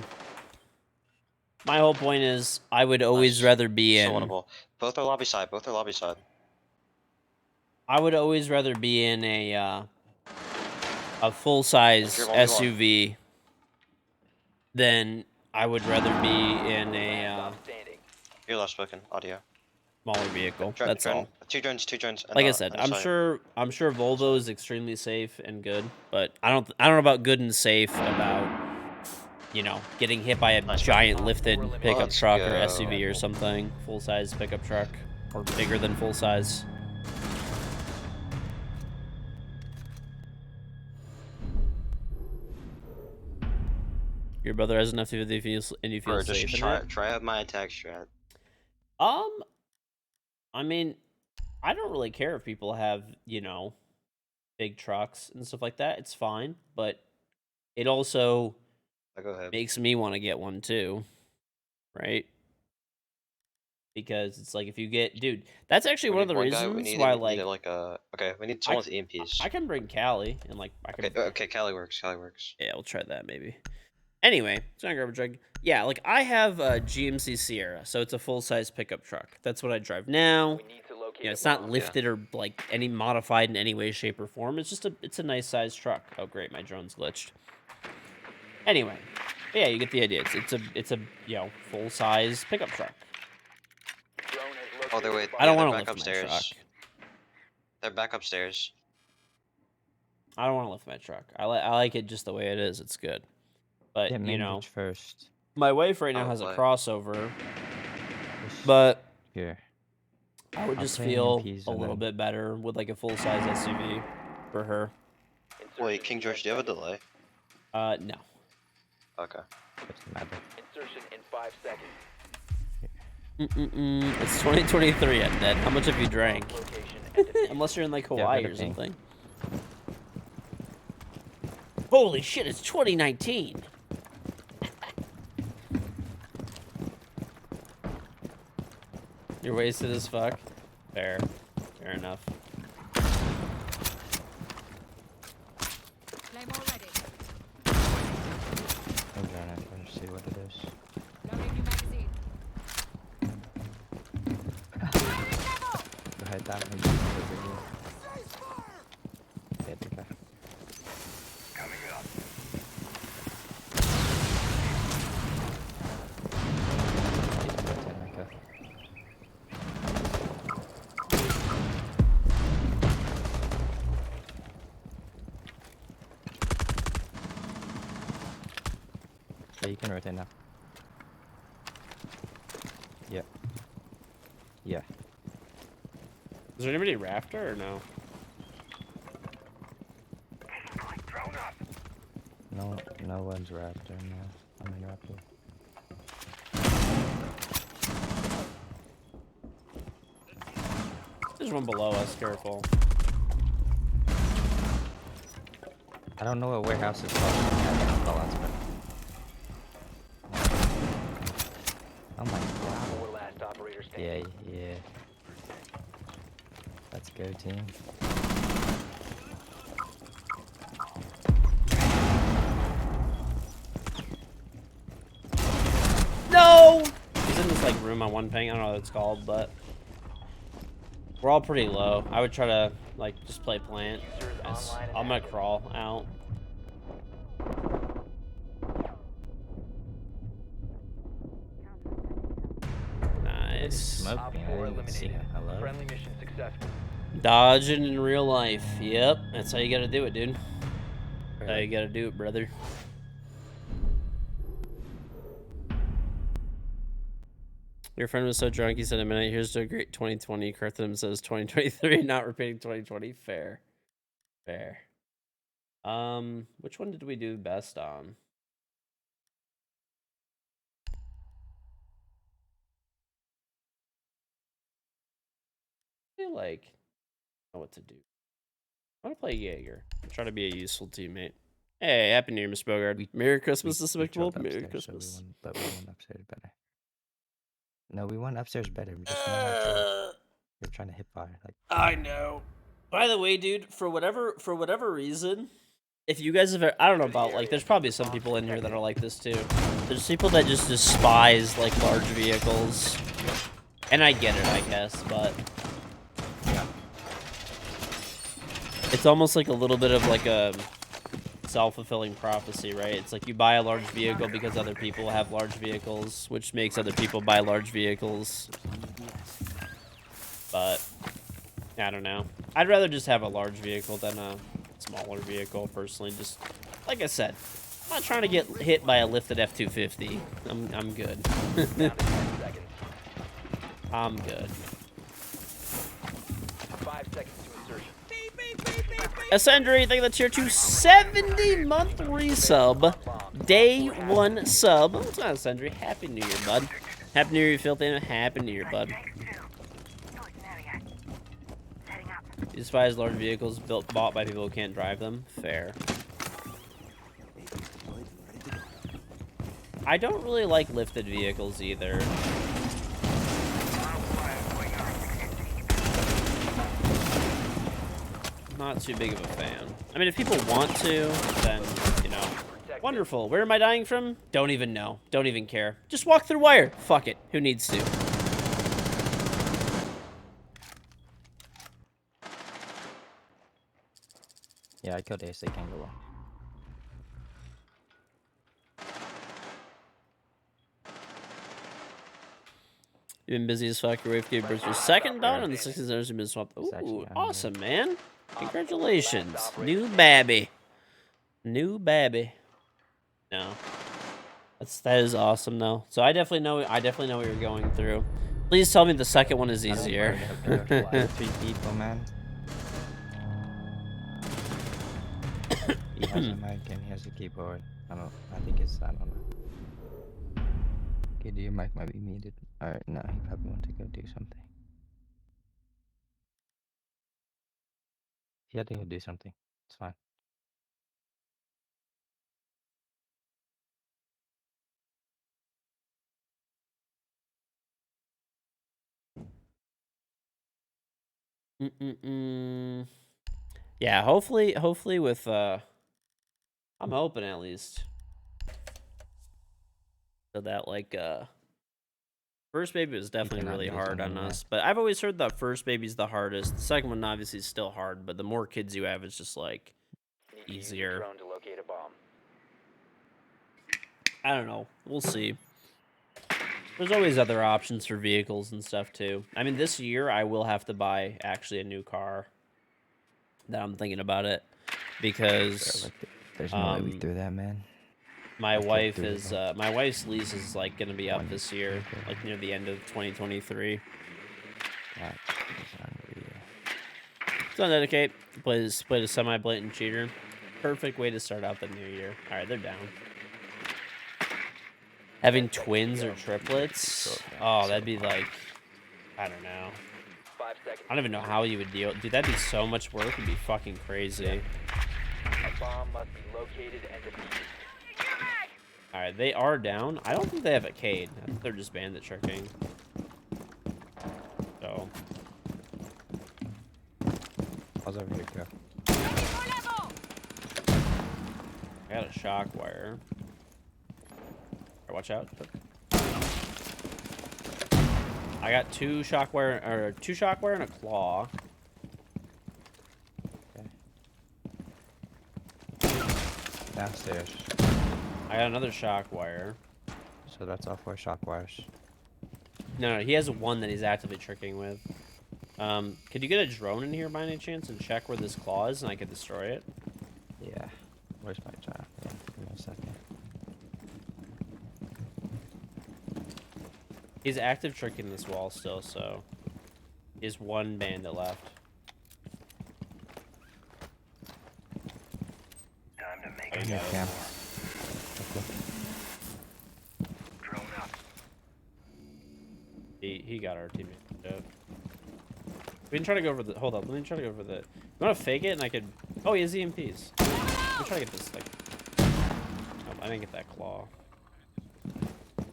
Speaker 1: My whole point is, I would always
Speaker 6: Nice.
Speaker 1: rather be
Speaker 6: So
Speaker 1: in.
Speaker 6: winnable. Both are lobby side. Both are lobby side.
Speaker 1: I would always rather be in a full-size
Speaker 6: If you're 1v1.
Speaker 1: SUV than I would rather be in a
Speaker 3: Stop standing.
Speaker 6: You're last spoken. Audio.
Speaker 1: smaller vehicle.
Speaker 6: Drone,
Speaker 1: That's
Speaker 6: drone.
Speaker 1: all.
Speaker 6: Two drones. And,
Speaker 1: Like I said,
Speaker 6: and
Speaker 1: I'm
Speaker 6: side.
Speaker 1: sure Volvo is extremely safe and good, but I don't know about good and safe about, you know, getting hit by a
Speaker 6: Nice.
Speaker 1: giant lifted pickup
Speaker 6: Let's
Speaker 1: truck or
Speaker 6: go.
Speaker 1: SUV or something, full-size pickup truck or bigger than full size. Your brother has enough to do if you feel
Speaker 6: Or
Speaker 1: safe
Speaker 6: just
Speaker 1: in
Speaker 6: try
Speaker 1: it.
Speaker 6: try out my attack strat.
Speaker 1: I mean, I don't really care if people have, you know, big trucks and stuff like that. It's fine, but it also
Speaker 6: Go ahead.
Speaker 1: makes me want to get one too, right? Because it's like if you get, dude, that's actually
Speaker 6: We
Speaker 1: one of
Speaker 6: need
Speaker 1: the
Speaker 6: one guy, we
Speaker 1: reasons
Speaker 6: need
Speaker 1: why
Speaker 6: we
Speaker 1: like
Speaker 6: need like a okay. We need someone with EMPs.
Speaker 1: I can bring Callie and like I can.
Speaker 6: Okay, Cali works.
Speaker 1: Yeah, I'll try that maybe. Anyway, it's not garbage drug. Yeah, like I have a GMC Sierra, so it's a full-size pickup truck. That's what I drive now.
Speaker 3: We need to locate
Speaker 1: You know,
Speaker 3: a
Speaker 1: it's not
Speaker 3: bomb.
Speaker 1: lifted or like any modified in any way, shape, or form. It's just it's a nice sized truck. Oh great, my drone's glitched. Anyway, But yeah, you get the idea. It's a you know full size pickup truck.
Speaker 3: Drone has
Speaker 6: Oh, they're
Speaker 3: located
Speaker 6: wait.
Speaker 3: the
Speaker 1: I don't
Speaker 6: Yeah,
Speaker 1: want
Speaker 6: they're
Speaker 1: to
Speaker 6: back
Speaker 1: lift my truck.
Speaker 6: upstairs. They're back upstairs.
Speaker 1: I don't want to lift my truck. I like it just the way it is. It's good. But
Speaker 2: Yeah,
Speaker 1: you
Speaker 2: main
Speaker 1: know,
Speaker 2: bridge first.
Speaker 1: my wife right now
Speaker 6: I'll
Speaker 1: has a
Speaker 6: play.
Speaker 1: crossover,
Speaker 2: Push
Speaker 1: but
Speaker 2: here.
Speaker 1: I would
Speaker 2: I'll
Speaker 1: just
Speaker 2: play
Speaker 1: feel
Speaker 2: EMPs
Speaker 1: a
Speaker 2: and
Speaker 1: little
Speaker 2: then-
Speaker 1: bit better with like a full size SUV for her.
Speaker 6: Wait, King George, do you have a delay?
Speaker 1: No.
Speaker 2: Doesn't
Speaker 6: Okay.
Speaker 2: matter.
Speaker 3: Insertion in 5 seconds.
Speaker 1: It's 2023, I'm dead. How much have you drank?
Speaker 3: Location and defuse.
Speaker 1: Unless you're in like
Speaker 2: Yeah,
Speaker 1: Hawaii
Speaker 2: better
Speaker 1: or
Speaker 2: ping.
Speaker 1: something. Holy shit, it's 2019. You're wasted as fuck. Fair. Fair enough.
Speaker 7: Claymore ready.
Speaker 2: I'm trying to see what it is.
Speaker 7: Loading new magazine.
Speaker 2: Go ahead, that one. Over here. Yeah, the guy. Yeah, you can rotate now. Yeah. Yeah.
Speaker 1: Is there anybody rafter or no?
Speaker 2: No one's raptor now. I'm in raptor.
Speaker 1: There's one below us, careful.
Speaker 2: I don't know what warehouse is called. Oh my god.
Speaker 3: 4 last operators
Speaker 2: Yeah,
Speaker 3: standing.
Speaker 2: yeah. Let's go, team.
Speaker 1: No! He's in this like room on one ping. I don't know what it's called, but we're all pretty low. I would try to like just play plant. I'm gonna crawl out. Nice.
Speaker 2: Smoke
Speaker 3: Op
Speaker 2: me.
Speaker 3: 4
Speaker 2: I didn't even see
Speaker 3: eliminated.
Speaker 2: him. Hello.
Speaker 3: Friendly mission successful.
Speaker 1: Dodging in real life. Yep, that's how you gotta do it, dude. That's how you gotta do it, brother. Your friend was so drunk he said a minute. Here's to a great 2020. Cartham says 2023, not repeating 2020. Fair. Fair. Which one did we do best on? I feel like I know what to do. I want to play Jaeger. Try to be a useful teammate. Hey, happy New Year, Miss Bogard. Merry Christmas, Despicable.
Speaker 2: dropped
Speaker 1: Merry
Speaker 2: upstairs, so
Speaker 1: Christmas.
Speaker 2: but we went upstairs better. No, we went upstairs better. We just went upstairs. We're trying to hit fire. Like,
Speaker 1: I know. By the way, dude, for whatever reason, if you guys have, I don't know about like, there's probably some people in here that are like this too. There's people that just despise like large vehicles, and I get it, I guess, but
Speaker 2: yeah.
Speaker 1: it's almost like a little bit of like a self-fulfilling prophecy, right? It's like you buy a large vehicle because other people have large vehicles, which makes other people buy large vehicles. But I don't know. I'd rather just have a large vehicle than a smaller vehicle, personally. Just like I said, I'm not trying to get hit by a lifted F-250. I'm good.
Speaker 3: Down to 10 seconds.
Speaker 1: I'm good.
Speaker 3: 5 seconds to insertion.
Speaker 1: Ascendry, thank you for the tier 2 70-month resub. Day 1 sub. What's on, Ascendry? Happy New Year, bud. Happy New Year, you filthy. Happy New Year, bud. You despise large vehicles bought by people who can't drive them? Fair. I don't really like lifted vehicles either. Not too big of a fan. I mean, if people want to, then, you know, wonderful. Where am I dying from? Don't even know. Don't even care. Just walk through wire. Fuck it. Who needs to?
Speaker 2: Yeah, I killed Ace. They can't go
Speaker 1: You've been busy as fuck. Your wave gave birth to your second daughter, and the 16 hours have been swapped.
Speaker 2: It's actually
Speaker 1: Ooh,
Speaker 2: unreal.
Speaker 1: awesome, man. Congratulations. New babby. New babby. No. That is awesome though. So I definitely know what you're going through. Please tell me the second one is easier.
Speaker 2: There are 3 people, man. He has a mic and he has a keyboard. I don't know. Okay, your mic might be muted. Alright, no, he probably wants to go do something. He had to go do something. It's fine.
Speaker 1: Yeah, hopefully with I'm hoping at least. So that like first baby was definitely
Speaker 2: cannot
Speaker 1: really
Speaker 2: use
Speaker 1: hard on
Speaker 2: anyone,
Speaker 1: us. But I've always heard that first baby's the hardest. The second one obviously is still hard, but the more kids you have, it's just like
Speaker 3: Need to use
Speaker 1: easier.
Speaker 3: your drone to locate a bomb.
Speaker 1: I don't know. We'll see. There's always other options for vehicles and stuff too. I mean, this year I will have to buy actually a new car. That I'm thinking about it because
Speaker 2: There's no way we threw that, man.
Speaker 1: my
Speaker 2: I
Speaker 1: wife
Speaker 2: can't do it,
Speaker 1: is
Speaker 2: though.
Speaker 1: my wife's lease is like gonna be up this year, like near the end of 2023.
Speaker 2: That is unreal.
Speaker 1: So dedicate plays a semi-blatant cheater. Perfect way to start out the new year. All right, they're down. Having twins or triplets? Oh, that'd be like, I don't know.
Speaker 3: 5 seconds.
Speaker 1: I don't even know how you would deal. Dude, that'd be so much work. It'd be fucking crazy.
Speaker 3: A bomb must be located and defused.
Speaker 1: All right, they are down. I don't think they have a Cade. I think they're just bandit tricking. So.
Speaker 2: I was over here, go.
Speaker 1: I got a shock wire. Watch out. I got two shock wire and a claw.
Speaker 2: Okay. Downstairs.
Speaker 1: I got another shock wire.
Speaker 2: So that's all 4 shock wires.
Speaker 1: No, he has one that he's actively tricking with. Could you get a drone in here by any chance and check where this claw is and I could destroy it?
Speaker 2: Yeah. Where's my child? Yeah, give me a second.
Speaker 1: He's active tricking this wall still, so he has one bandit left.
Speaker 5: Time to make
Speaker 1: There
Speaker 5: it.
Speaker 1: you go.
Speaker 2: Cam.
Speaker 5: Drone up.
Speaker 1: He got our teammate. Out. We can try to go over the. Hold up, let me try to go over the. You want to fake it and I could. Oh, he has EMPs. Let me try to get this like. Oh, I didn't get that claw.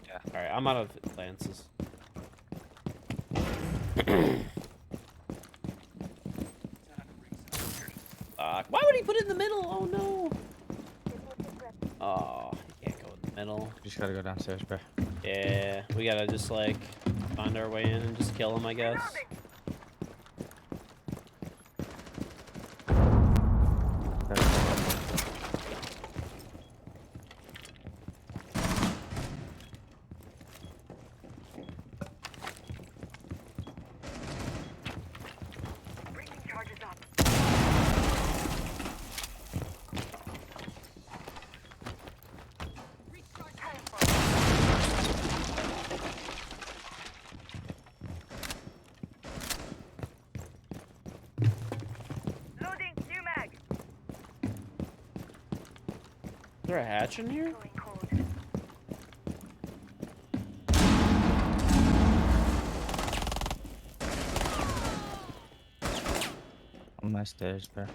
Speaker 2: Yeah.
Speaker 1: All right, I'm out of lances. Why would he put it in the middle? Oh no. Oh, he can't go in the middle.
Speaker 2: Just gotta go downstairs, bro.
Speaker 1: Yeah, we gotta just like find our way in and just kill him, I guess.
Speaker 4: Bringing charges up. Loading new mag.
Speaker 1: Is there a hatch in here?
Speaker 4: Going cold.
Speaker 2: On my stairs, bro.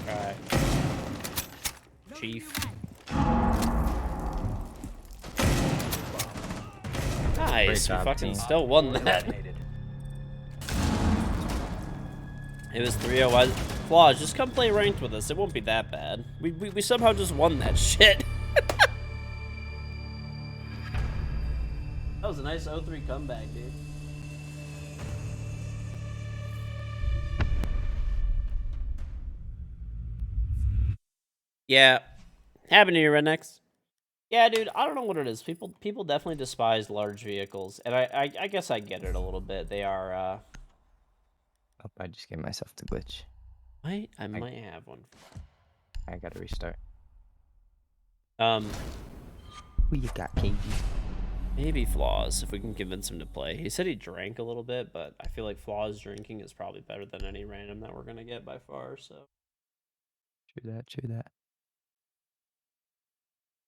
Speaker 1: Alright. Chief. Nice, we
Speaker 2: job,
Speaker 1: fucking
Speaker 2: team.
Speaker 1: still won that.
Speaker 3: Eliminated.
Speaker 1: It was 3-0. Flaws, just come play ranked with us. It won't be that bad. We somehow just won that shit. That was a nice 0-3 comeback, dude. Yeah. Happy New Year, Rednecks. Yeah, dude, I don't know what it is. People definitely despise large vehicles, and I guess I get it a little bit. They are
Speaker 2: Oh, I just gave myself the glitch.
Speaker 1: I might have one.
Speaker 2: I gotta restart.
Speaker 1: Um,
Speaker 2: Who you got, KG?
Speaker 1: maybe Flaws if we can convince him to play. He said he drank a little bit, but I feel like Flaws drinking is probably better than any random that we're gonna get by far. So
Speaker 2: True that, true that.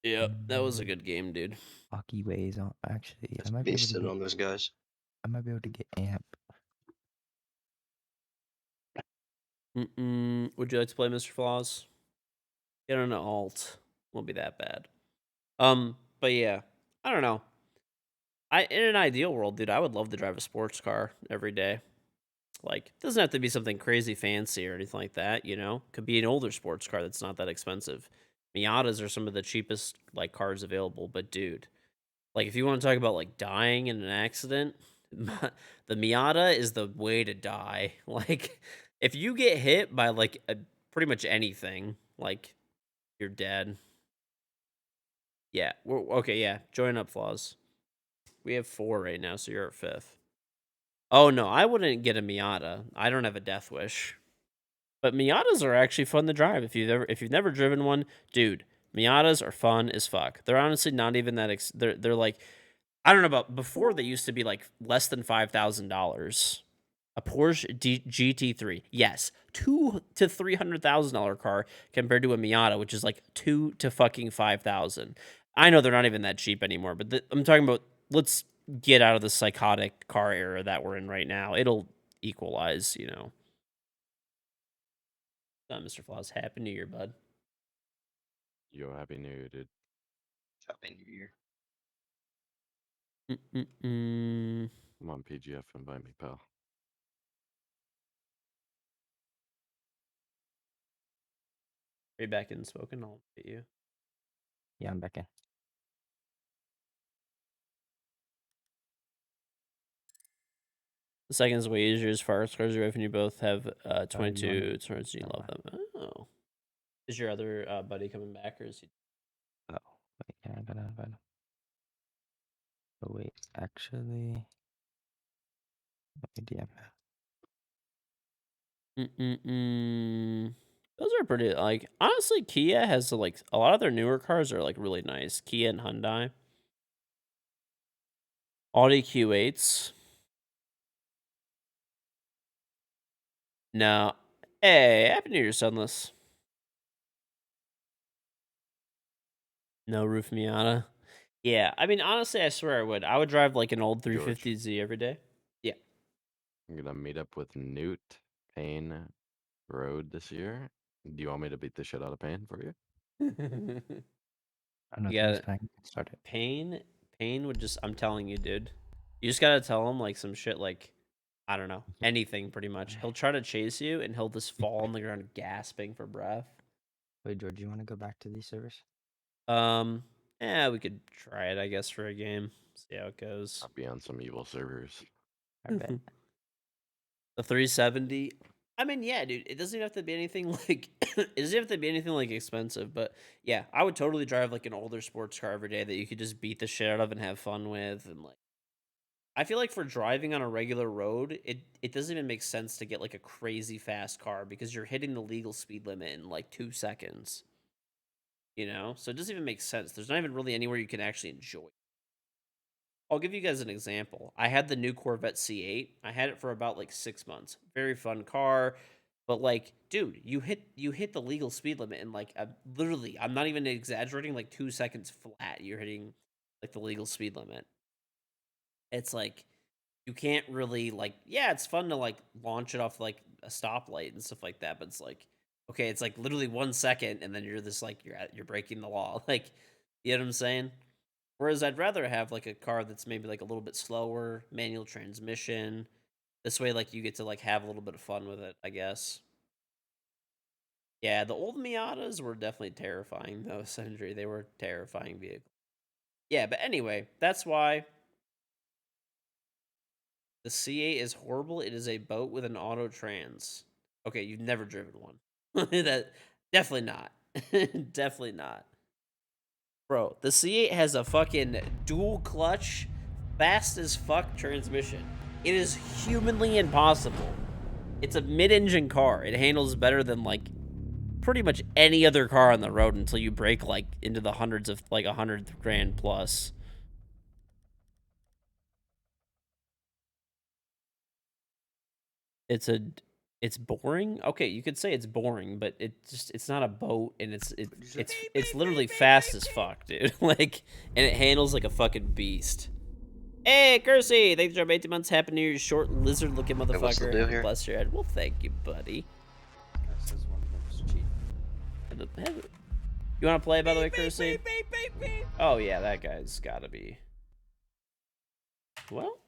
Speaker 1: yeah, that was a good game, dude.
Speaker 2: Hockey ways on. Actually,
Speaker 6: Just basted on those guys.
Speaker 2: I might be able to get amp.
Speaker 1: Would you like to play Mr. Flaws? Get on an alt. Won't be that bad. But yeah, I don't know. In an ideal world, dude, I would love to drive a sports car every day. Like, it doesn't have to be something crazy fancy or anything like that, you know? Could be an older sports car that's not that expensive. Miatas are some of the cheapest like cars available, but dude, like if you want to talk about like dying in an accident, the Miata is the way to die. Like if you get hit by like pretty much anything, like you're dead. Yeah, we're okay, yeah. Join up, Flaws. We have 4 right now, so you're at 5th. Oh no, I wouldn't get a Miata. I don't have a death wish. But Miatas are actually fun to drive. If you've never driven one, dude, Miatas are fun as fuck. They're honestly not even that they're like I don't know about before they used to be like less than $5,000. A Porsche GT3. Yes, $200,000 to $300,000 car compared to a Miata which is like 2 to fucking 5,000. I know they're not even that cheap anymore, but I'm talking about let's get out of the psychotic car era that we're in right now. It'll equalize, you know. Mr. Flaws, happy New Year, bud.
Speaker 7: Yo, happy New Year, dude.
Speaker 6: Happy New Year.
Speaker 7: Come on, PGF, invite me, pal.
Speaker 1: Are you back in Spoken? I'll hit you.
Speaker 2: Yeah, I'm back in.
Speaker 1: The second is way easier as far as cars are and you both have
Speaker 2: you
Speaker 1: 22 turns and you
Speaker 2: Never
Speaker 1: love them. Oh. Is your other buddy coming back or is he?
Speaker 2: Oh, wait, yeah, I gotta invite him. Oh, wait, actually. Let me DM him.
Speaker 1: Those are pretty, like, honestly, Kia has, like, a lot of their newer cars are, like, really nice. Kia and Hyundai. Audi Q8s. No. Hey, Happy New Year, Sunless. No roof Miata. Yeah, I mean, honestly, I swear I would. I would drive, like, an old 350Z every day. Yeah.
Speaker 7: I'm gonna meet up with Newt Payne Road this year. Do you want me to beat the shit out of Payne for you?
Speaker 2: I don't know
Speaker 1: You
Speaker 2: if
Speaker 1: got
Speaker 2: he's
Speaker 1: it.
Speaker 2: playing. Start it.
Speaker 1: Pain would just, I'm telling you, dude. You just gotta tell him, like, some shit, like, I don't know, anything pretty much. He'll try to chase you and he'll just fall on the ground gasping for breath.
Speaker 2: Wait, George, you want to go back to these servers?
Speaker 1: Yeah, we could try it, I guess, for a game. See how it goes.
Speaker 7: I'll be on some evil servers.
Speaker 2: I bet.
Speaker 1: The 370. I mean, yeah, dude. It doesn't even have to be anything like. It doesn't have to be anything like expensive, but yeah, I would totally drive like an older sports car every day that you could just beat the shit out of and have fun with, and like. I feel like for driving on a regular road, it doesn't even make sense to get like a crazy fast car because you're hitting the legal speed limit in like 2 seconds. You know, so it doesn't even make sense. There's not even really anywhere you can actually enjoy. I'll give you guys an example. I had the new Corvette C8. I had it for about like 6 months. Very fun car, but like, dude, you hit the legal speed limit in like literally, I'm not even exaggerating, like 2 seconds flat. You're hitting like the legal speed limit. It's like you can't really like, yeah, it's fun to like launch it off like a stoplight and stuff like that, but it's like, okay, it's like literally 1 second, and then you're this like you're breaking the law. Like, you know what I'm saying? Whereas I'd rather have like a car that's maybe like a little bit slower, manual transmission. This way, like you get to like have a little bit of fun with it, I guess. Yeah, the old Miatas were definitely terrifying though, Sentry. They were terrifying vehicles. Yeah, but anyway, that's why the C8 is horrible. It is a boat with an auto trans. Okay, you've never driven one. That definitely not. Definitely not. Bro, the C8 has a fucking dual clutch, fast as fuck transmission. It is humanly impossible. It's a mid-engine car. It handles better than like pretty much any other car on the road until you break like into the hundreds of like 100 grand plus. It's boring. Okay, you could say it's boring, but it's not a boat, and it's literally fast as fuck, dude. Like, and it handles like a fucking beast. Hey, Kersey, thanks for 18 months. Happy New Year, short lizard-looking motherfucker.
Speaker 6: what's the deal here?
Speaker 1: Bless your head. Well, thank you, buddy. You want to play, by the way, Kersey? Oh yeah, that guy's gotta be. Well,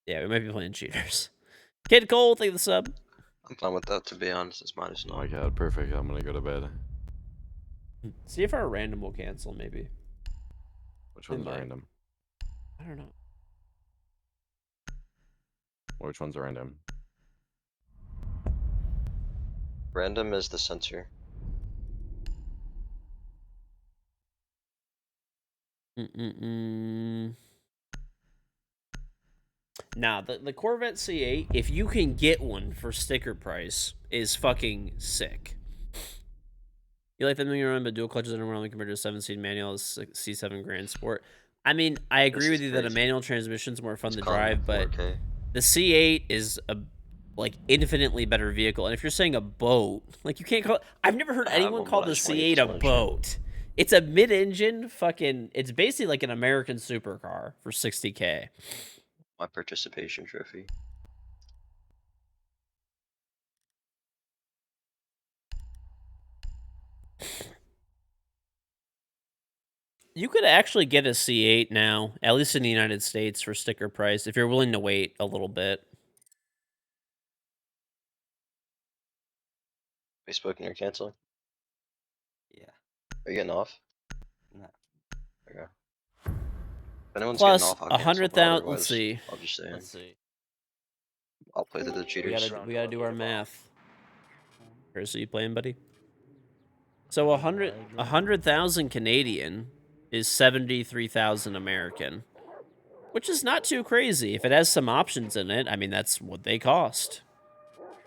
Speaker 1: yeah, we might be playing cheaters. Kid Cole, thank you for the sub.
Speaker 6: I'm fine with that, to be honest. It's minus
Speaker 7: Oh my
Speaker 6: 9.
Speaker 7: god, perfect. I'm gonna go to bed.
Speaker 1: See if our random will cancel, maybe.
Speaker 7: Which one's
Speaker 1: might.
Speaker 7: random?
Speaker 1: I don't know.
Speaker 7: Which one's random?
Speaker 6: Random is the sensor.
Speaker 1: Nah, the Corvette C8, if you can get one for sticker price, is fucking sick. You like the moving around, but dual clutches are normally compared to a 7-speed manual C7 Grand Sport. I mean, I agree
Speaker 6: This
Speaker 1: with
Speaker 6: is
Speaker 1: you that a
Speaker 6: crazy.
Speaker 1: manual transmission's more fun
Speaker 6: It's
Speaker 1: to
Speaker 6: calling
Speaker 1: drive,
Speaker 6: it
Speaker 1: but
Speaker 6: 4K.
Speaker 1: the C8 is a like infinitely better vehicle. And if you're saying a boat, like you can't call I've never heard
Speaker 6: I have
Speaker 1: anyone
Speaker 6: one,
Speaker 1: call
Speaker 6: but I
Speaker 1: the
Speaker 6: just wanna get
Speaker 1: C8
Speaker 6: this
Speaker 1: a
Speaker 6: one
Speaker 1: boat. It's a mid-engine fucking. It's basically like an American supercar for 60K.
Speaker 6: My participation trophy.
Speaker 1: You could actually get a C8 now, at least in the United States, for sticker price if you're willing to wait a little bit.
Speaker 6: Facebook and you're canceling?
Speaker 2: Yeah.
Speaker 6: Are you getting off?
Speaker 2: No.
Speaker 6: Okay. If anyone's
Speaker 1: Plus
Speaker 6: getting off, I'll cancel, but
Speaker 1: 100,000.
Speaker 6: otherwise,
Speaker 1: Let's see.
Speaker 6: I'll just stay in.
Speaker 1: Let's see.
Speaker 6: I'll play the
Speaker 1: We
Speaker 6: cheaters.
Speaker 1: gotta do our math. Chris, are you playing, buddy? So 100,000 Canadian is 73,000 American, which is not too crazy. If it has some options in it, I mean, that's what they cost.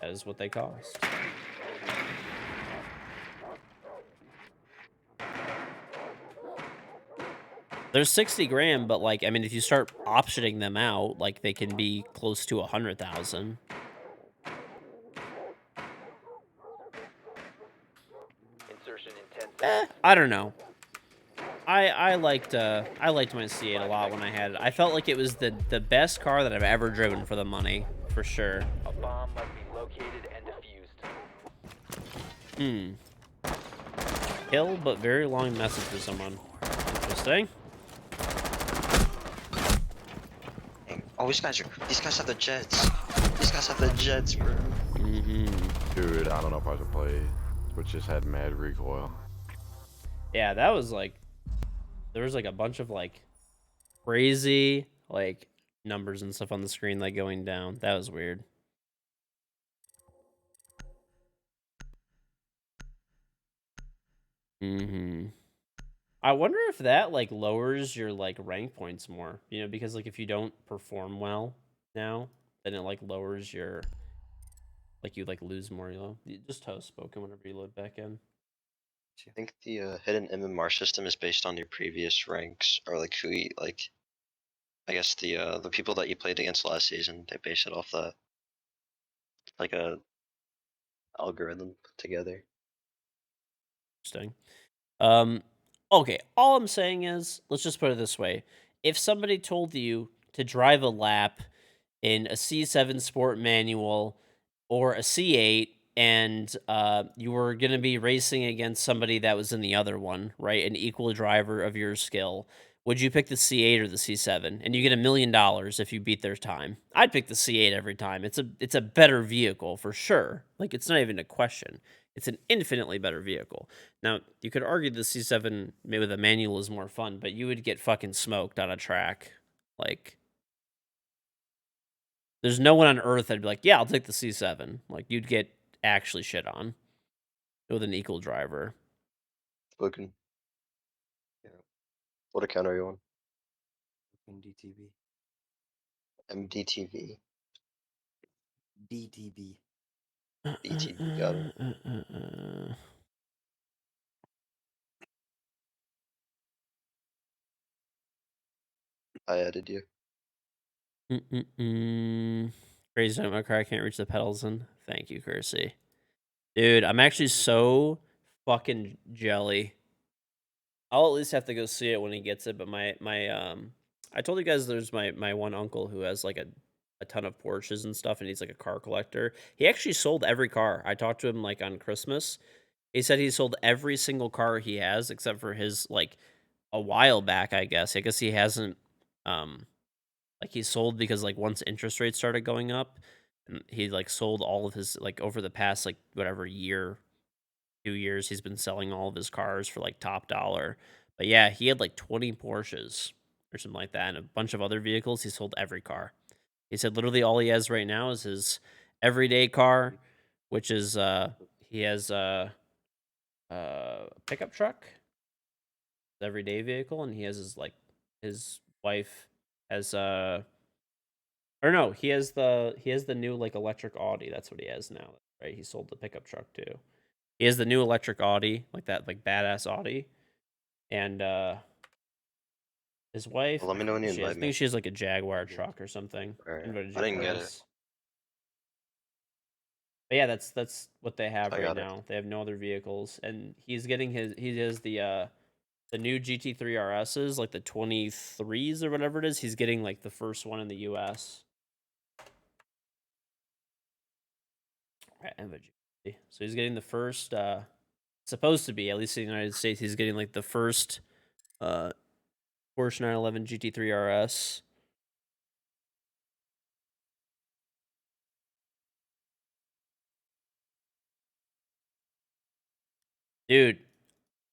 Speaker 1: That is what they cost. They're 60 grand, but like, I mean, if you start optioning them out, like they can be close to 100,000.
Speaker 3: Insertion in 10 seconds.
Speaker 1: I don't know. I liked my C8 a lot when I had it. I felt like it was the best car that I've ever driven for the money, for sure.
Speaker 3: A bomb must be located and defused.
Speaker 1: Kill, but very long message for someone. Interesting.
Speaker 6: Oh, these guys have the jets. These guys have the jets, bro.
Speaker 7: Dude, I don't know if I should play. Which just had mad recoil.
Speaker 1: Yeah, that was like, there was like a bunch of like crazy like numbers and stuff on the screen like going down. That was weird. I wonder if that like lowers your like rank points more, you know, because like if you don't perform well now, then it like lowers your like you like lose more, you know. Just toast spoken whenever you load back in.
Speaker 6: Do you think the hidden MMR system is based on your previous ranks, or like who you, like? I guess the people that you played against last season, they base it off that, like a algorithm put together.
Speaker 1: Interesting. Okay, all I'm saying is, let's just put it this way. If somebody told you to drive a lap in a C7 Sport manual or a C8 and you were going to be racing against somebody that was in the other one, right? An equal driver of your skill. Would you pick the C8 or the C7? And you get $1 million if you beat their time. I'd pick the C8 every time. It's a better vehicle for sure. Like, it's not even a question. It's an infinitely better vehicle. Now, you could argue the C7 maybe with a manual is more fun, but you would get fucking smoked on a track. Like, there's no one on earth that'd be like, yeah, I'll take the C7. Like, you'd get actually shit on with an equal driver.
Speaker 6: Spoken. What account are you on?
Speaker 8: DTB.
Speaker 6: MDTV.
Speaker 8: DTB.
Speaker 6: DTV, got it. I added you.
Speaker 1: Crazy night, my car. I can't reach the pedals in. Thank you, Kersey. Dude, I'm actually so fucking jelly. I'll at least have to go see it when he gets it. But I told you guys there's my one uncle who has like a ton of Porsches and stuff, and he's like a car collector. He actually sold every car. I talked to him like on Christmas. He said he sold every single car he has except for his like a while back. I guess he hasn't like he sold because like once interest rates started going up, and he like sold all of his like over the past like whatever year 2 years, he's been selling all of his cars for like top dollar. But yeah, he had like 20 Porsches or something like that, and a bunch of other vehicles. He sold every car. He said literally all he has right now is his everyday car, which is he has a pickup truck, everyday vehicle, and he has his wife has or no, he has the new like electric Audi. That's what he has now, right? He sold the pickup truck too. He has the new electric Audi, like that like badass Audi. And his wife,
Speaker 6: Well, let me know when you
Speaker 1: I
Speaker 6: invite
Speaker 1: think
Speaker 6: me.
Speaker 1: she has like a Jaguar truck or something.
Speaker 6: Alright,
Speaker 1: Invited
Speaker 6: I
Speaker 1: you
Speaker 6: didn't get it.
Speaker 1: twice. But yeah, that's what they have
Speaker 6: I
Speaker 1: right
Speaker 6: got it.
Speaker 1: now. They have no other vehicles, and he has the new GT3 RSs, like the 23s or whatever it is. He's getting like the first one in the US. So he's getting the first supposed to be, at least in the United States, he's getting like the first Porsche 911 GT3 RS. Dude,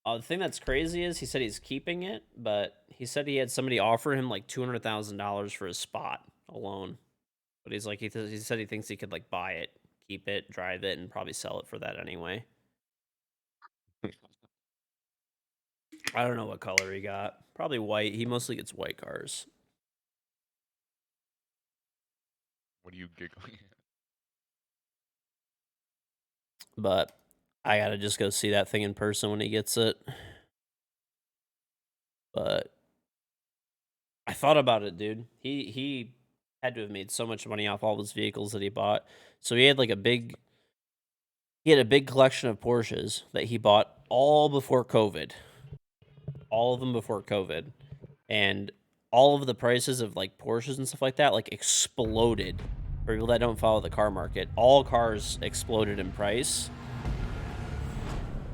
Speaker 1: the thing that's crazy is he said he's keeping it, but he said he had somebody offer him like $200,000 for his spot alone. But he's like, he said he thinks he could like buy it, keep it, drive it, and probably sell it for that anyway. I don't know what color he got. Probably white. He mostly gets white cars.
Speaker 9: What are you giggling at?
Speaker 1: But I gotta just go see that thing in person when he gets it. But I thought about it, dude. He had to have made so much money off all his vehicles that he bought. So he had like a big collection of Porsches that he bought all before COVID. All of them before COVID. And all of the prices of like Porsches and stuff like that like exploded. For people that don't follow the car market, all cars exploded in price.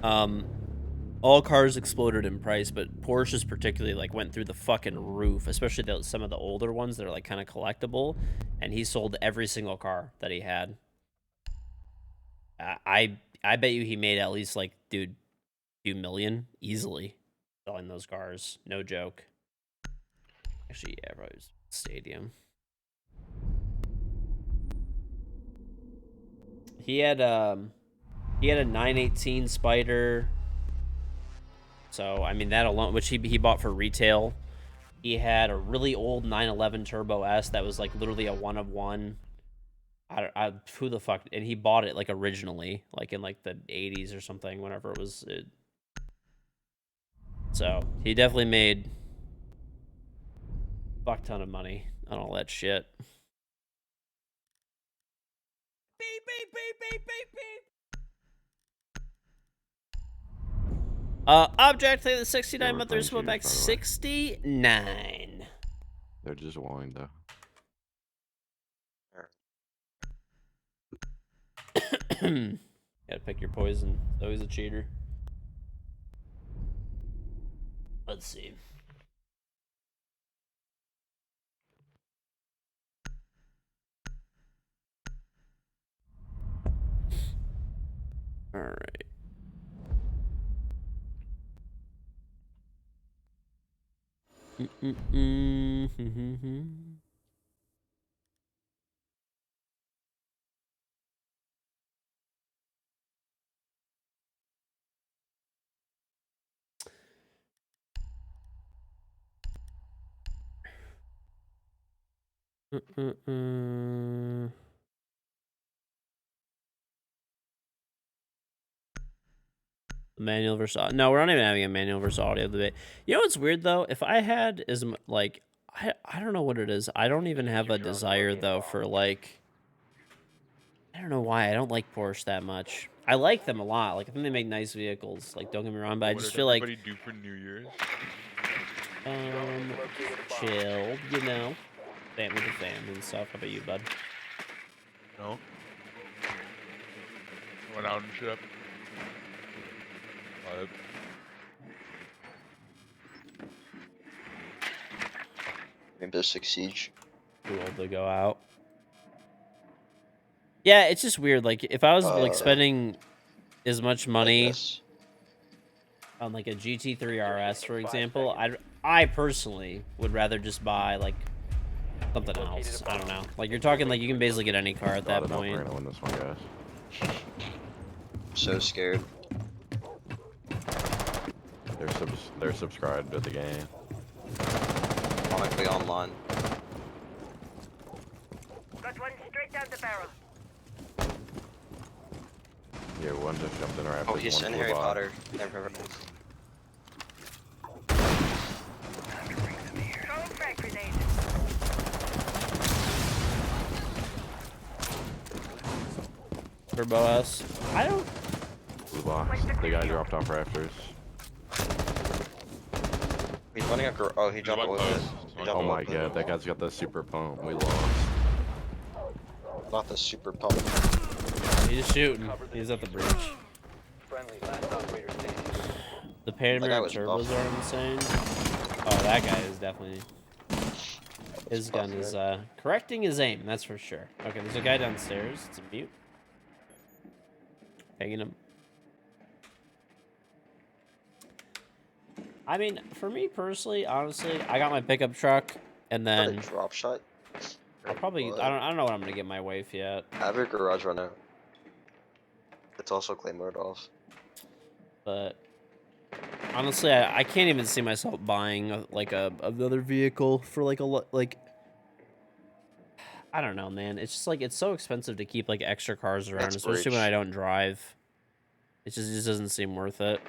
Speaker 1: All cars exploded in price, but Porsches particularly like went through the fucking roof, especially some of the older ones that are like kind of collectible. And he sold every single car that he had. I bet you he made at least like, dude, few million easily selling those cars. No joke. Actually, yeah, probably was Stadium. He had a 918 Spider. So I mean that alone, which he bought for retail. He had a really old 911 Turbo S that was like literally a one of one. Who the fuck? And he bought it like originally, like in like the 80s or something, whenever it was. So he definitely made a fuck ton of money on all that shit. Beep, beep, beep, beep, beep, beep. Object, the 69
Speaker 7: we're
Speaker 1: month
Speaker 7: playing
Speaker 1: split back
Speaker 7: shooters, by the way.
Speaker 1: 69.
Speaker 7: They're just walling though.
Speaker 1: Gotta pick your poison. Always a cheater. Let's see. All right. Manual versus no, we're not even having a manual versus audio debate. You know what's weird though? If I had like I don't know what it is. I don't even have a desire though for like I don't know why I don't like Porsche that much. I like them a lot. Like I think they make nice vehicles. Like don't get me wrong, but I
Speaker 9: What
Speaker 1: just
Speaker 9: did
Speaker 1: feel like
Speaker 9: everybody do for New Year's?
Speaker 1: chilled, you know, with the family and stuff. How about you, bud?
Speaker 9: No. Went out and ship.
Speaker 6: Rainbow Six Siege.
Speaker 1: Too old to go out. Yeah, it's just weird. Like if I was like spending as much money on like a GT3 RS, for example, I personally would rather just buy like something else. I don't know. Like you're talking like you can basically get any car at that point.
Speaker 7: We're gonna win this one, guys.
Speaker 6: So scared.
Speaker 7: They're subscribed to the game.
Speaker 6: Chronically online.
Speaker 4: Got one straight down the barrel.
Speaker 7: Yeah, one just jumped in our after.
Speaker 6: Oh, he's in Harry Potter. Never.
Speaker 4: Throwing frag grenade.
Speaker 1: Turbo S. I don't.
Speaker 7: Blue box. The guy dropped off rafters.
Speaker 6: He's running a oh, he jumped over it.
Speaker 7: Oh my god, that guy's got the super pump. We lost.
Speaker 6: Not the super pump.
Speaker 1: He's shooting. He's at the bridge.
Speaker 3: Friendly, last operator standing.
Speaker 1: The Panamera turbos are insane. Oh, that guy is definitely. His gun is correcting his aim, that's for sure. Okay, there's a guy downstairs. It's a mute. Hanging him. I mean, for me personally, honestly, I got my pickup truck, and then
Speaker 6: drop shot.
Speaker 1: I'll probably. I don't know what I'm gonna get my wife yet.
Speaker 6: I have your garage run out. It's also claymored off.
Speaker 1: But honestly, I can't even see myself buying like another vehicle for like like. I don't know, man. It's just like it's so expensive to keep like extra cars around, especially when I don't drive. It just doesn't seem worth it.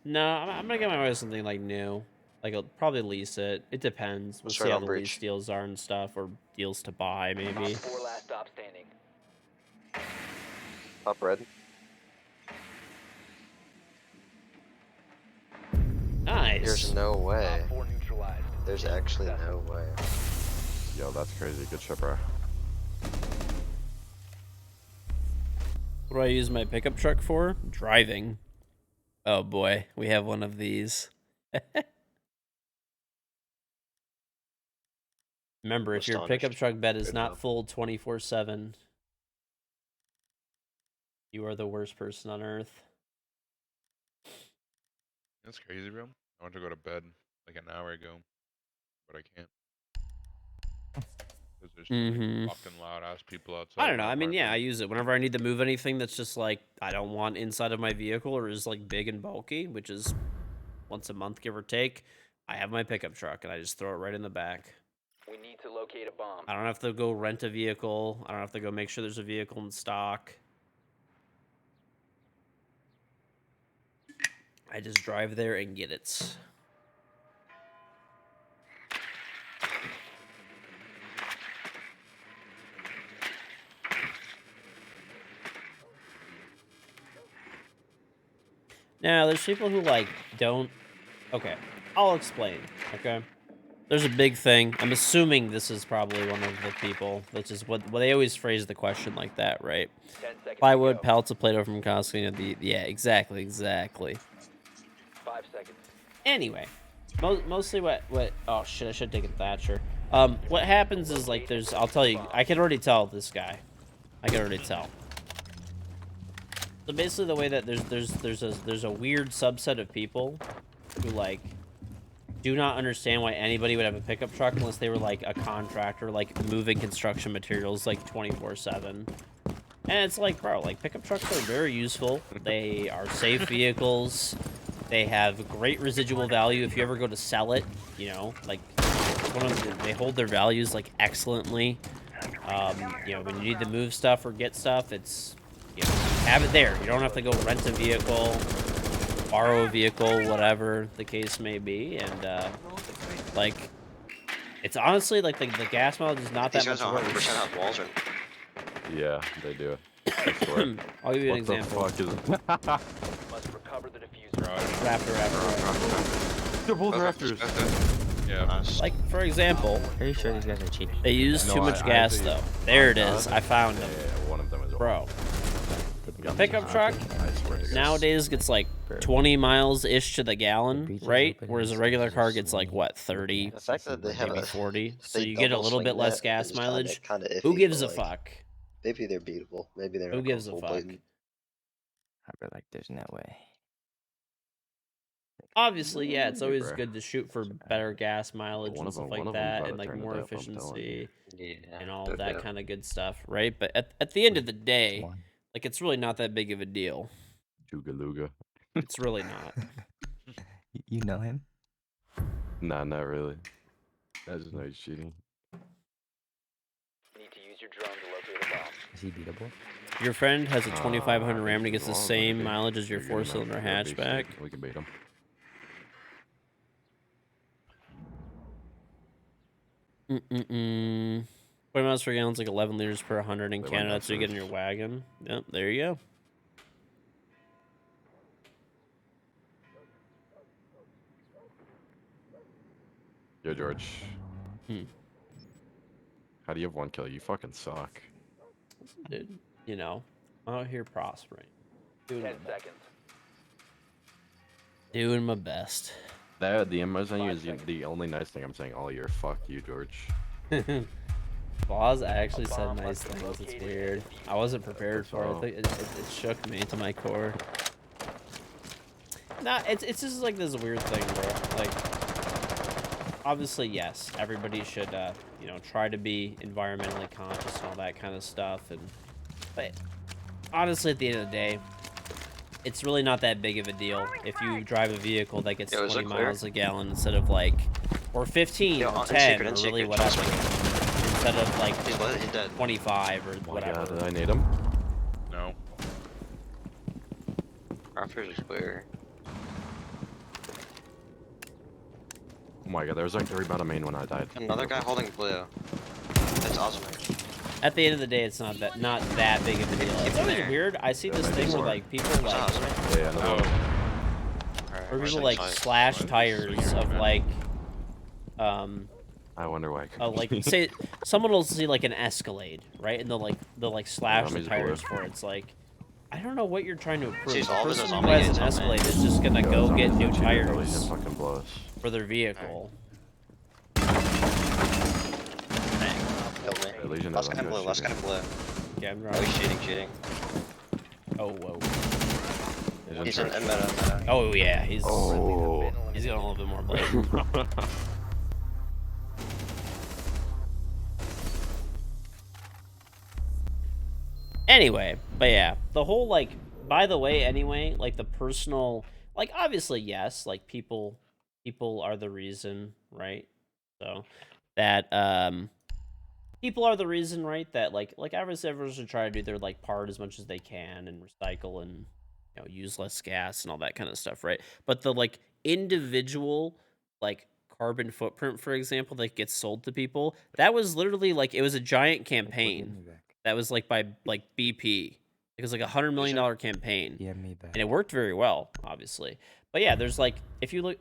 Speaker 1: No, I'm gonna get my wife something like new. Like I'll probably lease it. It depends. We'll see how the lease deals are and stuff, or deals to buy maybe.
Speaker 3: 4 last stop standing.
Speaker 6: Top red.
Speaker 1: Nice.
Speaker 6: There's no way.
Speaker 3: Op 4 neutralized.
Speaker 6: There's actually no way.
Speaker 7: Yo, that's crazy. Good shit, bro.
Speaker 1: What do I use my pickup truck for? Driving. Oh boy, we have one of these. Remember, if your pickup truck bed is not full 24/7, you are the worst person on earth.
Speaker 9: That's crazy, bro. I went to go to bed like an hour ago, but I can't. Because there's like, often loud ass people outside.
Speaker 1: I don't know. I mean, yeah, I use it whenever I need to move anything that's just like I don't want inside of my vehicle or is like big and bulky, which is once a month, give or take. I have my pickup truck and I just throw it right in the back.
Speaker 3: We need to locate a bomb.
Speaker 1: I don't have to go rent a vehicle. I don't have to go make sure there's a vehicle in stock. I just drive there and get it. Now, there's people who, like, don't... Okay, I'll explain, okay? There's a big thing. I'm assuming this is probably one of the people. That's just what they always phrase the question like that, right?
Speaker 3: 10 seconds.
Speaker 1: Plywood, pallets of Play-Doh from Costco. Yeah, exactly.
Speaker 3: 5 seconds.
Speaker 1: Anyway, mostly what... Oh, shit, I should have taken Thatcher. What happens is, like, there's... I'll tell you. I can already tell this guy. I can already tell. So basically, the way that there's a weird subset of people who like do not understand why anybody would have a pickup truck unless they were like a contractor, like moving construction materials like 24/7. And it's like, bro, like pickup trucks are very useful. They are safe vehicles. They have great residual value. If you ever go to sell it, you know, like they hold their values like excellently. You know, when you need to move stuff or get stuff, it's, you know, have it there. You don't have to go rent a vehicle, borrow a vehicle, whatever the case may be. And like, it's honestly like the gas mileage is not
Speaker 6: These
Speaker 1: that
Speaker 6: guys
Speaker 1: much
Speaker 6: 100%
Speaker 1: worse.
Speaker 6: have walls or
Speaker 7: Yeah, they do. I swear.
Speaker 1: I'll give you an
Speaker 7: What the
Speaker 1: example.
Speaker 7: fuck is?
Speaker 3: Must recover the diffuser.
Speaker 1: Raptor.
Speaker 7: They're both
Speaker 6: both
Speaker 7: raptors.
Speaker 9: Yeah.
Speaker 6: Nice.
Speaker 1: Like, for example,
Speaker 2: Pretty sure these guys are cheating.
Speaker 1: they use
Speaker 7: No,
Speaker 1: too much
Speaker 7: I
Speaker 1: gas,
Speaker 7: actually-
Speaker 1: though. There it
Speaker 7: on
Speaker 1: is.
Speaker 7: God.
Speaker 1: I found
Speaker 7: Yeah,
Speaker 1: him.
Speaker 7: yeah, one of them is a
Speaker 1: Bro,
Speaker 7: Yeah,
Speaker 1: pickup truck
Speaker 7: I swear to God.
Speaker 1: nowadays gets like 20 miles-ish to the gallon,
Speaker 2: breach is
Speaker 1: right?
Speaker 2: open
Speaker 1: Whereas a
Speaker 2: and
Speaker 1: regular
Speaker 2: it's
Speaker 1: car
Speaker 2: just
Speaker 1: gets like,
Speaker 2: swinging.
Speaker 1: what, 30,
Speaker 6: The fact that they have
Speaker 1: maybe
Speaker 6: a
Speaker 1: 40?
Speaker 6: if
Speaker 1: So
Speaker 6: they
Speaker 1: you get a
Speaker 6: double
Speaker 1: little bit
Speaker 6: swing
Speaker 1: less
Speaker 6: that
Speaker 1: gas
Speaker 6: is
Speaker 1: mileage.
Speaker 6: Kinda iffy,
Speaker 1: Who gives
Speaker 6: but,
Speaker 1: a
Speaker 6: like,
Speaker 1: fuck?
Speaker 6: Maybe they're beatable. Maybe they're
Speaker 1: Who
Speaker 6: not
Speaker 1: gives a
Speaker 6: full
Speaker 1: fuck?
Speaker 6: blatant.
Speaker 2: I'd be like, there's no way.
Speaker 1: Obviously, yeah, it's
Speaker 7: Yeah,
Speaker 1: always
Speaker 7: bruh.
Speaker 1: good to shoot for better gas mileage
Speaker 7: one
Speaker 1: and
Speaker 7: of
Speaker 1: stuff
Speaker 7: them-
Speaker 1: like
Speaker 7: one of them's
Speaker 1: that,
Speaker 7: about
Speaker 1: and
Speaker 7: to
Speaker 1: like
Speaker 7: turn it
Speaker 1: more
Speaker 7: up, I'm telling you.
Speaker 1: efficiency
Speaker 6: Yeah.
Speaker 1: and all
Speaker 6: but
Speaker 1: that
Speaker 6: yeah.
Speaker 1: kind of good stuff, right? But at the end of the day,
Speaker 2: One.
Speaker 1: like, it's really not that big of a deal.
Speaker 7: Jugaluga.
Speaker 1: It's really not.
Speaker 2: You know him?
Speaker 7: Nah, not really. That's just nice cheating.
Speaker 3: Need to use your drone to locate a bomb.
Speaker 2: Is he beatable?
Speaker 1: Your friend has a
Speaker 7: I
Speaker 1: 2500
Speaker 7: think
Speaker 1: Ram and he
Speaker 7: he's
Speaker 1: gets the
Speaker 7: wrong, but
Speaker 1: same
Speaker 7: okay.
Speaker 1: mileage as your
Speaker 7: You're good enough.
Speaker 1: 4-cylinder
Speaker 7: You're a beast,
Speaker 1: hatchback.
Speaker 7: We can beat him.
Speaker 1: Mm-mm-mm. 20 miles per gallon is like 11 liters per 100 in
Speaker 7: They went
Speaker 1: Canada. That's what you get in your
Speaker 7: downstairs.
Speaker 1: wagon. Yep, there you go.
Speaker 7: Yo, George.
Speaker 1: Hmm.
Speaker 7: How do you have 1 kill? You fucking suck.
Speaker 1: Dude, you know, I'm out here prospering.
Speaker 3: 10
Speaker 1: Doing my best.
Speaker 3: seconds.
Speaker 1: Doing my best.
Speaker 7: That the MO saying
Speaker 3: 5
Speaker 7: is
Speaker 3: seconds.
Speaker 7: the only nice thing I'm saying all year. Fuck you, George.
Speaker 1: Boz actually said
Speaker 3: bomb
Speaker 1: nice
Speaker 3: must be
Speaker 1: things. It's
Speaker 3: located
Speaker 1: weird.
Speaker 3: and
Speaker 1: I wasn't prepared for it. I
Speaker 7: all.
Speaker 1: think it shook me to my core. Nah, it's just like this weird thing, bro. Like, obviously, yes, everybody should, you know, try to be environmentally conscious and all that kind of stuff. But honestly, at the end of the day, it's really not that big of a deal if you drive a vehicle that gets
Speaker 6: Yo, is
Speaker 1: 20
Speaker 6: it clear?
Speaker 1: miles a gallon instead of like, or 15
Speaker 6: Yo,
Speaker 1: or
Speaker 6: in
Speaker 1: 10
Speaker 6: secret,
Speaker 1: or
Speaker 6: in
Speaker 1: really
Speaker 6: secret,
Speaker 1: whatever,
Speaker 6: trust me.
Speaker 1: instead of like
Speaker 6: He's dead.
Speaker 1: 25 or
Speaker 7: Oh my
Speaker 1: whatever.
Speaker 7: god, did I need him?
Speaker 9: No.
Speaker 6: Raptors is clear.
Speaker 7: Oh my god, there was like 3 bottom main when I died.
Speaker 6: Another guy holding blue. That's awesome.
Speaker 1: At the end of the day, it's not that big of a deal. It's always weird. I see
Speaker 7: Yeah,
Speaker 1: this
Speaker 7: maybe
Speaker 1: thing where
Speaker 7: more.
Speaker 1: like people
Speaker 6: That's
Speaker 1: like
Speaker 6: awesome.
Speaker 7: Yeah, another
Speaker 9: Oh.
Speaker 7: one.
Speaker 6: Alright,
Speaker 1: where
Speaker 6: we're
Speaker 1: people
Speaker 6: sitting
Speaker 1: like
Speaker 6: tight.
Speaker 1: slash
Speaker 9: Fine.
Speaker 1: tires of like
Speaker 7: I wonder why. I
Speaker 1: like
Speaker 7: couldn't
Speaker 1: say someone will see like an Escalade, right? And they'll like slash the
Speaker 7: he's
Speaker 1: tires
Speaker 7: blue.
Speaker 1: for it. It's like, I don't know what you're trying to approve.
Speaker 6: Jeez,
Speaker 1: The
Speaker 6: all of
Speaker 1: person
Speaker 6: his
Speaker 1: who
Speaker 6: zombies
Speaker 1: has an
Speaker 6: on
Speaker 1: Escalade
Speaker 6: me.
Speaker 1: is just gonna
Speaker 7: Yo,
Speaker 1: go
Speaker 7: zombies
Speaker 1: get new
Speaker 7: are cheating, at least
Speaker 1: tires
Speaker 7: didn't fucking blow us.
Speaker 1: for their vehicle.
Speaker 6: Killed me.
Speaker 7: At least you know
Speaker 6: Last
Speaker 7: them
Speaker 6: guy
Speaker 7: guys
Speaker 6: blue, last guy
Speaker 7: cheating.
Speaker 6: blue.
Speaker 1: Yeah, I'm
Speaker 6: Oh,
Speaker 1: right.
Speaker 6: he's cheating.
Speaker 1: Oh whoa.
Speaker 6: He's in
Speaker 7: church.
Speaker 6: meta.
Speaker 1: Oh yeah, he's
Speaker 7: Oh.
Speaker 1: he's got a little bit more blade. Anyway, but yeah, the whole like, by the way, anyway, like the personal, like obviously yes, like people are the reason, right? So that people are the reason, right? That like obviously everyone should try to do their like part as much as they can and recycle and, you know, use less gas and all that kind of stuff, right? But the like individual like carbon footprint, for example, that gets sold to people, that was literally like, it was a giant campaign that was like by like BP. It was like $100 million campaign,
Speaker 2: Yeah, me back.
Speaker 1: and it worked very well, obviously. But yeah, there's like, if you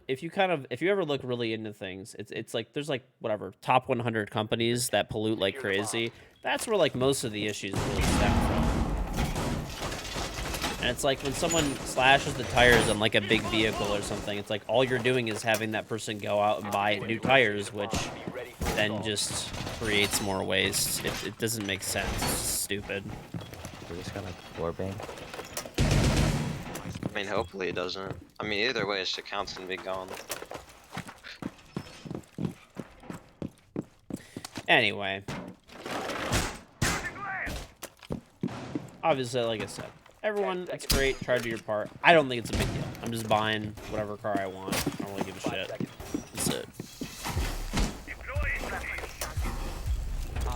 Speaker 1: ever look really into things, it's like there's like whatever top 100 companies that pollute like crazy. That's where like most of the issues really stem from. And it's like when someone slashes the tires on like a big vehicle or something, it's like all you're doing is having that person go out and buy new tires, which then just creates more waste. It doesn't make sense. It's stupid.
Speaker 2: We just got like 4 bang.
Speaker 6: I mean, hopefully it doesn't. I mean, either way, it's the count's gonna be gone.
Speaker 1: Anyway. Obviously, like I said, everyone, it's great. Try to do your part. I don't think it's a big deal. I'm just buying whatever car I want. I don't really give a
Speaker 3: 5
Speaker 1: shit.
Speaker 3: seconds.
Speaker 1: That's it.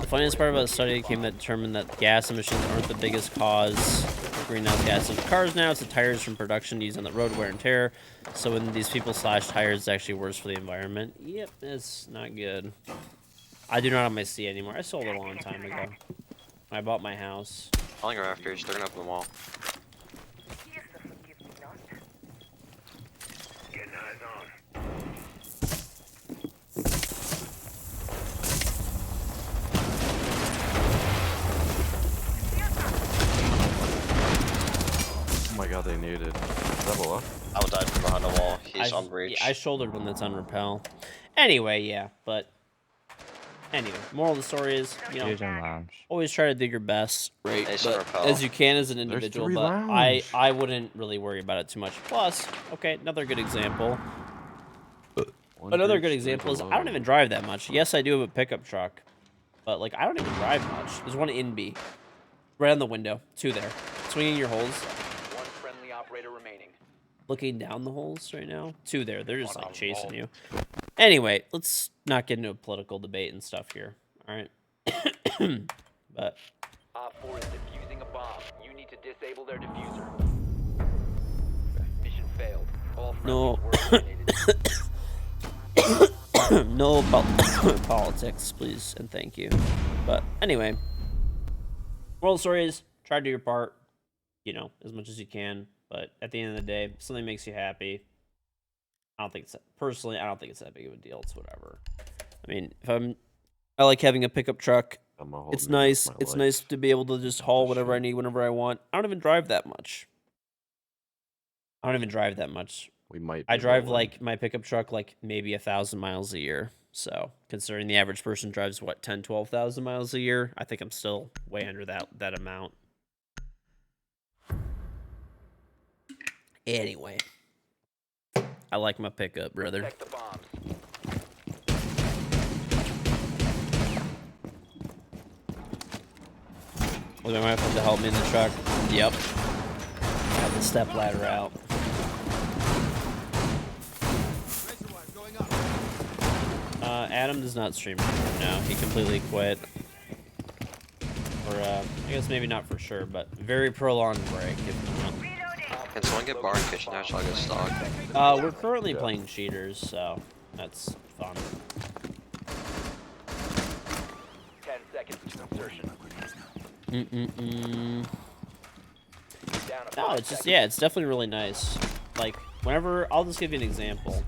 Speaker 1: The funniest part about the study came that determined that gas emissions aren't the biggest cause of greenhouse gases in cars now. It's the tires from production used on the road wear and tear. So when these people slash tires, it's actually worse for the environment. Yep, it's not good. I do not have my C anymore. I sold it a long time ago. I bought my house.
Speaker 6: Calling rafters, they're gonna open the wall.
Speaker 4: Here's the forgive me not.
Speaker 5: Getting eyes on.
Speaker 7: Oh my god, they needed double up.
Speaker 6: I will die from behind the wall. He's
Speaker 1: I,
Speaker 6: on breach.
Speaker 1: yeah, I shouldered one that's on repel. Anyway, yeah, but anyway, moral of the story is, you know,
Speaker 2: Huge and lounge.
Speaker 1: always try to do your best, right?
Speaker 6: Ace and
Speaker 1: But
Speaker 6: repel.
Speaker 1: as you can as an individual,
Speaker 7: 3
Speaker 1: but
Speaker 7: lounge.
Speaker 1: I wouldn't really worry about it too much. Plus, okay, another good example.
Speaker 7: One
Speaker 1: Another
Speaker 7: breach,
Speaker 1: good
Speaker 7: 3
Speaker 1: example is I
Speaker 7: below.
Speaker 1: don't even drive that much. Yes, I do have a pickup truck, but like I don't even drive much. There's one in B, right on the window. 2 there, swinging your holes,
Speaker 3: One friendly operator remaining.
Speaker 1: looking down the holes right now. 2 there. They're just like chasing you. Anyway, let's not get into a political debate and stuff here. All right. But
Speaker 3: Op 4 is defusing a bomb. You need to disable their diffuser. Mission failed. All
Speaker 1: No.
Speaker 3: friendlies were eliminated.
Speaker 1: no politics, please, and thank you. But anyway, moral of the story is try to do your part, you know, as much as you can. But at the end of the day, if something makes you happy, I don't think it's personally. I don't think it's that big of a deal. It's whatever. I mean, I like having a pickup truck.
Speaker 7: I'm a
Speaker 1: It's
Speaker 7: holding it with
Speaker 1: nice.
Speaker 7: my
Speaker 1: It's
Speaker 7: life.
Speaker 1: nice to be able to just haul
Speaker 7: For
Speaker 1: whatever I
Speaker 7: sure.
Speaker 1: need whenever I want. I don't even drive that much. I don't even drive that much.
Speaker 7: We might.
Speaker 1: I
Speaker 7: be
Speaker 1: drive
Speaker 7: rolling.
Speaker 1: like my pickup truck like maybe 1,000 miles a year. So considering the average person drives what 10, 12,000 miles a year, I think I'm still way under that amount. Anyway, I like my pickup, brother.
Speaker 3: Protect the bombs.
Speaker 1: Was my wife have to help me in the truck? Yep. Got the step ladder out. Adam does not stream anymore now. He completely quit. Or, I guess maybe not for sure, but very prolonged break. If not.
Speaker 6: Can someone get bar and kitchen there so I get stock?
Speaker 1: We're currently playing cheaters, so that's fun.
Speaker 3: 10 seconds to insertion.
Speaker 1: Mm-mm-mm.
Speaker 3: Down to
Speaker 1: No,
Speaker 3: 5
Speaker 1: it's just,
Speaker 3: seconds.
Speaker 1: yeah, it's definitely really nice. Like, whenever, I'll just give you an example.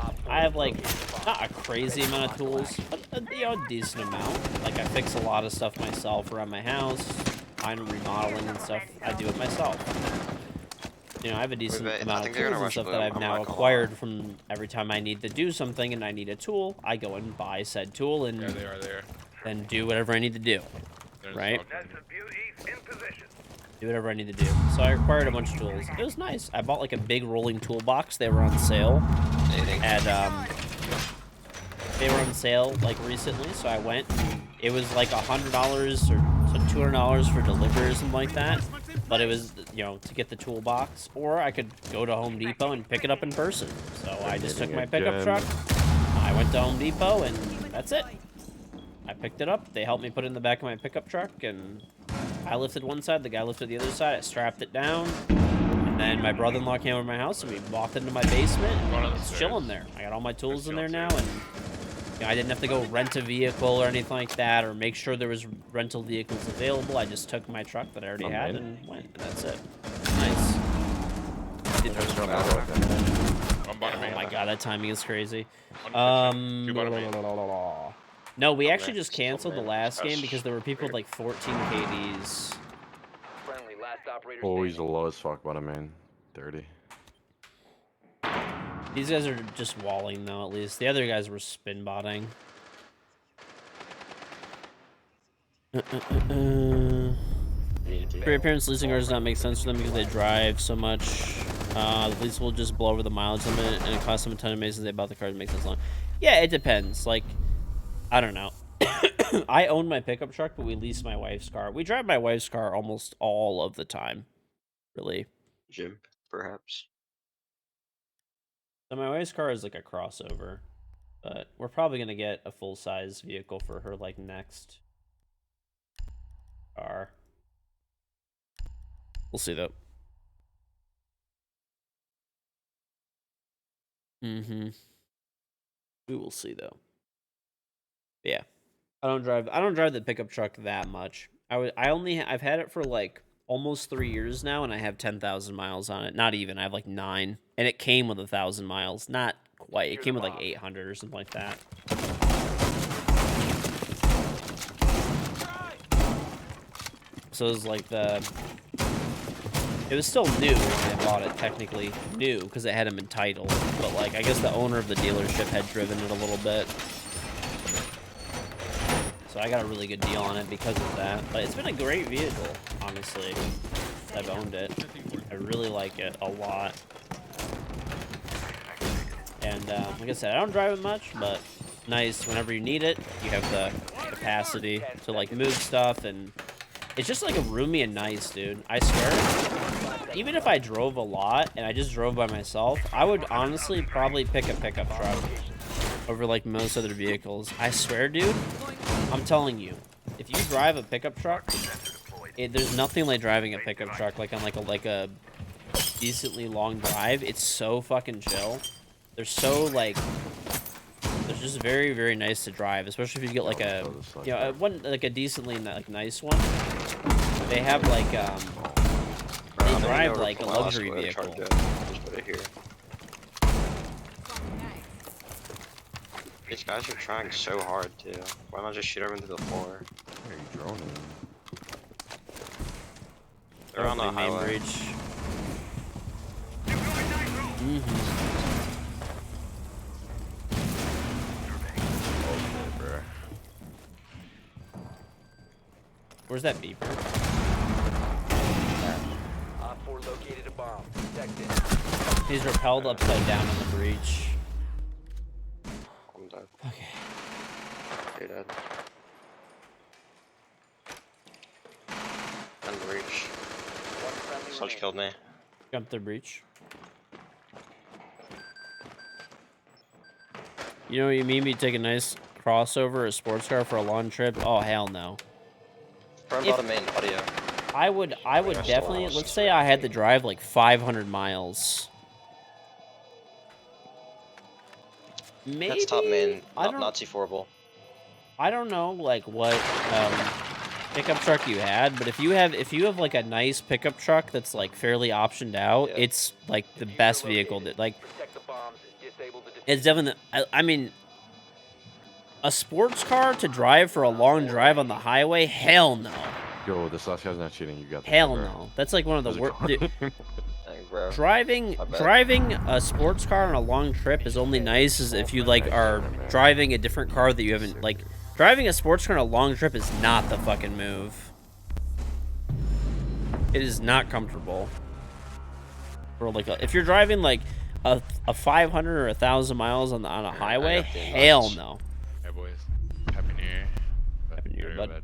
Speaker 3: Op 4
Speaker 1: I have, like,
Speaker 3: located the bomb.
Speaker 1: not a crazy amount of tools, but a decent amount. Like, I fix a lot of stuff myself around my house. I'm remodeling and stuff. I do it myself. You know, I have a decent
Speaker 6: Wait, I
Speaker 1: amount of
Speaker 6: think they're
Speaker 1: tools
Speaker 6: gonna
Speaker 1: and
Speaker 6: rush
Speaker 1: stuff
Speaker 6: blue.
Speaker 1: that I've
Speaker 6: I'm
Speaker 1: now
Speaker 6: not gonna
Speaker 1: acquired from every time I need to do something and I need a tool, I go and buy said tool and
Speaker 9: Yeah, they are there.
Speaker 1: then do whatever I need to do.
Speaker 9: There's
Speaker 1: Right?
Speaker 9: smoke
Speaker 5: That's
Speaker 9: right
Speaker 5: the beauty in position.
Speaker 1: Do whatever I need to do. So I acquired a bunch of tools. It was nice. I bought like a big rolling toolbox. They were on sale
Speaker 6: Dating.
Speaker 1: at they were on sale like recently, so I went. It was like $100 or $200 for delivery or something like that. But it was, you know, to get the toolbox, or I could go to Home Depot and pick it up in person. So I just took my pickup
Speaker 7: again.
Speaker 1: truck. I went to Home Depot and that's it. I picked it up. They helped me put it in the back of my pickup truck, and I lifted one side, the guy lifted the other side. I strapped it down, and then my brother-in-law came over to my house, and we walked into my basement.
Speaker 9: Going
Speaker 1: And
Speaker 9: up the
Speaker 1: it's chilling
Speaker 9: stairs.
Speaker 1: there. I got all my tools
Speaker 9: Just
Speaker 1: in there
Speaker 9: chill
Speaker 1: now,
Speaker 9: too.
Speaker 1: and you know, I didn't have to go rent a vehicle or anything like that, or make sure there was rental vehicles available. I just took my truck that I already had
Speaker 7: Unban.
Speaker 1: and went, and that's it. Nice.
Speaker 9: One bottom
Speaker 1: Oh
Speaker 9: main.
Speaker 1: my god, that timing is crazy.
Speaker 9: One kitchen, two bottom main.
Speaker 1: No, we actually
Speaker 6: Okay,
Speaker 1: just
Speaker 6: still
Speaker 1: canceled the
Speaker 6: man.
Speaker 1: last game
Speaker 6: That's
Speaker 1: because there were people with like 14 KDs.
Speaker 3: Friendly, last operator
Speaker 7: Oh, he's the
Speaker 3: standing.
Speaker 7: lowest fuck bottom main. 30.
Speaker 1: These guys are just walling though, at least. The other guys were spin botting. Free appearance leasing cars does not make sense for them because they drive so much. The lease will just blow over the mileage limit and it costs them a ton of money since they bought the car to make sense long. Yeah, it depends. Like, I don't know. I own my pickup truck, but we lease my wife's car. We drive my wife's car almost all of the time. really.
Speaker 6: Gym, perhaps.
Speaker 1: So my wife's car is like a crossover, but we're probably gonna get a full size vehicle for her like next car. We'll see though. Mm-hmm. We will see though. But yeah, I don't drive the pickup truck that much. I've had it for like almost 3 years now, and I have 10,000 miles on it. Not even. I have like 9, and it came with 1,000 miles. Not quite. It came with like 800 or something like that. So it was like it was still new when I bought it, technically new, because it hadn't been titled. But like, I guess the owner of the dealership had driven it a little bit. So I got a really good deal on it because of that. But it's been a great vehicle, honestly. I've owned it. I really like it a lot. And like I said, I don't drive it much, but nice whenever you need it. You have the capacity to like move stuff, and it's just like a roomy and nice, dude. I swear, even if I drove a lot and I just drove by myself, I would honestly probably pick a pickup truck over like most other vehicles. I swear, dude, I'm telling you, if you drive a pickup truck, there's nothing like driving a pickup truck like on like a decently long drive. It's so fucking chill. They're so like, they're just very, very nice to drive, especially if you get like a, you know, like a decently like nice one. They have like they drive like a luxury vehicle.
Speaker 6: Just put it here. These guys are trying so hard too. Why not just shoot everyone to the floor?
Speaker 7: Where are you droning?
Speaker 6: They're on the
Speaker 1: main
Speaker 6: highway.
Speaker 1: bridge. Mm-hmm.
Speaker 7: Okay, bro.
Speaker 1: Where's that beeper?
Speaker 3: Op 4 located a bomb. Protect it.
Speaker 1: He's repelled upside down on the breach.
Speaker 6: I'm dead.
Speaker 1: Okay.
Speaker 6: You're dead. Unreach.
Speaker 3: One friendly
Speaker 6: Sludge
Speaker 3: remaining.
Speaker 6: killed me.
Speaker 1: Jump the breach. You know what you mean? Me take a nice crossover, a sports car for a long trip? Oh hell no.
Speaker 6: Front
Speaker 1: If-
Speaker 6: bottom main audio.
Speaker 1: I would
Speaker 6: Rest
Speaker 1: definitely,
Speaker 6: lost.
Speaker 1: let's say I had to drive like 500 miles. Maybe
Speaker 6: That's top main,
Speaker 1: I don't
Speaker 6: not C4able.
Speaker 1: I don't know like what pickup truck you had, but if you have like a nice pickup truck that's like fairly optioned out,
Speaker 6: Yeah.
Speaker 1: it's like the
Speaker 3: Diffuser
Speaker 1: best vehicle
Speaker 3: located.
Speaker 1: that like
Speaker 3: Protect the bombs and disable the diffuser.
Speaker 1: it's definitely I mean a sports car to drive for a long drive on the highway? Hell no.
Speaker 7: Yo, this last guy's not cheating. You got this,
Speaker 1: Hell
Speaker 7: bro.
Speaker 1: no. That's like one of the
Speaker 7: How's it
Speaker 1: worst.
Speaker 7: going?
Speaker 6: Dang, bro.
Speaker 1: Driving
Speaker 6: I bet.
Speaker 1: driving a sports car on a long trip is only nice as if you like are driving a different car that you haven't like. Driving a sports car on a long trip is not the fucking move. It is not comfortable. For like if you're driving like a 500 or 1,000 miles on a highway,
Speaker 6: got the
Speaker 1: hell
Speaker 6: invites.
Speaker 1: no.
Speaker 9: Hey boys, happy New Year.
Speaker 1: Happy New Year,
Speaker 9: Gotta go to
Speaker 1: bud.
Speaker 9: bed.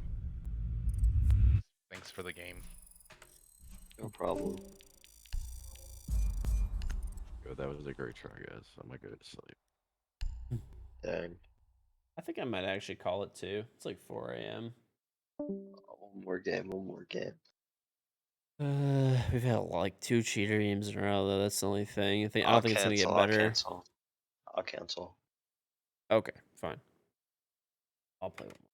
Speaker 9: Thanks for the game.
Speaker 6: No problem.
Speaker 7: Yo, that was a great try, guys. I'm gonna go to sleep.
Speaker 6: Dang.
Speaker 1: I think I might actually call it too. It's like 4 a.m.
Speaker 6: One more game, one more game.
Speaker 1: We've had like 2 cheater games in a row though. That's the only thing. I
Speaker 6: I'll
Speaker 1: don't think it's gonna get
Speaker 6: cancel,
Speaker 1: better.
Speaker 6: I'll cancel.
Speaker 1: Okay, fine. I'll play one more.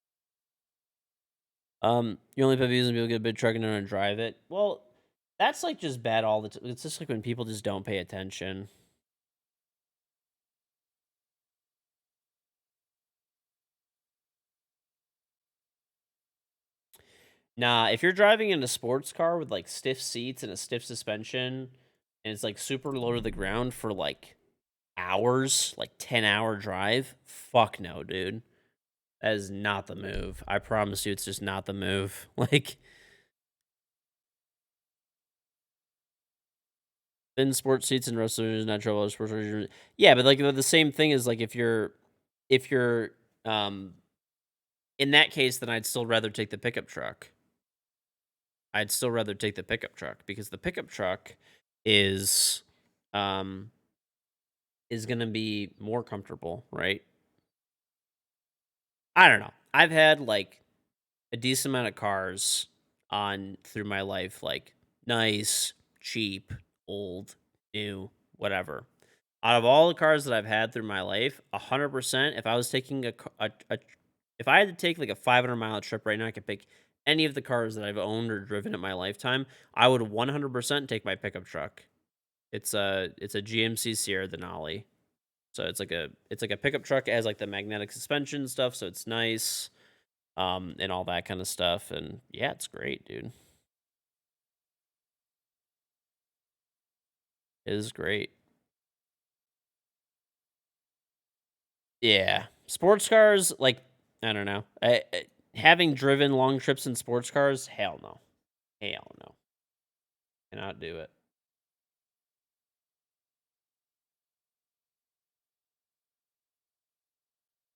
Speaker 1: You only play views when people get a big truck and don't drive it. Well, that's like just bad all the time. It's just like when people just don't pay attention. Nah, if you're driving in a sports car with like stiff seats and a stiff suspension, and it's like super low to the ground for like hours, like 10-hour drive, fuck no, dude. That is not the move. I promise you, it's just not the move. Like, in sports seats and wrestlers is not trouble. Sports cars, yeah, but like the same thing is like if you're in that case, then I'd still rather take the pickup truck. I'd still rather take the pickup truck because the pickup truck is gonna be more comfortable, right? I don't know. I've had like a decent amount of cars on through my life, like nice, cheap, old, new, whatever. Out of all the cars that I've had through my life, 100%, if I was taking if I had to take like a 500-mile trip right now, I could pick any of the cars that I've owned or driven in my lifetime. I would 100% take my pickup truck. It's a GMC Sierra Denali. So it's like a pickup truck. It has like the magnetic suspension stuff, so it's nice, and all that kind of stuff. And yeah, it's great, dude. It is great. Yeah, sports cars, like I don't know. Having driven long trips in sports cars, hell no, cannot do it.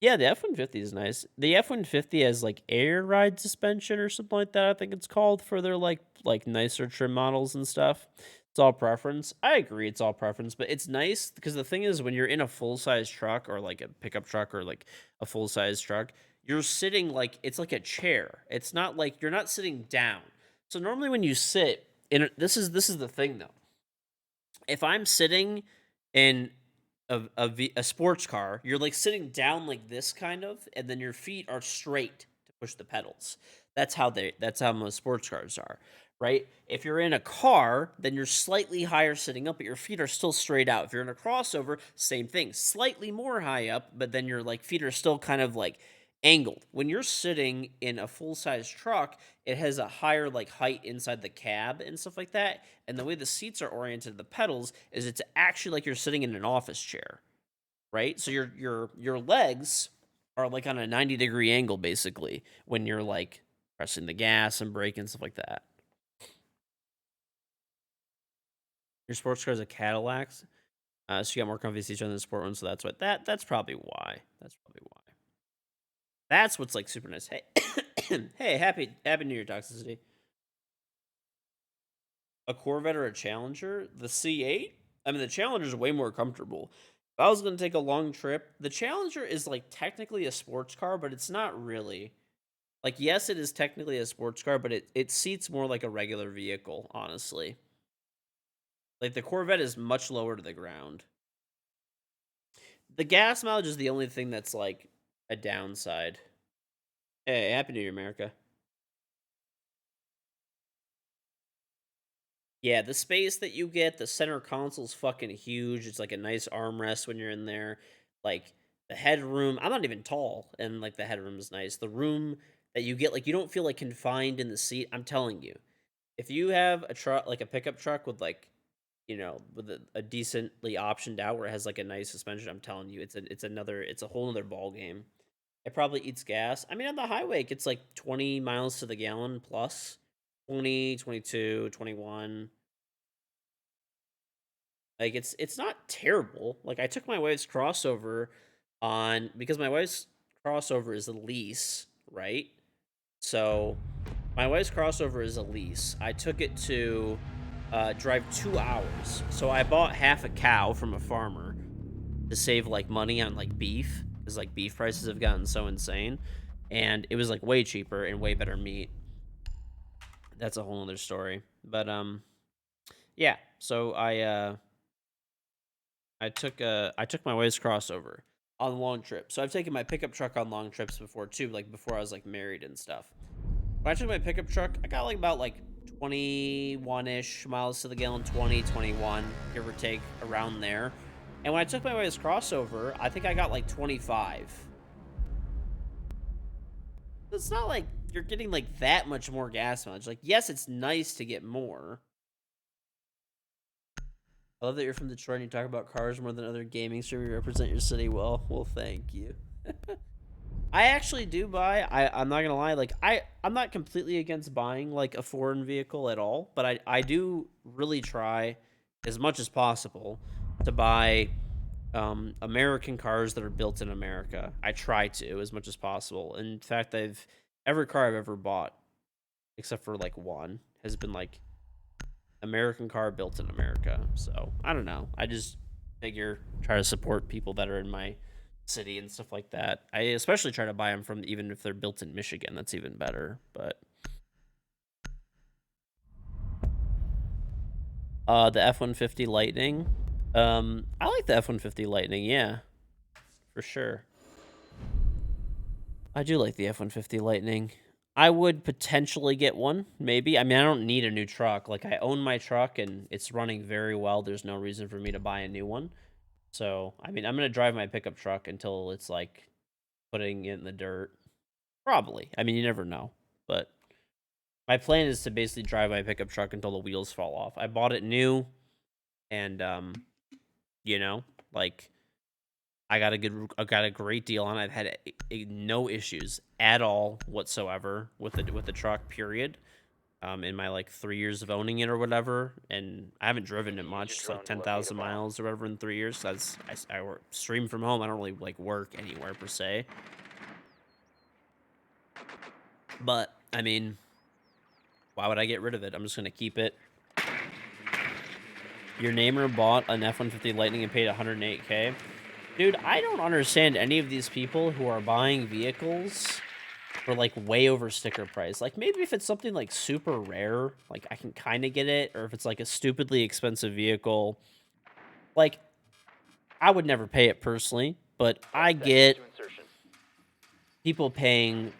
Speaker 1: Yeah, the F-150 is nice. The F-150 has like air ride suspension or something like that. I think it's called for their like nicer trim models and stuff. It's all preference. I agree, it's all preference, but it's nice because the thing is, when you're in a full size truck or like a pickup truck or like a full size truck, you're sitting like it's like a chair. It's not like you're not sitting down. So normally when you sit in this is the thing though. If I'm sitting in a sports car, you're like sitting down like this kind of, and then your feet are straight to push the pedals. That's how most sports cars are, right? If you're in a car, then you're slightly higher sitting up, but your feet are still straight out. If you're in a crossover, same thing, slightly more high up, but then your like feet are still kind of like angled. When you're sitting in a full-size truck, it has a higher like height inside the cab and stuff like that. And the way the seats are oriented, the pedals, is it's actually like you're sitting in an office chair, right? So your legs are like on a 90-degree angle basically when you're like pressing the gas and brake and stuff like that. Your sports car is a Cadillac, so you got more comfy seats on the sport one. So that's that's probably why. That's probably why. That's what's like super nice. Hey, hey, happy New Year, Toxicity. A Corvette or a Challenger? The C8? I mean, the Challenger is way more comfortable. If I was going to take a long trip, the Challenger is like technically a sports car, but it's not really. Like, yes, it is technically a sports car, but it seats more like a regular vehicle, honestly. Like, the Corvette is much lower to the ground. The gas mileage is the only thing that's like a downside. Hey, Happy New Year, America. Yeah, the space that you get, the center console's fucking huge. It's like a nice armrest when you're in there. Like the headroom, I'm not even tall, and like the headroom is nice. The room that you get, like you don't feel like confined in the seat. I'm telling you, if you have a truck, like a pickup truck with like, with a decently optioned out where it has like a nice suspension, I'm telling you, it's a whole other ball game. It probably eats gas. I mean, on the highway, it gets like 20 miles to the gallon plus 20, 22, 21. Like it's not terrible. Like I took my wife's crossover on because my wife's crossover is a lease, right? So my wife's crossover is a lease. I took it to drive 2 hours. So I bought half a cow from a farmer to save like money on like beef because like beef prices have gotten so insane, and it was like way cheaper and way better meat. That's a whole other story. But yeah. So I took my wife's crossover on a long trip. So I've taken my pickup truck on long trips before too, like before I was like married and stuff. When I took my pickup truck, I got like about like 21-ish miles to the gallon, 20, 21, give or take around there. And when I took my wife's crossover, I think I got like 25. It's not like you're getting like that much more gas mileage. Like, yes, it's nice to get more. I love that you're from Detroit and you talk about cars more than other gaming streamers. You represent your city well. Well, thank you. I actually do buy. I'm not gonna lie. Like I'm not completely against buying like a foreign vehicle at all, but I do really try as much as possible to buy American cars that are built in America. I try to as much as possible. In fact, every car I've ever bought except for like one, has been like American car built in America. So I don't know. I just figure try to support people that are in my city and stuff like that. I especially try to buy them from even if they're built in Michigan. That's even better. But the F-150 Lightning. I like the F-150 Lightning. Yeah, for sure. I do like the F-150 Lightning. I would potentially get one, maybe. I mean, I don't need a new truck. Like, I own my truck, and it's running very well. There's no reason for me to buy a new one. So, I mean, I'm going to drive my pickup truck until it's, like, putting it in the dirt. Probably. I mean, you never know. But my plan is to basically drive my pickup truck until the wheels fall off. I bought it new, and, you know, like... I got a great deal on it. I've had no issues at all whatsoever with the truck. Period. In my like 3 years of owning it or whatever, and I haven't driven it much. It's like 10,000 miles or whatever in 3 years. Cause I work, stream from home. I don't really like work anywhere per se. But I mean, why would I get rid of it? I'm just gonna keep it. Your neighbor bought an F-150 Lightning and paid 108K. Dude, I don't understand any of these people who are buying vehicles for, like, way over sticker price. Like, maybe if it's something, like, super rare, like, I can kind of get it. Or if it's, like, a stupidly expensive vehicle. Like, I would never pay it personally. But I get people paying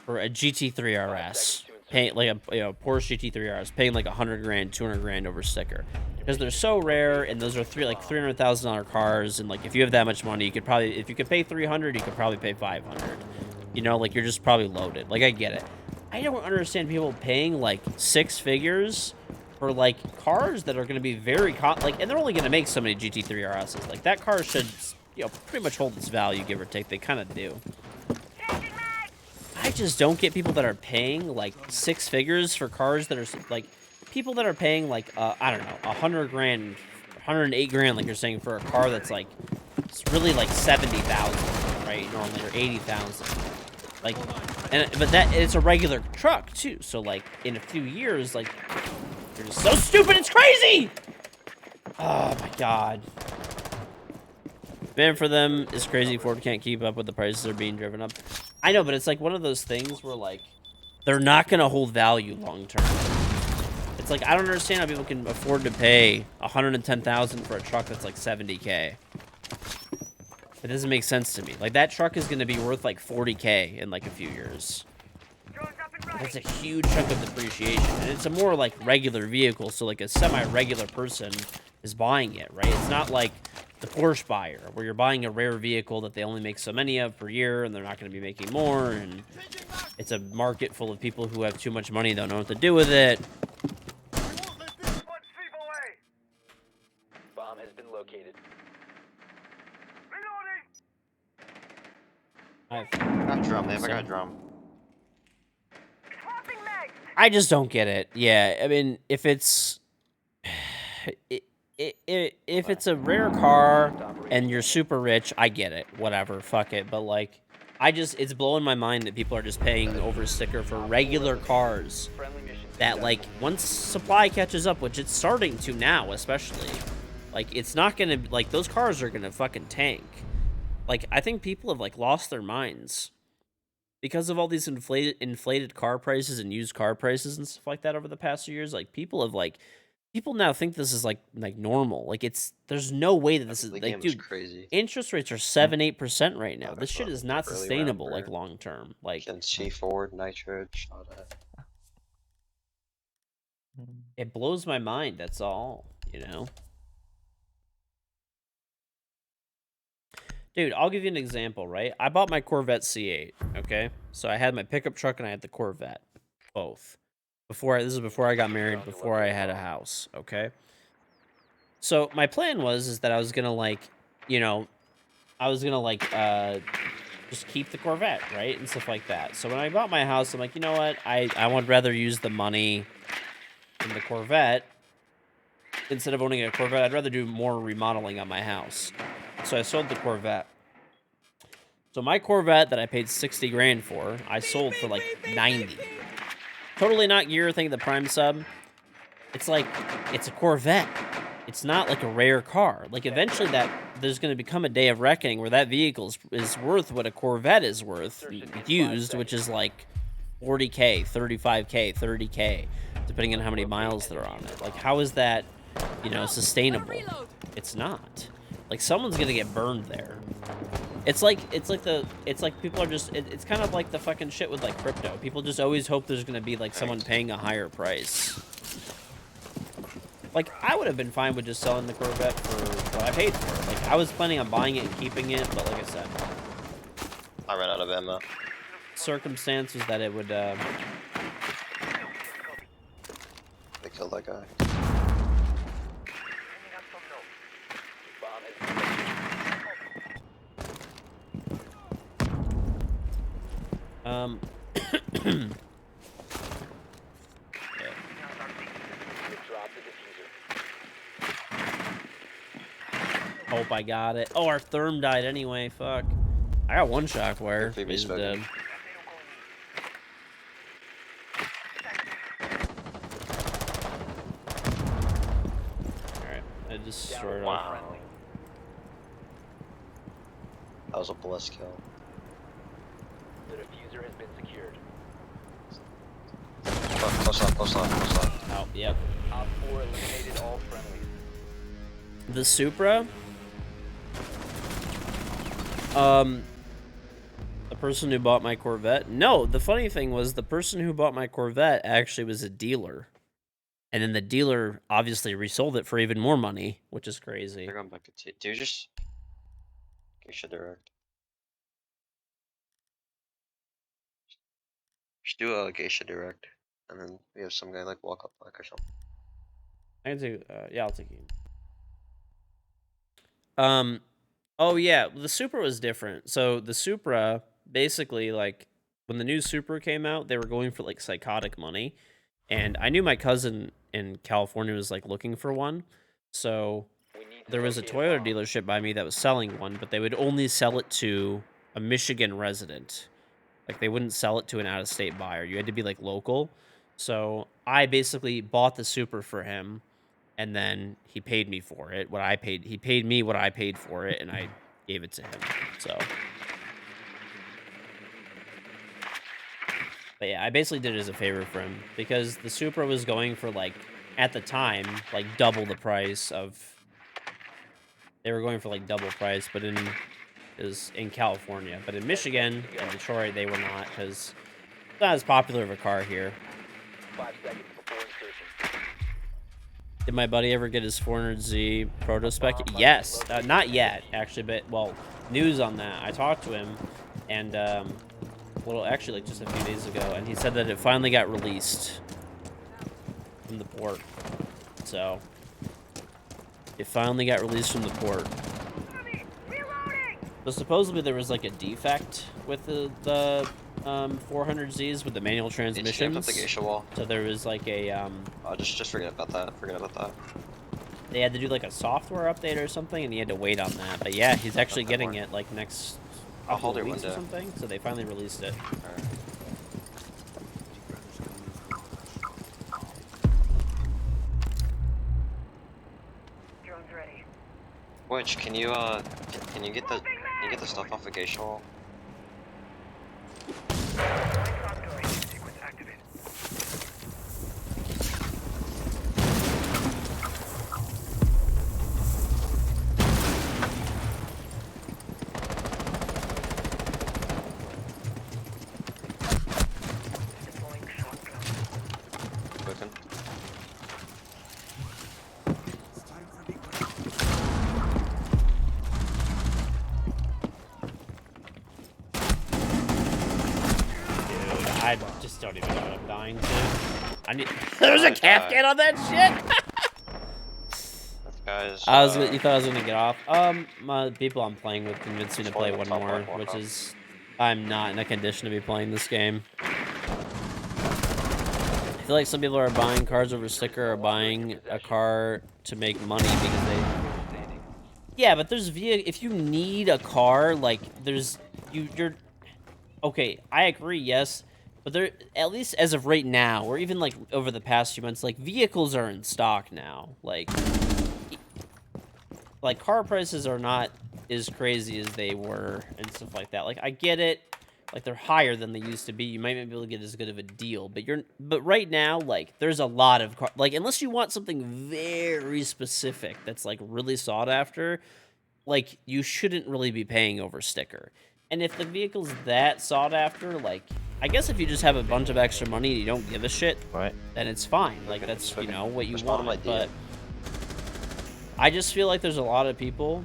Speaker 1: for a GT3 RS. Paying, like, a Porsche GT3 RS. Paying, like, 100 grand, 200 grand over sticker. Because they're so rare, and those are $300,000 cars, and like if you have that much money, you could probably, if you could pay 300, you could probably pay 500. You know, like you're just probably loaded. Like I get it. I don't understand people paying like 6 figures for like cars that are going to be very and they're only going to make so many GT3 RSs. Like that car should, you know, pretty much hold its value, give or take. They kind of do. I just don't get people that are paying like 6 figures for cars that are like. People that are paying like I don't know, 100 grand, 108 grand, like you're saying, for a car that's like it's really like 70,000, right? Normally, or 80,000. Like, but that it's a regular truck too. So like in a few years, like you're just so stupid, it's crazy. Oh my god. Man, for them, it's crazy. Ford can't keep up with the prices they're being driven up. I know, but it's like one of those things where like they're not gonna hold value long term. It's like, I don't understand how people can afford to pay $110,000 for a truck that's like 70K. It doesn't make sense to me. Like, that truck is going to be worth like 40K in like a few years. That's a huge chunk of depreciation. And it's a more like regular vehicle, so like a semi-regular person is buying it, right? It's not like the Porsche buyer, where you're buying a rare vehicle that they only make so many of per year, and they're not going to be making more, and it's a market full of people who have too much money and don't know what to do with it.
Speaker 3: Bomb has been located.
Speaker 6: I got drum, man. I got drum.
Speaker 1: I just don't get it. Yeah, I mean, if it's if it's a rare car and you're super rich, I get it. Whatever, fuck it. But like, it's blowing my mind that people are just paying over sticker for regular cars. That like once supply catches up, which it's starting to now, especially, like it's not gonna like those cars are gonna fucking tank. Like I think people have like lost their minds because of all these inflated car prices and used car prices and stuff like that over the past few years. Like people now think this is like normal. Like there's no way that this is like, dude,
Speaker 6: crazy.
Speaker 1: Interest rates are 7-8% right now. This shit is not sustainable like long term. Like
Speaker 6: C4, nitro, all that.
Speaker 1: It blows my mind. That's all, you know. Dude, I'll give you an example, right? I bought my Corvette C8, okay? So I had my pickup truck and I had the Corvette, both. This is before I got married, before I had a house, okay? So my plan is that I was gonna like, you know, just keep the Corvette, right? And stuff like that. So when I bought my house, I'm like, you know what? I would rather use the money in the Corvette. Instead of owning a Corvette, I'd rather do more remodeling on my house. So I sold the Corvette. So my Corvette that I paid 60 grand for, I sold for like 90. Totally not gear. Think of the Prime sub. It's like it's a Corvette. It's not like a rare car. Like eventually there's going to become a day of reckoning where that vehicle is worth what a Corvette is worth used, which is like 40K, 35K, 30K, depending on how many miles they're on it. Like how is that, sustainable? It's not. Like someone's going to get burned there. It's like people are just it's kind of like the fucking shit with like crypto. People just always hope there's going to be like someone paying a higher price. Like, I would have been fine with just selling the Corvette for what I paid for it. Like, I was planning on buying it and keeping it, but like I said,
Speaker 6: I ran out of ammo.
Speaker 1: circumstance was that it would,
Speaker 6: They killed that guy.
Speaker 1: Hope I got it. Oh, our therm died anyway. Fuck. I got one shockwire.
Speaker 6: Good for
Speaker 1: He's
Speaker 6: you,
Speaker 1: dead. Alright, I just destroyed
Speaker 6: Wow. That was a blessed kill.
Speaker 3: The diffuser has been secured.
Speaker 6: Close up.
Speaker 1: Oh, yep.
Speaker 3: Op 4 eliminated all friendlies.
Speaker 1: The Supra? The person who bought my Corvette? No, the funny thing was the person who bought my Corvette actually was a dealer. And then the dealer obviously resold it for even more money, which is crazy.
Speaker 6: They're going back to do you just Geisha Direct? Just do a Geisha Direct, and then we have some guy like walk up like or something.
Speaker 1: I can take, yeah, I'll take you. Oh yeah, the Supra was different. So the Supra, basically, like, when the new Supra came out, they were going for, like, psychotic money. And I knew my cousin in California was, like, looking for one. So there was a Toyota dealership by me that was selling one, but they would only sell it to a Michigan resident. Like, they wouldn't sell it to an out-of-state buyer. You had to be, like, local. So I basically bought the Supra for him, and then he paid me for it. He paid me what I paid for it, and I gave it to him. So, but yeah, I basically did it as a favor for him because the Supra was going for, like, at the time, like double the price of. They were going for like double price, but in California, but in Michigan and Detroit they were not because it's not as popular of a car here.
Speaker 3: 5 seconds before insertion.
Speaker 1: Did my buddy ever get his 400Z proto spec? Yes. Not yet, actually, but, well, news on that. I talked to him, and, actually, like, just a few days ago, and he said that it finally got released from the port. So, it finally got released from the port. So, supposedly there was, like, a defect with the 400Zs with the manual transmissions.
Speaker 6: Up the geisha wall.
Speaker 1: So there was like a
Speaker 6: just forget about that. Forget about that.
Speaker 1: They had to do like a software update or something, and he had to wait on that. But yeah, he's actually getting it like next
Speaker 6: I'll hold
Speaker 1: couple
Speaker 6: your
Speaker 1: weeks or
Speaker 6: window.
Speaker 1: something. So they finally released it.
Speaker 6: Alright.
Speaker 4: Drone's ready.
Speaker 6: Which can you get the stuff off the geisha wall?
Speaker 4: Sequence activated. Deploying shock drone.
Speaker 6: Cooking.
Speaker 1: I just don't even know what I'm dying to. I need. There's a Kafkan on that shit.
Speaker 6: Guys.
Speaker 1: You thought I was gonna get off? My people I'm playing with convinced me to play one more, which is I'm not in a condition to be playing this game. I feel like some people are buying cars over sticker or buying a car to make money because they. Yeah, but there's if you need a car, like you're. Okay, I agree. Yes, But they're, at least as of right now, or even like over the past few months, like vehicles are in stock now. Like car prices are not as crazy as they were and stuff like that. Like I get it, like they're higher than they used to be. You might not be able to get as good of a deal, but right now, like there's a lot of like unless you want something very specific that's like really sought after, like you shouldn't really be paying over sticker. And if the vehicle's that sought after, like I guess if you just have a bunch of extra money and you don't give a shit,
Speaker 2: Right.
Speaker 1: then it's fine. Like that's what you
Speaker 6: Respond to my
Speaker 1: want.
Speaker 6: DM.
Speaker 1: But I just feel like there's a lot of people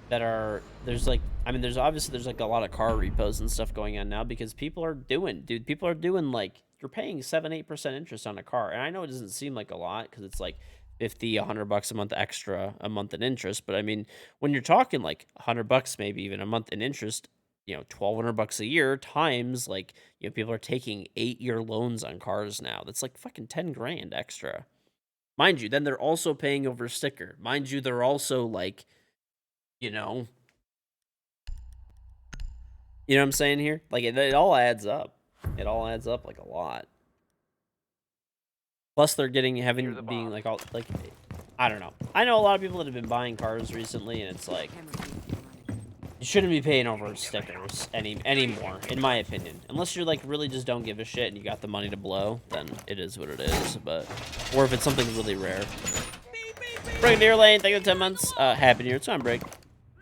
Speaker 1: that are there's like there's obviously like a lot of car repos and stuff going on now because people are doing like you're paying 7-8% interest on a car, and I know it doesn't seem like a lot because it's like $50-100 a month extra a month in interest, but I mean when you're talking like $100 maybe even a month in interest, $1,200 a year times like people are taking 8-year loans on cars now. That's like fucking 10 grand extra, mind you. Then they're also paying over sticker, mind you. They're also like you know what I'm saying here? Like it all adds up. It all adds up like a lot. Plus they're being like all like I don't know. I know a lot of people that have been buying cars recently, and it's like you shouldn't be paying over stickers anymore, in my opinion. Unless you're like really just don't give a shit and you got the money to blow, then it is what it is. But or if it's something really rare. Break Deer Lane, thank you for 10 months. Happy New Year. It's on break.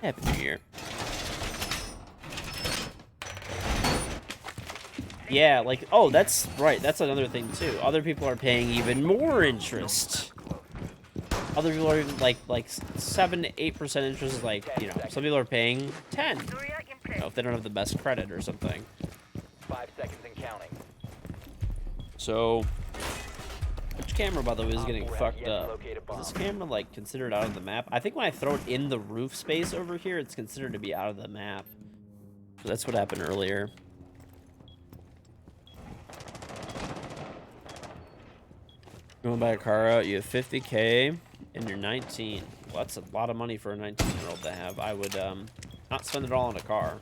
Speaker 1: Happy New Year. Yeah, like, oh, that's right. That's another thing, too. Other people are paying even more interest. Other people are even, like 7 to 8% interest is like, some people are paying 10. If they don't have the best credit or something.
Speaker 3: 5 seconds and counting.
Speaker 1: So, which camera, by the way, is getting fucked up? Is this camera, like, considered out of the map? I think when I throw it in the roof space over here, it's considered to be out of the map. So that's what happened earlier. You want to buy a car out, you have 50K, and you're 19. Well, that's a lot of money for a 19-year-old to have. I would not spend it all on a car.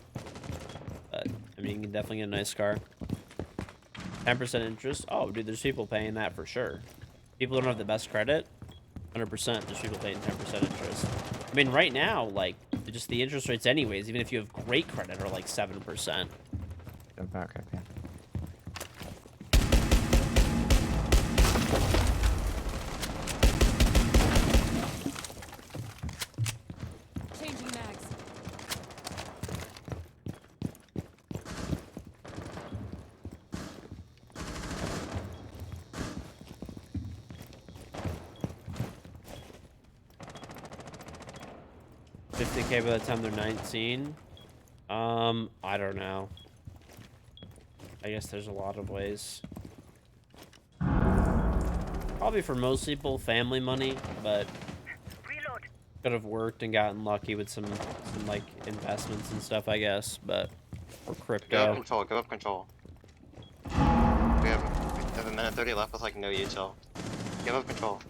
Speaker 1: But, I mean, you can definitely get a nice car. 10% interest? Oh, dude, there's people paying that for sure. People don't have the best credit? 100%, there's people paying 10% interest. I mean, right now, like, just the interest rates anyways, even if you have great credit, are like 7%.
Speaker 2: Go back, okay.
Speaker 10: Changing mags.
Speaker 1: $50K by the time they're 19. I don't know. I guess there's a lot of ways. Probably for most people, family money, but could have worked and gotten lucky with some like investments and stuff, I guess. But or
Speaker 6: Give up
Speaker 1: crypto.
Speaker 6: control, give up control. We have a minute 30 left with like no util. Give up control.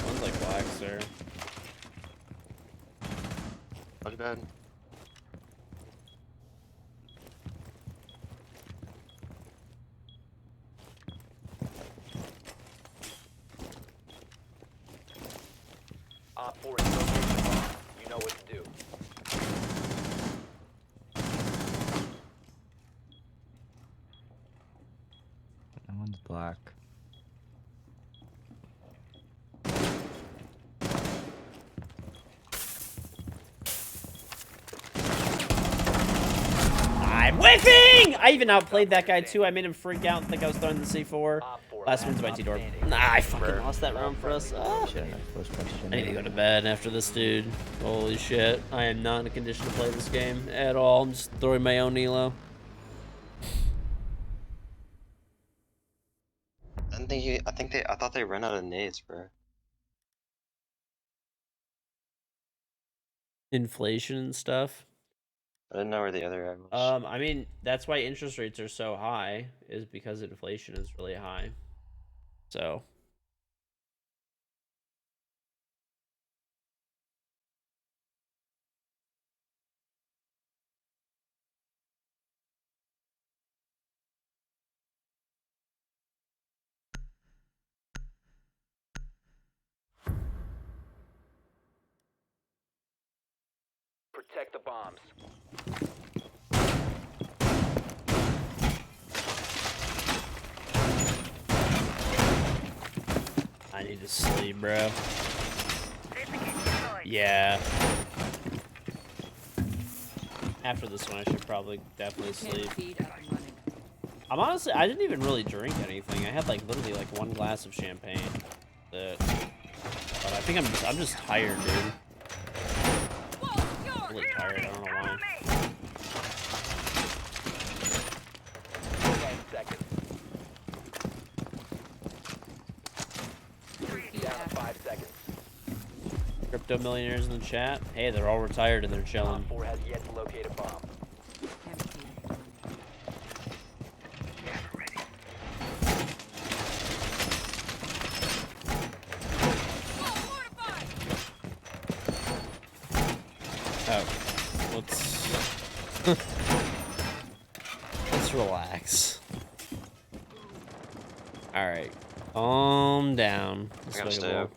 Speaker 1: One's like black, sir.
Speaker 6: Go to bed.
Speaker 3: Op 4 is located the bomb. You know what to do.
Speaker 2: That one's black.
Speaker 1: I'm whiffing! I even outplayed that guy too. I made him freak out and think I was throwing the C4.
Speaker 3: Op 4
Speaker 1: Last
Speaker 3: last
Speaker 1: one's my
Speaker 3: stop
Speaker 1: T-door.
Speaker 3: standing.
Speaker 1: Nah, I fucking lost that round for us. Ah.
Speaker 2: Shit, that's first question.
Speaker 1: I need to go to bed after this, dude. Holy shit. I am not in a condition to play this game at all. I'm just throwing my own Elo.
Speaker 6: I thought they ran out of nades, bro.
Speaker 1: Inflation and stuff.
Speaker 6: I didn't know where the other egg was.
Speaker 1: I mean, that's why interest rates are so high, is because inflation is really high. So.
Speaker 3: Protect the bombs.
Speaker 1: I need to sleep, bro.
Speaker 4: Safety kit deployed.
Speaker 1: Yeah. After this one, I should probably definitely sleep.
Speaker 10: Can't feed up and running.
Speaker 1: I'm honestly, I didn't even really drink anything. I had like literally like 1 glass of champagne. But I think I'm just tired, dude.
Speaker 10: Whoa,
Speaker 1: I'm
Speaker 10: you're
Speaker 1: really tired. I don't know why.
Speaker 3: 10 seconds. Down to 5 seconds.
Speaker 1: Crypto millionaires in the chat. Hey, they're all retired and they're chilling.
Speaker 3: Op 4 has yet to locate a bomb.
Speaker 10: Can't feed up and running.
Speaker 4: Gas ready.
Speaker 10: Whoa, fortified!
Speaker 1: Oh, let's relax. All right, calm down.
Speaker 6: I gotta stay up.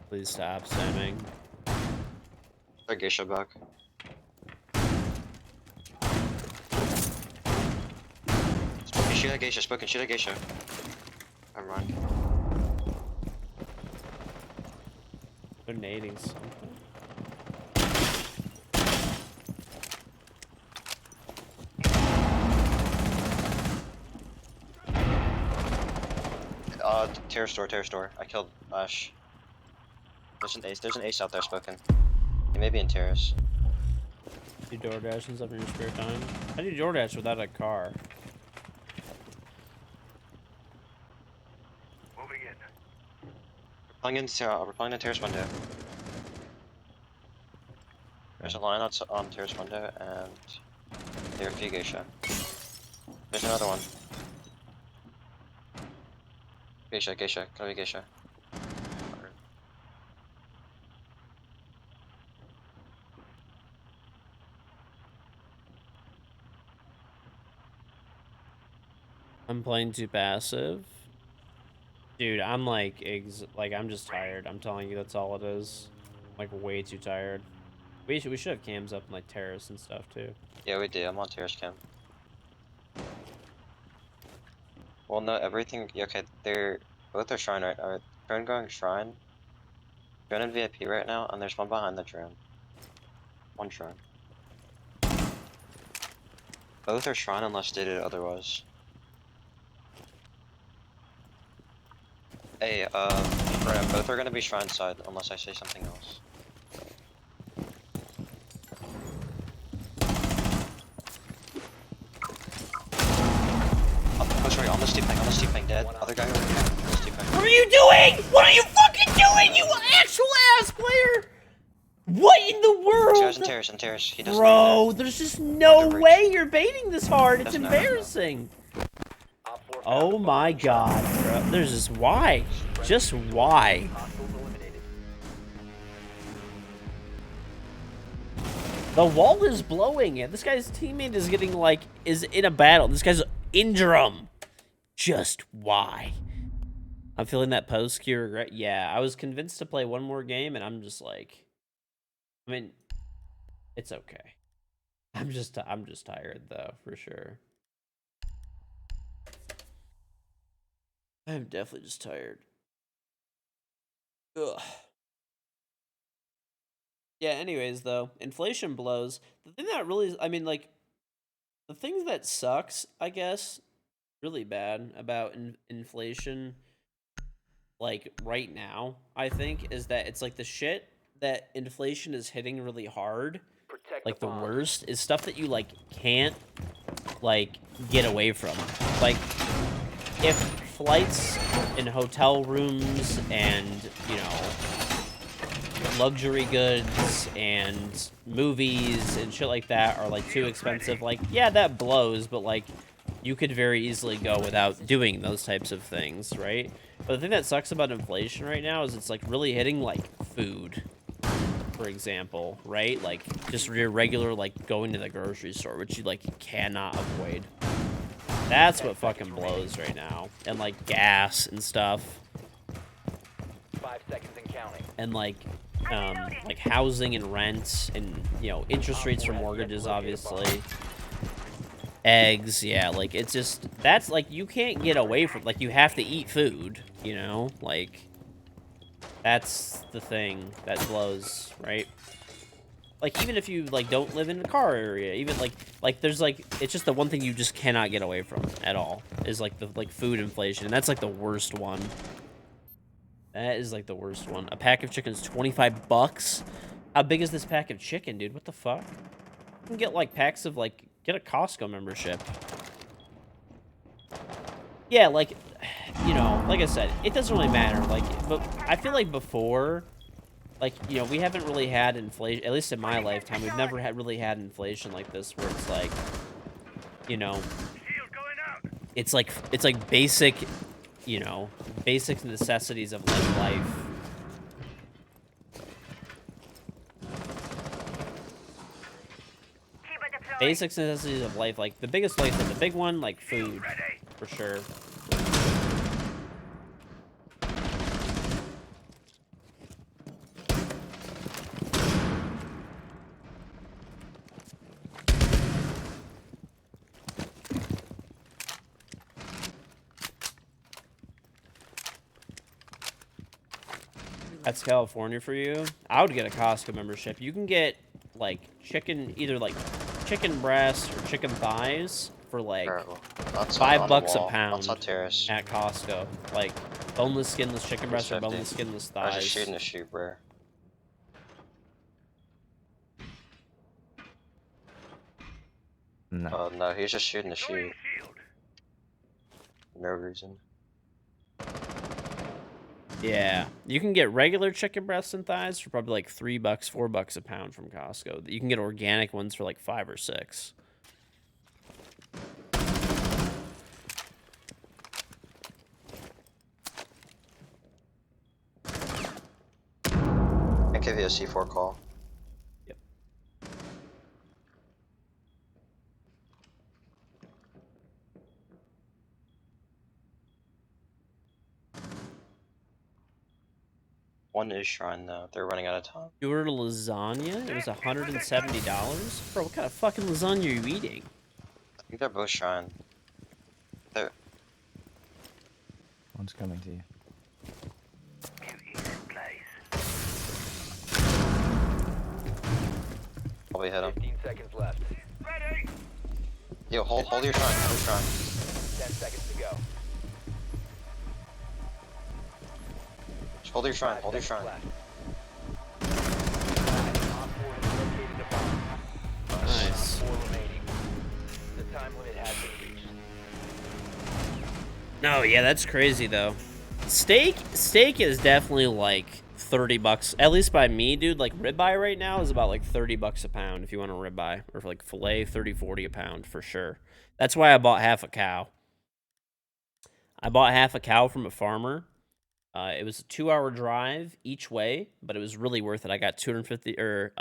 Speaker 1: Please stop spamming.
Speaker 6: Our geisha back. Shoot at geisha, spoken, shoot at geisha. Never mind.
Speaker 1: They're nading something.
Speaker 6: Terrace door. I killed Ash. There's an ace out there, spoken. He may be in terrace.
Speaker 1: Do DoorDash and stuff in your spare time? How do you DoorDash without a car?
Speaker 4: Moving in.
Speaker 6: We're pulling the terrace window. There's a line outside on terrace window, and they're a few geisha. There's another one. Geisha, gotta be geisha.
Speaker 1: I'm playing too passive. Dude, I'm like, I'm just tired. I'm telling you, that's all it is. Like, way too tired. We should have cams up in like terrace and stuff too.
Speaker 6: Yeah, we do. I'm on terrace cam. Well, no, everything. Yeah, okay, they're both are shrine right. Alright, drone going shrine. Drone in VIP right now, and there's one behind the drone. One shrine. Both are shrine unless stated otherwise. Hey, right, both are gonna be shrine side unless I say something else. Oh, sorry, on the steep bank, dead. Other guy over here, on the steep bank.
Speaker 1: What are you doing? What are you fucking doing, you actual ass player? What in the world?
Speaker 6: This guy's in terrace, he doesn't
Speaker 1: Bro, there's just no way you're baiting this hard. It's
Speaker 6: Doesn't know.
Speaker 1: embarrassing.
Speaker 3: Op 4 found
Speaker 1: Oh
Speaker 3: the
Speaker 1: my
Speaker 3: bomb.
Speaker 1: god, bro. There's just why? Just why?
Speaker 3: Hostiles eliminated.
Speaker 1: The wall is blowing it. This guy's teammate is getting like, is in a battle. This guy's Indrum. Just why? I'm feeling that post-Q regret. Yeah, I was convinced to play one more game and I'm just like, I mean, it's okay. I'm just tired though, for sure. I'm definitely just tired. Ugh. Yeah, anyways, though, inflation blows. The thing that really, I mean, like, the thing that sucks, I guess, really bad about inflation, like, right now, I think, is that it's, like, the shit that inflation is hitting really hard,
Speaker 3: Protect
Speaker 1: like, the
Speaker 3: bombs.
Speaker 1: worst, is stuff that you, like, can't, like, get away from. Like, if flights and hotel rooms and, you know, luxury goods and movies and shit like that are like too expensive, like, yeah, that blows, but like you could very easily go without doing those types of things, right? But the thing that sucks about inflation right now is it's like really hitting like food, for example, right? Like just your regular like going to the grocery store, which you like cannot avoid. That's what fucking blows right now. And like gas and stuff.
Speaker 3: 5 seconds and counting.
Speaker 1: And like housing and rent and, you know, interest rates for mortgages, obviously. Eggs, yeah, like it's just, that's like, you can't get away from, like, you have to eat food, you know, like that's the thing that blows, right? Like, even if you like don't live in a car area, even like there's like, it's just the one thing you just cannot get away from at all is like the food inflation, and that's like the worst one. That is like the worst one. A pack of chicken's 25 bucks. How big is this pack of chicken, dude? What the fuck? You can get like packs of like, get a Costco membership. Yeah, like, you know, like I said, it doesn't really matter. Like, but I feel like before, like, you know, we haven't really had inflation, at least in my lifetime, we've never really had inflation like this where it's like, you know, it's like basic, you know, basic necessities of life. Basic necessities of life, like the biggest life, the big one, like food, for sure. That's California for you. I would get a Costco membership. You can get like chicken, either like chicken breasts or chicken thighs for like $5 a pound at Costco. Like boneless, skinless chicken breasts or boneless, skinless thighs.
Speaker 6: I was just shooting a shoot, bro.
Speaker 2: No.
Speaker 6: No, he was just shooting a shoot. No reason.
Speaker 1: Yeah, you can get regular chicken breasts and thighs for probably like $3, $4 a pound from Costco. You can get organic ones for like 5 or 6.
Speaker 6: I give you a C4 call.
Speaker 1: Yep.
Speaker 6: One is shrine though. They're running out of time.
Speaker 1: You ordered a lasagna? It was $170? Bro, what kind of fucking lasagna are you eating?
Speaker 6: I think they're both shrine. They're...
Speaker 2: One's coming to you.
Speaker 6: Probably hit him.
Speaker 3: 15 seconds left.
Speaker 6: Yo, hold your shrine, hold your shrine.
Speaker 3: 10 seconds to go.
Speaker 6: Just hold your shrine, hold your shrine.
Speaker 1: Nice.
Speaker 3: The time limit has been reached.
Speaker 1: No, yeah, that's crazy though. Steak is definitely like $30, at least by me, dude. Like ribeye right now is about like $30 a pound if you want a ribeye, or for like filet, 30, 40 a pound for sure. That's why I bought half a cow. I bought half a cow from a farmer. It was a 2-hour drive each way, but it was really worth it. I got 250 or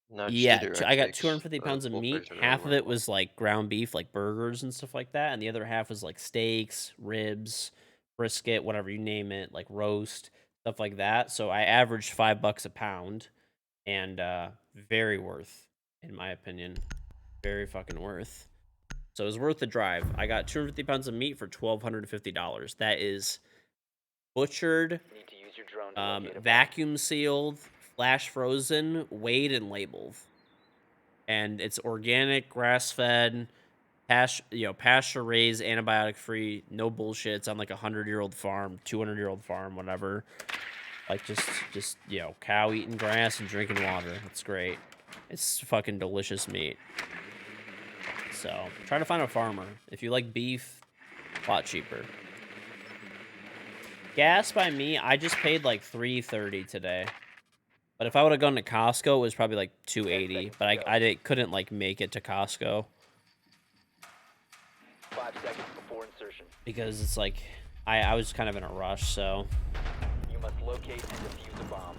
Speaker 6: No,
Speaker 1: yeah, I got 250 pounds of meat. Half of it was like ground beef, like burgers and stuff like that, and the other half was like steaks, ribs, brisket, whatever you name it, like roast, stuff like that. So I averaged $5 a pound, and very worth, in my opinion, very fucking worth. So it was worth the drive. I got 250 pounds of meat for $1,250. That is butchered,
Speaker 3: Need to use your drone to locate a bomb.
Speaker 1: vacuum sealed, flash frozen, weighed and labeled, and it's organic, grass fed, pasture raised, antibiotic free, no bullshit. It's on like 100-year-old farm, 200-year-old farm, whatever. Like just cow eating grass and drinking water. It's great. It's fucking delicious meat. So try to find a farmer if you like beef. A lot cheaper. Gas by me, I just paid like $3.30 today. But if I would have gone to Costco, it was probably like 280. But couldn't like make it to Costco
Speaker 3: 5 seconds before insertion.
Speaker 1: because it's like I was kind of in a rush. So
Speaker 3: You must locate and defuse a bomb.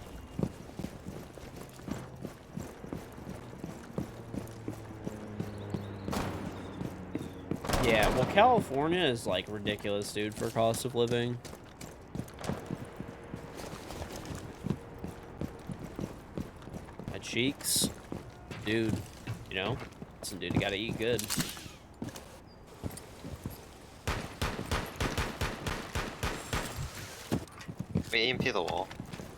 Speaker 1: yeah, well, California is like ridiculous, dude, for cost of living. My cheeks, dude. You know, listen, dude, you gotta eat good.
Speaker 6: We EMP the wall.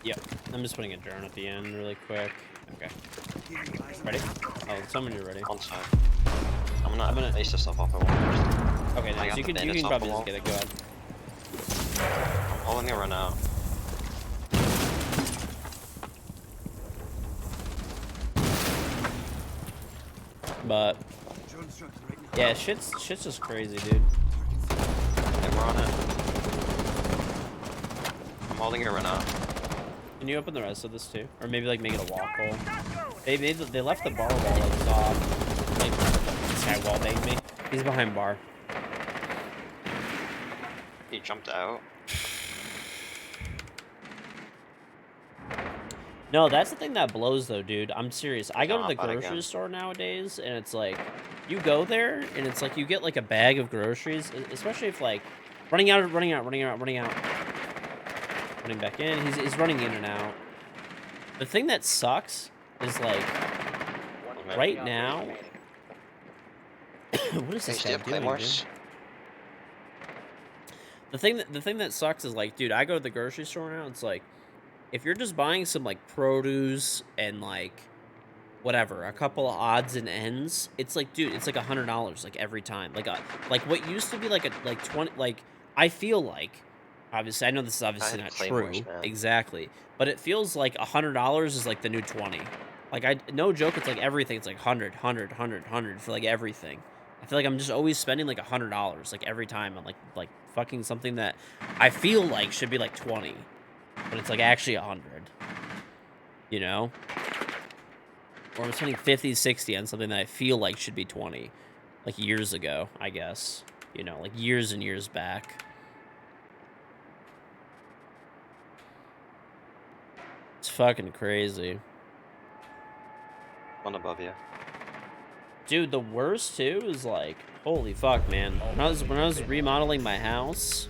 Speaker 1: Yep, I'm just putting a drone at the end really quick. Okay. Ready? Oh, someone you're ready.
Speaker 6: On side. I'm gonna ace this stuff off the wall first.
Speaker 1: Okay,
Speaker 6: I
Speaker 1: nice.
Speaker 6: got
Speaker 1: You
Speaker 6: the
Speaker 1: can
Speaker 6: bandits off
Speaker 1: probably
Speaker 6: the
Speaker 1: just
Speaker 6: wall.
Speaker 1: get it. Go ahead.
Speaker 6: I'm holding it run out.
Speaker 1: But yeah, shit's just crazy, dude.
Speaker 6: Okay, we're on it. I'm holding it run out.
Speaker 1: Can you open the rest of this too, or maybe like make it a wall hole? They left the bar wall like off. Like this guy wall banged me. He's behind bar.
Speaker 6: He jumped out.
Speaker 1: No, that's the thing that blows though, dude. I'm serious. I go to the
Speaker 6: Jump out
Speaker 1: grocery
Speaker 6: again.
Speaker 1: store nowadays, and it's like, you go there, and it's like you get like a bag of groceries, especially if like running out, running back in. He's running in and out. The thing that sucks is like right now. What is this
Speaker 6: Hey,
Speaker 1: guy
Speaker 6: do
Speaker 1: doing, dude?
Speaker 6: claymores?
Speaker 1: The thing that sucks is like, dude, I go to the grocery store now. It's like, if you're just buying some like produce and like whatever, a couple of odds and ends, it's like, dude, it's like $100 like every time. Like what used to be like 20. Like I feel like, obviously, I know this is obviously
Speaker 6: had
Speaker 1: not
Speaker 6: claymores,
Speaker 1: true,
Speaker 6: man.
Speaker 1: exactly, but it feels like $100 is like the new 20. Like no joke, it's like everything. It's like 100 for like everything. I feel like I'm just always spending like $100 like every time on like fucking something that I feel like should be like 20, but it's like actually 100. You know? Or I'm spending 50, 60 on something that I feel like should be 20, like years ago, I guess. You know, like years and years back. It's fucking crazy.
Speaker 6: One above you.
Speaker 1: Dude, the worst too is like, holy fuck, man. When I was remodeling my house,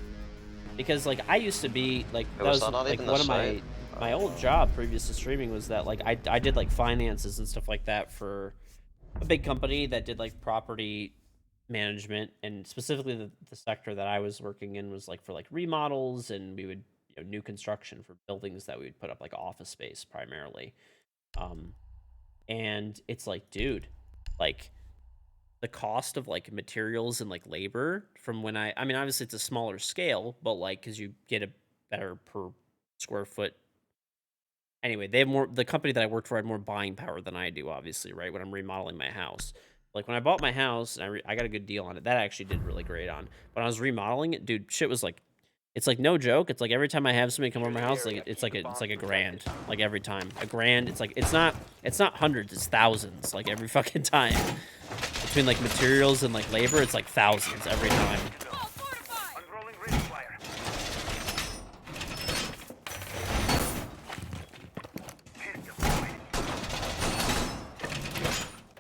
Speaker 1: because like I used to be like, that was
Speaker 6: not
Speaker 1: like
Speaker 6: even
Speaker 1: one
Speaker 6: the
Speaker 1: of my old job previous to streaming was that like I did like finances and stuff like that for a big company that did like property management, and specifically the sector that I was working in was like for like remodels, and we would, you know, new construction for buildings that we would put up like office space primarily. And it's like, dude, like the cost of like materials and like labor from when I mean, obviously it's a smaller scale, but like, cause you get a better per square foot. Anyway, they have more, the company that I worked for had more buying power than I do, obviously, right? When I'm remodeling my house. Like when I bought my house, and I got a good deal on it. That I actually did really great on. When I was remodeling it, dude, shit was like, it's like no joke. It's like every time I have somebody come over my house, like it's like a grand. Like every time, a grand. It's like it's not hundreds, it's thousands. Like every fucking time. Between like materials and like labor, it's like thousands every time.
Speaker 10: Wall fortified.
Speaker 4: Unrolling razor wire. Pin deployed.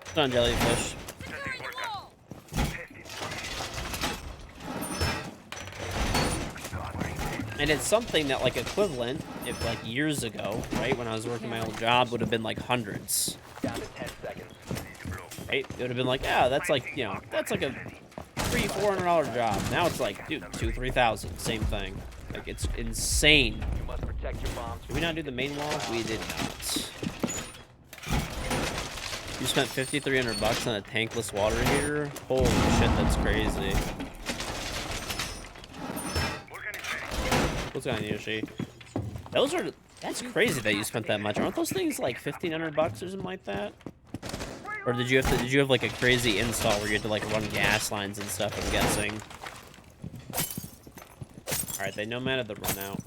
Speaker 1: It's on jellyfish.
Speaker 10: Securing the wall.
Speaker 1: And it's something that like equivalent, if like years ago, right, when I was working my old job, would have been like hundreds.
Speaker 3: Down to 10 seconds.
Speaker 1: Right? It would have been like, yeah, that's like, you know, that's like a $300-400 job. Now it's like, dude, $2,000-3,000, same thing. Like it's insane.
Speaker 3: You must protect your bombs.
Speaker 1: Did we not do the main wall? We did not. You spent $5,300 on a tankless water heater? Holy shit, that's crazy. What's going on, Yoshi? That's crazy that you spent that much. Aren't those things like $1,500 or something like that? Or did you have like a crazy install where you had to like run gas lines and stuff, I'm guessing? Alright, they nomaded the run out.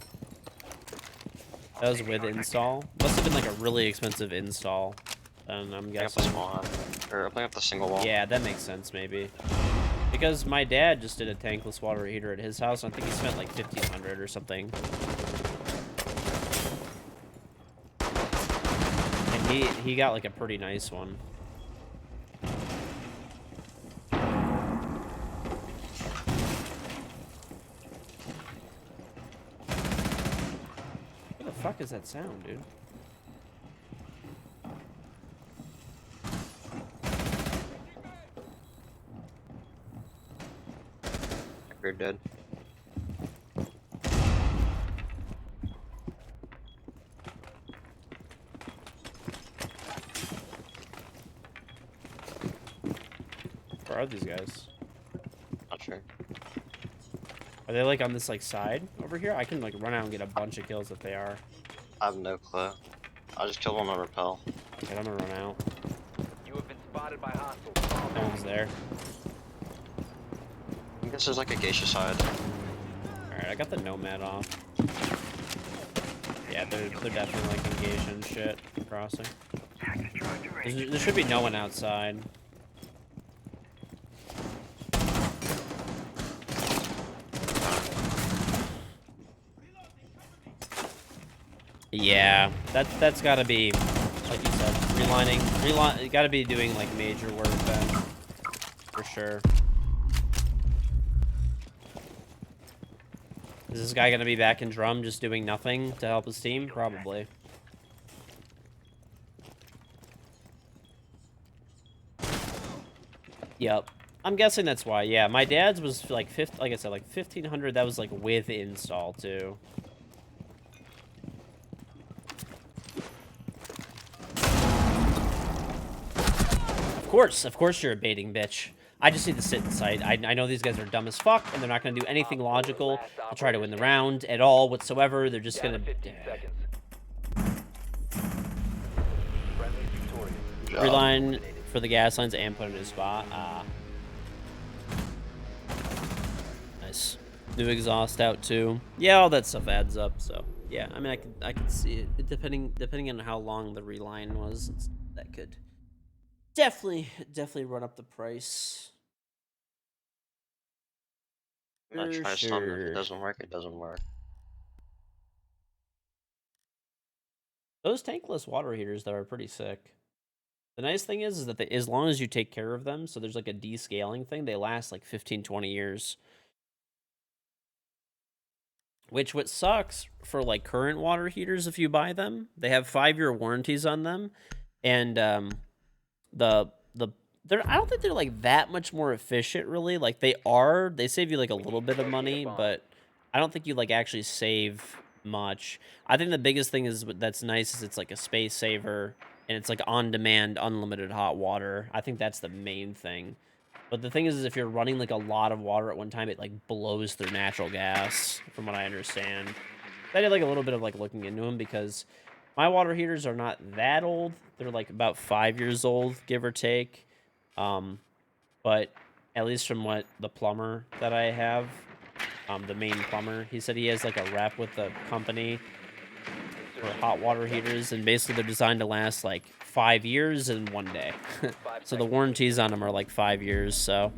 Speaker 1: That was with install. Must have been like a really expensive install. And I'm
Speaker 6: Opening up the
Speaker 1: guessing.
Speaker 6: small hut. Or opening up the single wall.
Speaker 1: Yeah, that makes sense maybe. Because my dad just did a tankless water heater at his house. And I think he spent like 1,500 or something. And he got like a pretty nice one. What the fuck is that sound, dude?
Speaker 6: You're dead.
Speaker 1: Where are these guys?
Speaker 6: Not sure.
Speaker 1: Are they like on this like side over here? I can like run out and get a bunch of kills if they are.
Speaker 6: I have no clue. I just killed one on rappel.
Speaker 1: Okay, I'm gonna run out.
Speaker 3: You have been spotted by hostiles.
Speaker 1: No one's there.
Speaker 6: I think this is like a geisha side.
Speaker 1: Alright, I got the nomad off. Yeah, they're definitely like engaged in shit. Crossing. There should be no one outside. Yeah, that's gotta be, like you said, relining. You gotta be doing like major work then, for sure. Is this guy gonna be back in drum just doing nothing to help his team? Probably. Yep. I'm guessing that's why. Yeah, my dad's was like like I said, like 1,500. That was like with install too. Of course you're a baiting bitch. I just need to sit in sight. I know these guys are dumb as fuck, and they're not going to do anything logical to try to win the round at all whatsoever. They're just going to... Reline for the gas lines and put in a spot. Nice. New exhaust out, too. Yeah, all that stuff adds up, so... Yeah, I mean, I could see it. Depending on how long the reline was, that could... Definitely run up the price.
Speaker 6: I try something. If it doesn't work, it doesn't work.
Speaker 1: Those tankless water heaters, though, are pretty sick. The nice thing is that as long as you take care of them, so there's like a descaling thing, they last like 15, 20 years. Which what sucks for like current water heaters if you buy them, they have 5-year warranties on them, and I don't think they're like that much more efficient really. Like they save you like a little bit of money, but I don't think you like actually save much. I think the biggest thing that's nice is it's like a space saver and it's like on demand, unlimited hot water. I think that's the main thing. But the thing is if you're running like a lot of water at one time, it like blows through natural gas, from what I understand. I did like a little bit of like looking into them because my water heaters are not that old. They're like about 5 years old, give or take. But at least from what the plumber that I have, the main plumber, he said he has like a rep with the company for hot water heaters, and basically they're designed to last like 5 years and 1 day. So the warranties on them are like 5 years, so.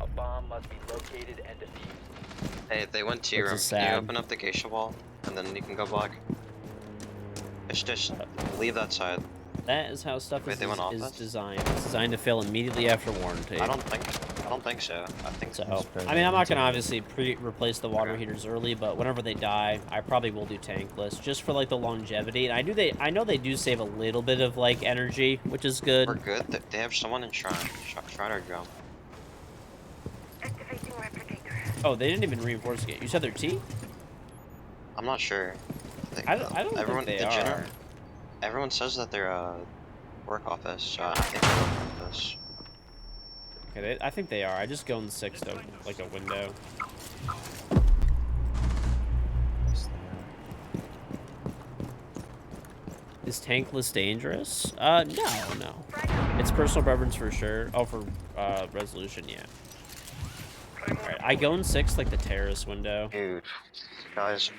Speaker 3: A bomb must be located and defused.
Speaker 6: Hey, they went to your room. Can you open up the geisha wall? And then you can go black. Just leave that side.
Speaker 1: That is how stuff is designed. It's designed to fail immediately after warranty.
Speaker 6: I don't think so. I think
Speaker 1: so. I mean, I'm not gonna obviously replace the water heaters early, but whenever they die, I probably will do tankless just for like the longevity. And I know they do save a little bit of like energy, which is good.
Speaker 6: We're good. They have someone in Shrine or drum.
Speaker 1: Oh, they didn't even reinforce it yet. You said they're T?
Speaker 6: I'm not sure.
Speaker 1: I don't think they are.
Speaker 6: Everyone says that they're work office, so I think they're work office.
Speaker 1: Okay, I think they are. I just go in the 6th of like a window. Is tankless dangerous? No. It's personal preference for sure. Oh, for resolution, yeah. Alright, I go in 6 like the terrace window.
Speaker 6: Dude, guys,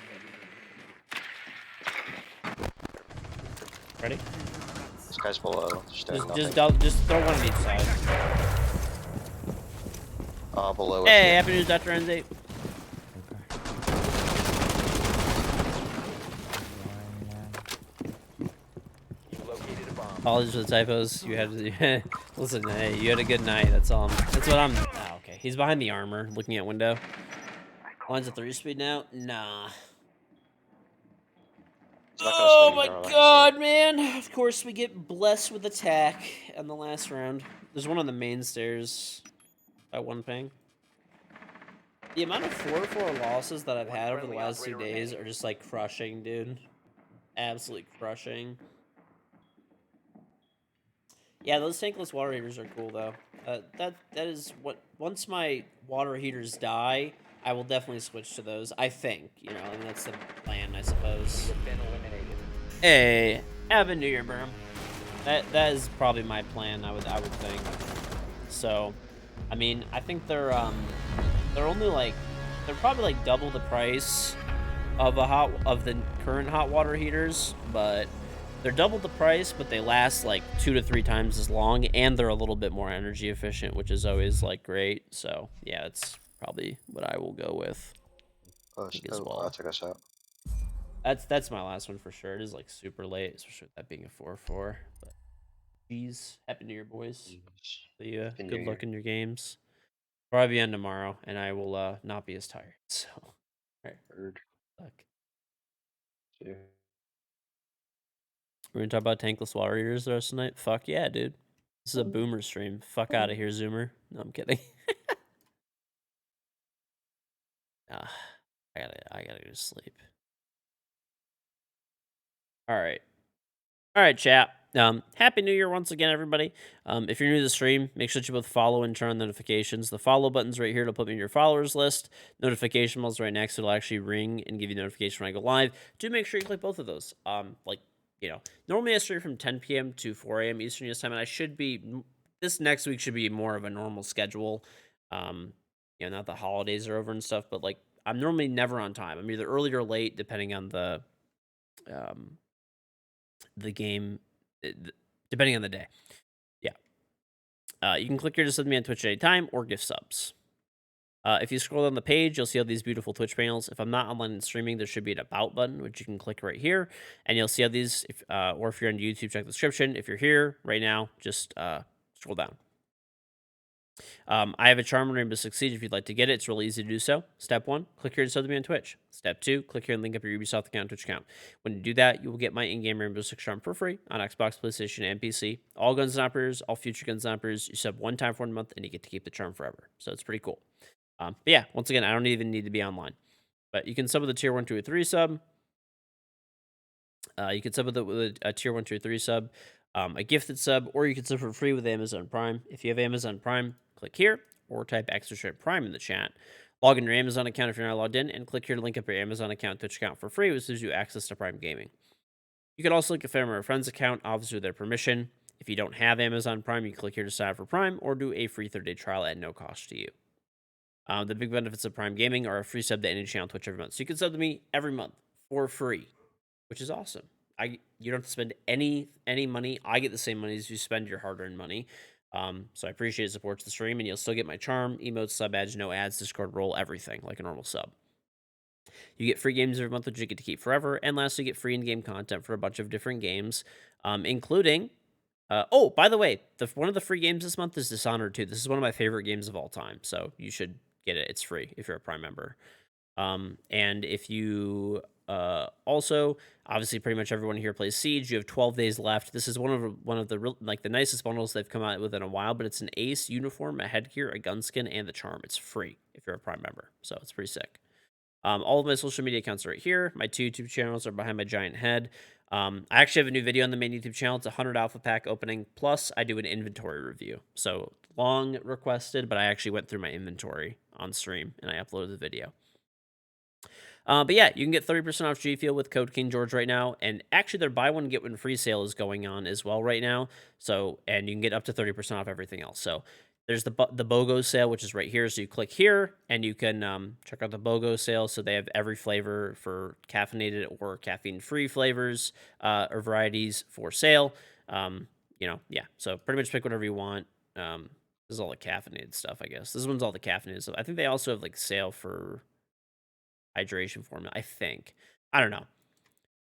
Speaker 1: Ready?
Speaker 6: this guy's below. Just doing
Speaker 1: Just
Speaker 6: nothing.
Speaker 1: just throw one on each side.
Speaker 6: Below. with
Speaker 1: Hey,
Speaker 6: you.
Speaker 1: happy news, Dr. N8.
Speaker 3: You've located a bomb.
Speaker 1: Apologies for the typos. You had listen. Hey, you had a good night. That's all. That's what I'm. Oh, okay. He's behind the armor, looking at window. Line's at 3 speed now. Nah.
Speaker 6: He's not gonna
Speaker 1: Oh
Speaker 6: swing
Speaker 1: my
Speaker 6: you, bro, like I
Speaker 1: god,
Speaker 6: said.
Speaker 1: man! Of course, we get blessed with attack in the last round. There's one on the main stairs by 1 ping. The amount of 4-4 losses that I've had over the last 2 days are just like crushing, dude. Absolutely crushing. Yeah, those tankless water heaters are cool though. That is what once my water heaters die, I will definitely switch to those. I think, you know, and that's the plan, I suppose.
Speaker 3: You've been eliminated.
Speaker 1: Hey, happy New Year, bro. That is probably my plan. I would think. So, I mean, I think they're only like they're probably like double the price of the current hot water heaters, but they're double the price, but they last like 2 to 3 times as long, and they're a little bit more energy efficient, which is always like great. So yeah, it's probably what I will go with. As well.
Speaker 6: I'll check us out.
Speaker 1: That's my last one for sure. It is like super late, especially with that being a 4-4. But geez, happy New Year, boys. See ya.
Speaker 6: Happy New
Speaker 1: Good luck
Speaker 6: Year.
Speaker 1: in your games. Probably be on tomorrow, and I will not be as tired. So, all right.
Speaker 6: Heard.
Speaker 1: Luck.
Speaker 6: See ya.
Speaker 1: We're gonna talk about tankless water heaters the rest of the night. Fuck yeah, dude. This is a boomer stream. Fuck out of here, Zoomer. No, I'm kidding. I gotta go to sleep. All right, chat. Happy New Year once again, everybody. If you're new to the stream, make sure that you both follow and turn on notifications. The follow button's right here to put me in your followers list. Notification bell's right next. It'll actually ring and give you notification when I go live. Do make sure you click both of those. Normally I stream from 10 p.m. to 4 a.m. Eastern US time, and I should be this next week should be more of a normal schedule. Not the holidays are over and stuff, but like I'm normally never on time. I'm either early or late, depending on the game, depending on the day. Yeah. You can click here to sub me on Twitch at any time or gift subs. If you scroll down the page, you'll see all these beautiful Twitch panels. If I'm not online and streaming, there should be an About button, which you can click right here, and you'll see all these. Or if you're on YouTube, check the description. If you're here right now, just scroll down. I have a charm and Rainbow Six Siege. If you'd like to get it, it's really easy to do so. Step 1, click here to sub to me on Twitch. Step 2, click here and link up your Ubisoft account and Twitch account. When you do that, you will get my in-game Rainbow Six charm for free on Xbox, PlayStation, and PC. All guns and operators, all future guns and operators, you sub 1 time for 1 month, and you get to keep the charm forever. So it's pretty cool. But yeah, once again, I don't even need to be online. But you can sub with a tier 1, 2, or 3 sub. You can sub with a tier 1, 2, or 3 sub, a gifted sub, or you can sub for free with Amazon Prime. If you have Amazon Prime, click here, or type # Prime in the chat. Log in your Amazon account if you're not logged in, and click here to link up your Amazon account, Twitch account for free, which gives you access to Prime Gaming. You can also link a family or friend's account, obviously with their permission. If you don't have Amazon Prime, you can click here to sign up for Prime, or do a free 30-day trial at no cost to you. The big benefits of Prime Gaming are a free sub to any channel on Twitch every month. So you can sub to me every month for free, which is awesome. You don't have to spend any money. I get the same money as you spend your hard-earned money. So I appreciate it, supports the stream, and you'll still get my charm, emotes, sub badge, no ads, Discord role, everything like a normal sub. You get free games every month, which you get to keep forever, and lastly, you get free in-game content for a bunch of different games, including. Oh, by the way, one of the free games this month is Dishonored 2. This is one of my favorite games of all time, so you should get it. It's free if you're a Prime member. And if you also, obviously, pretty much everyone here plays Siege. You have 12 days left. This is one of the the nicest bundles they've come out with in a while. But it's an Ace uniform, a headgear, a gun skin, and the charm. It's free if you're a Prime member, so it's pretty sick. All of my social media accounts are right here. My 2 YouTube channels are behind my giant head. I actually have a new video on the main YouTube channel. It's a 100 alpha pack opening. Plus, I do an inventory review. So long requested, but I actually went through my inventory on stream and I uploaded the video. But yeah, you can get 30% off G Fuel with code KingGeorge right now. And actually, their buy one, get one free sale is going on as well right now. So, and you can get up to 30% off everything else. So, There's the BOGO sale, which is right here. So you click here, and you can check out the BOGO sale. So they have every flavor for caffeinated or caffeine-free flavors or varieties for sale. Yeah. So pretty much pick whatever you want. This is all the caffeinated stuff, I guess. This one's all the caffeinated stuff. I think they also have like sale for hydration formula. I think. I don't know.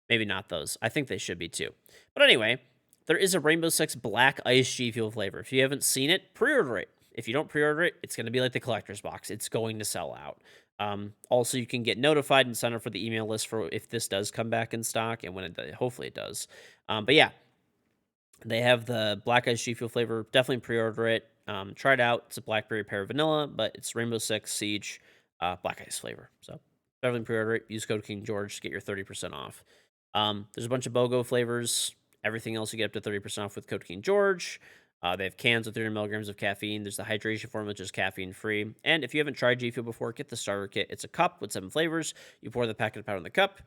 Speaker 1: Maybe not those. I think they should be too. But anyway, there is a Rainbow Six Black Ice G Fuel flavor. If you haven't seen it, pre-order it. If you don't pre-order it, it's going to be like the collector's box. It's going to sell out. Also, you can get notified and sign up for the email list for if this does come back in stock, and when it hopefully it does. But yeah, they have the Black Ice G Fuel flavor. Definitely pre-order it. Try it out. It's a blackberry pear vanilla, but it's Rainbow Six Siege Black Ice flavor. So definitely pre-order it. Use code KingGeorge to get your 30% off. There's a bunch of BOGO flavors. Everything else you get up to 30% off with code KingGeorge. They have cans with 300 milligrams of caffeine. There's the hydration form, which is caffeine-free. And if you haven't tried G Fuel before, get the starter kit. It's a cup with 7 flavors. You pour the packet of powder in the cup.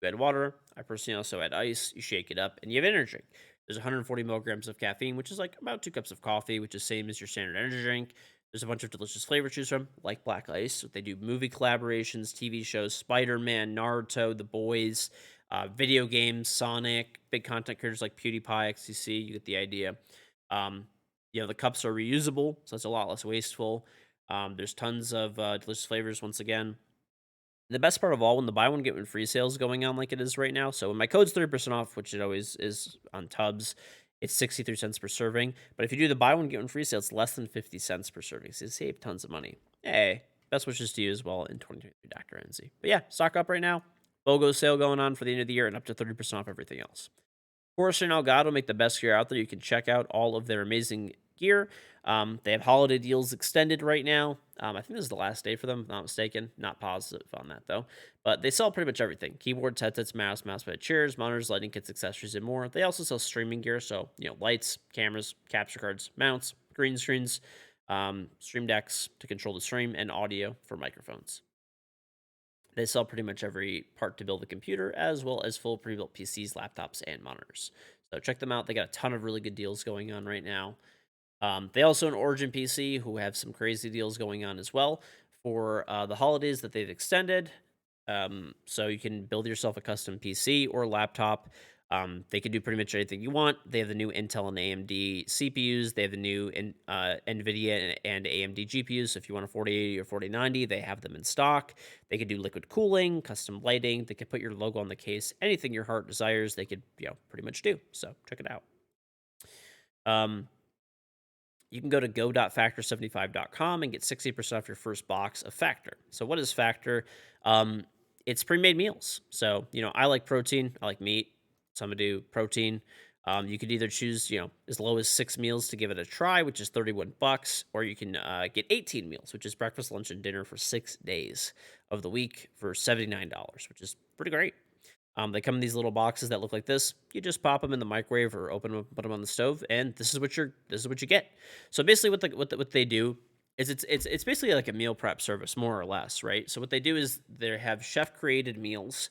Speaker 1: You add water. I personally also add ice. You shake it up, and you have energy drink. There's 140 milligrams of caffeine, which is like about 2 cups of coffee, which is same as your standard energy drink. There's a bunch of delicious flavors to choose from, like Black Ice. They do movie collaborations, TV shows, Spider-Man, Naruto, The Boys, video games, Sonic, big content creators like PewDiePie, XCC. You get the idea. The cups are reusable, so it's a lot less wasteful. There's tons of delicious flavors once again. The best part of all, when the buy one get one free sale is going on like it is right now. So when my code's 30% off, which it always is on tubs, it's 63 cents per serving. But if you do the buy one get one free sale, it's less than 50 cents per serving. So you save tons of money. Hey, best wishes to you as well in 2023, Dr. NZ. But yeah, stock up right now. BOGO sale going on for the end of the year and up to 30% off everything else. Forrester and Elgato make the best gear out there. You can check out all of their amazing gear. They have holiday deals extended right now. I think this is the last day for them, if I'm not mistaken. Not positive on that, though. But they sell pretty much everything. Keyboards, headsets, mousepad, chairs, monitors, lighting kits, accessories, and more. They also sell streaming gear, so, lights, cameras, capture cards, mounts, green screens, stream decks to control the stream, and audio for microphones. They sell pretty much every part to build a computer, as well as full pre-built PCs, laptops, and monitors. So check them out. They got a ton of really good deals going on right now. They also own Origin PC, who have some crazy deals going on as well for the holidays that they've extended. So you can build yourself a custom PC or laptop. They can do pretty much anything you want. They have the new Intel and AMD CPUs. They have the new NVIDIA and AMD GPUs. So if you want a 4080 or 4090, they have them in stock. They could do liquid cooling, custom lighting. They could put your logo on the case. Anything your heart desires, they could pretty much do. So check it out. You can go to go.factor75.com and get 60% off your first box of Factor. So what is Factor? It's pre-made meals. So, I like protein. I like meat. Some do protein. You could either choose, as low as 6 meals to give it a try, which is $31, or you can get 18 meals, which is breakfast, lunch, and dinner for 6 days of the week for $79, which is pretty great. They come in these little boxes that look like this. You just pop them in the microwave or open them, put them on the stove, and this is what you get. So basically, what they do is it's basically like a meal prep service, more or less, right? So what they do is they have chef created meals.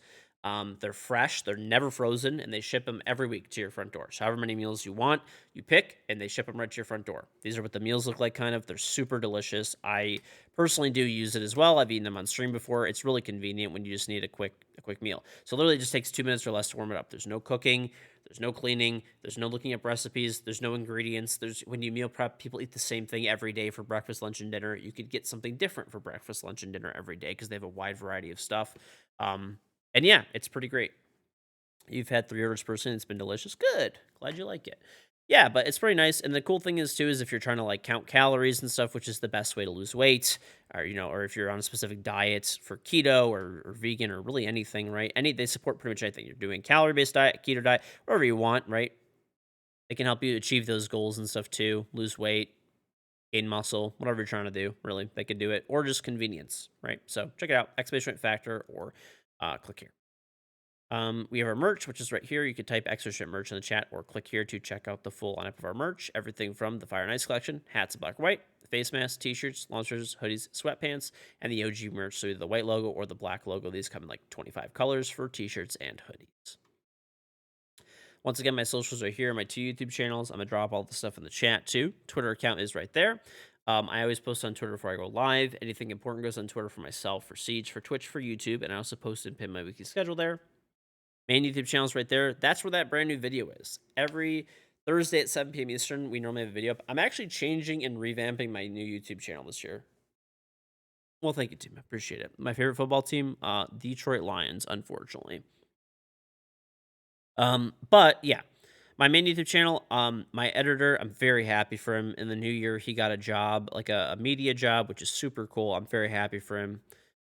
Speaker 1: They're fresh, they're never frozen, and they ship them every week to your front door. So however many meals you want, you pick, and they ship them right to your front door. These are what the meals look like, kind of. They're super delicious. I personally do use it as well. I've eaten them on stream before. It's really convenient when you just need a quick meal. So literally it just takes 2 minutes or less to warm it up. There's no cooking, there's no cleaning, there's no looking up recipes, there's no ingredients. When you meal prep, people eat the same thing every day for breakfast, lunch, and dinner. You could get something different for breakfast, lunch, and dinner every day because they have a wide variety of stuff. And yeah, it's pretty great. You've had 3 orders per person. It's been delicious. Good. Glad you like it. Yeah, but it's pretty nice. And the cool thing is, too, is if you're trying to, count calories and stuff, which is the best way to lose weight, or, or if you're on a specific diet for keto or vegan or really anything, right? They support pretty much anything. You're doing calorie-based diet, keto diet, whatever you want, right? They can help you achieve those goals and stuff, too. Lose weight, gain muscle, whatever you're trying to do, really. They could do it. Or just convenience, right? So check it out. ! Factor or click here. We have our merch, which is right here. You could type ! merch in the chat or click here to check out the full lineup of our merch. Everything from the Fire and Ice collection, hats in black and white, face masks, t-shirts, launchers, hoodies, sweatpants, and the OG merch. So either the white logo or the black logo. These come in 25 colors for t-shirts and hoodies. Once again, my socials are here. My 2 YouTube channels. I'm going to drop all the stuff in the chat too. Twitter account is right there. I always post on Twitter before I go live. Anything important goes on Twitter for myself, for Siege, for Twitch, for YouTube, and I also post and pin my weekly schedule there. Main YouTube channel's right there. That's where that brand new video is. Every Thursday at 7 p.m. Eastern, we normally have a video up. I'm actually changing and revamping my new YouTube channel this year. Well, thank you, team. I appreciate it. My favorite football team, Detroit Lions, unfortunately. But yeah, my main YouTube channel, my editor, I'm very happy for him. In the new year, he got a job, like a media job, which is super cool. I'm very happy for him.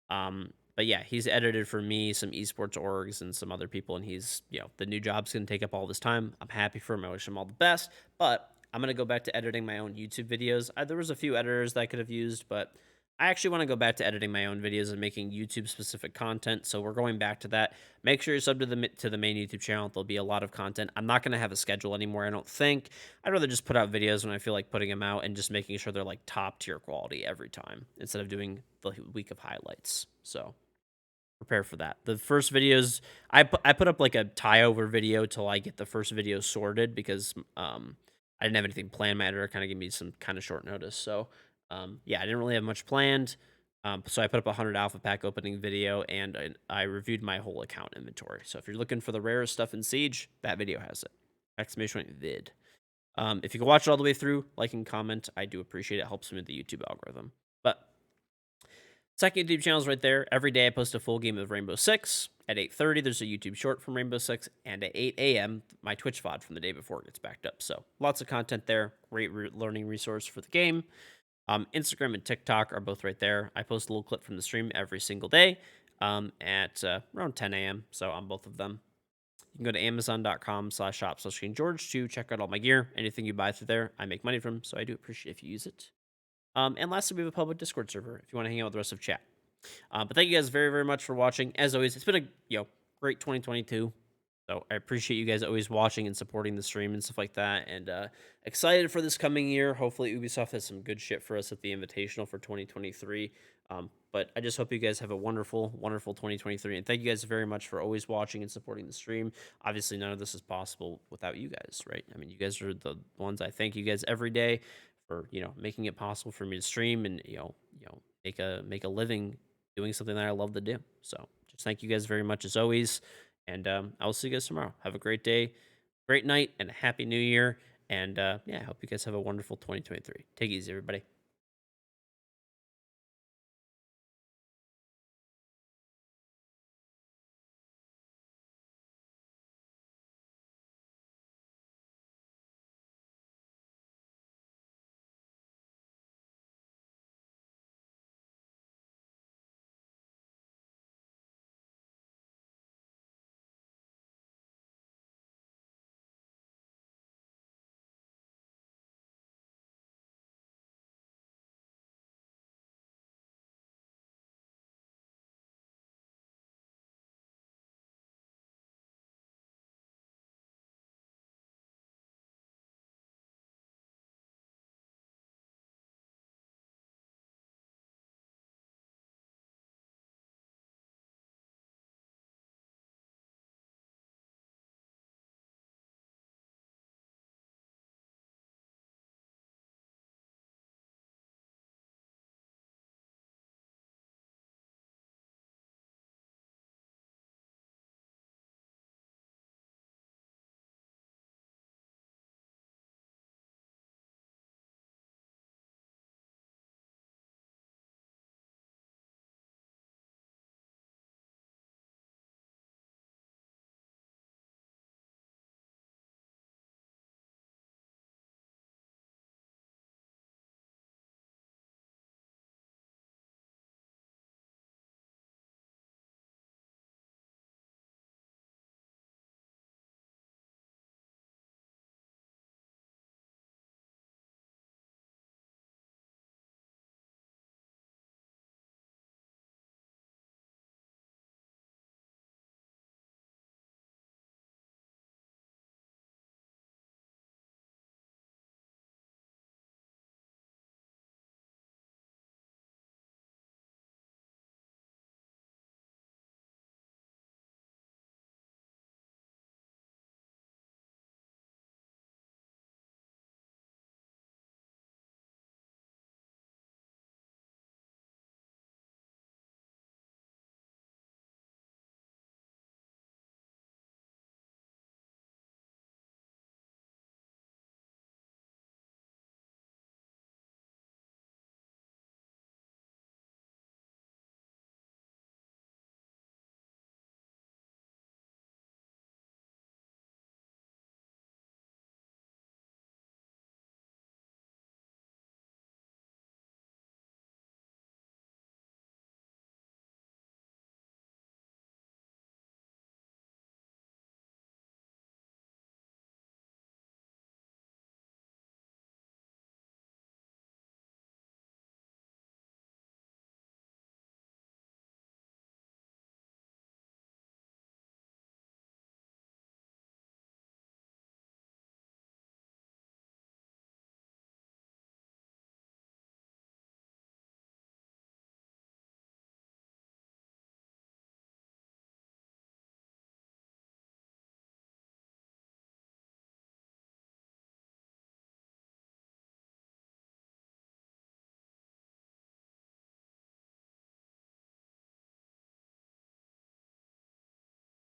Speaker 1: But yeah, he's edited for me, some esports orgs, and some other people, and he's, the new job's gonna take up all this time. I'm happy for him. I wish him all the best. But I'm gonna go back to editing my own YouTube videos. There was a few editors that I could have used, but I actually want to go back to editing my own videos and making YouTube specific content. So we're going back to that. Make sure you're subbed to the main YouTube channel. There'll be a lot of content. I'm not going to have a schedule anymore, I don't think. I'd rather just put out videos when I feel like putting them out and just making sure they're like top tier quality every time instead of doing the week of highlights. So prepare for that. The first videos, I put up like a tie over video till I get the first video sorted because I didn't have anything planned. My editor kind of gave me some kind of short notice. So yeah, I didn't really have much planned. So I put up a 100 alpha pack opening video, and I reviewed my whole account inventory. So if you're looking for the rarest stuff in Siege, that video has it. Exclamation point vid. If you can watch it all the way through, like and comment, I do appreciate it. It helps me with the YouTube algorithm. But second YouTube channel is right there. Every day I post a full game of Rainbow Six. At 8:30, there's a YouTube short from Rainbow Six, and at 8 a.m., my Twitch VOD from the day before gets backed up. So lots of content there. Great learning resource for the game. Instagram and TikTok are both right there. I post a little clip from the stream every single day at around 10 a.m. So on both of them. You can go to amazon.com/shop/KingGeorge to check out all my gear. Anything you buy through there, I make money from, so I do appreciate if you use it. And lastly, we have a public Discord server if you want to hang out with the rest of chat. But thank you guys very, very much for watching. As always, it's been a great 2022. So I appreciate you guys always watching and supporting the stream and stuff like that. And excited for this coming year. Hopefully Ubisoft has some good shit for us at the Invitational for 2023. But I just hope you guys have a wonderful, wonderful 2023. And thank you guys very much for always watching and supporting the stream. Obviously, none of this is possible without you guys, right? I mean, you guys are the ones. I thank you guys every day for, making it possible for me to stream and, make a living doing something that I love to do. So just thank you guys very much as always. And I will see you guys tomorrow. Have a great day, great night, and a happy new year. And yeah, I hope you guys have a wonderful 2023. Take it easy, everybody.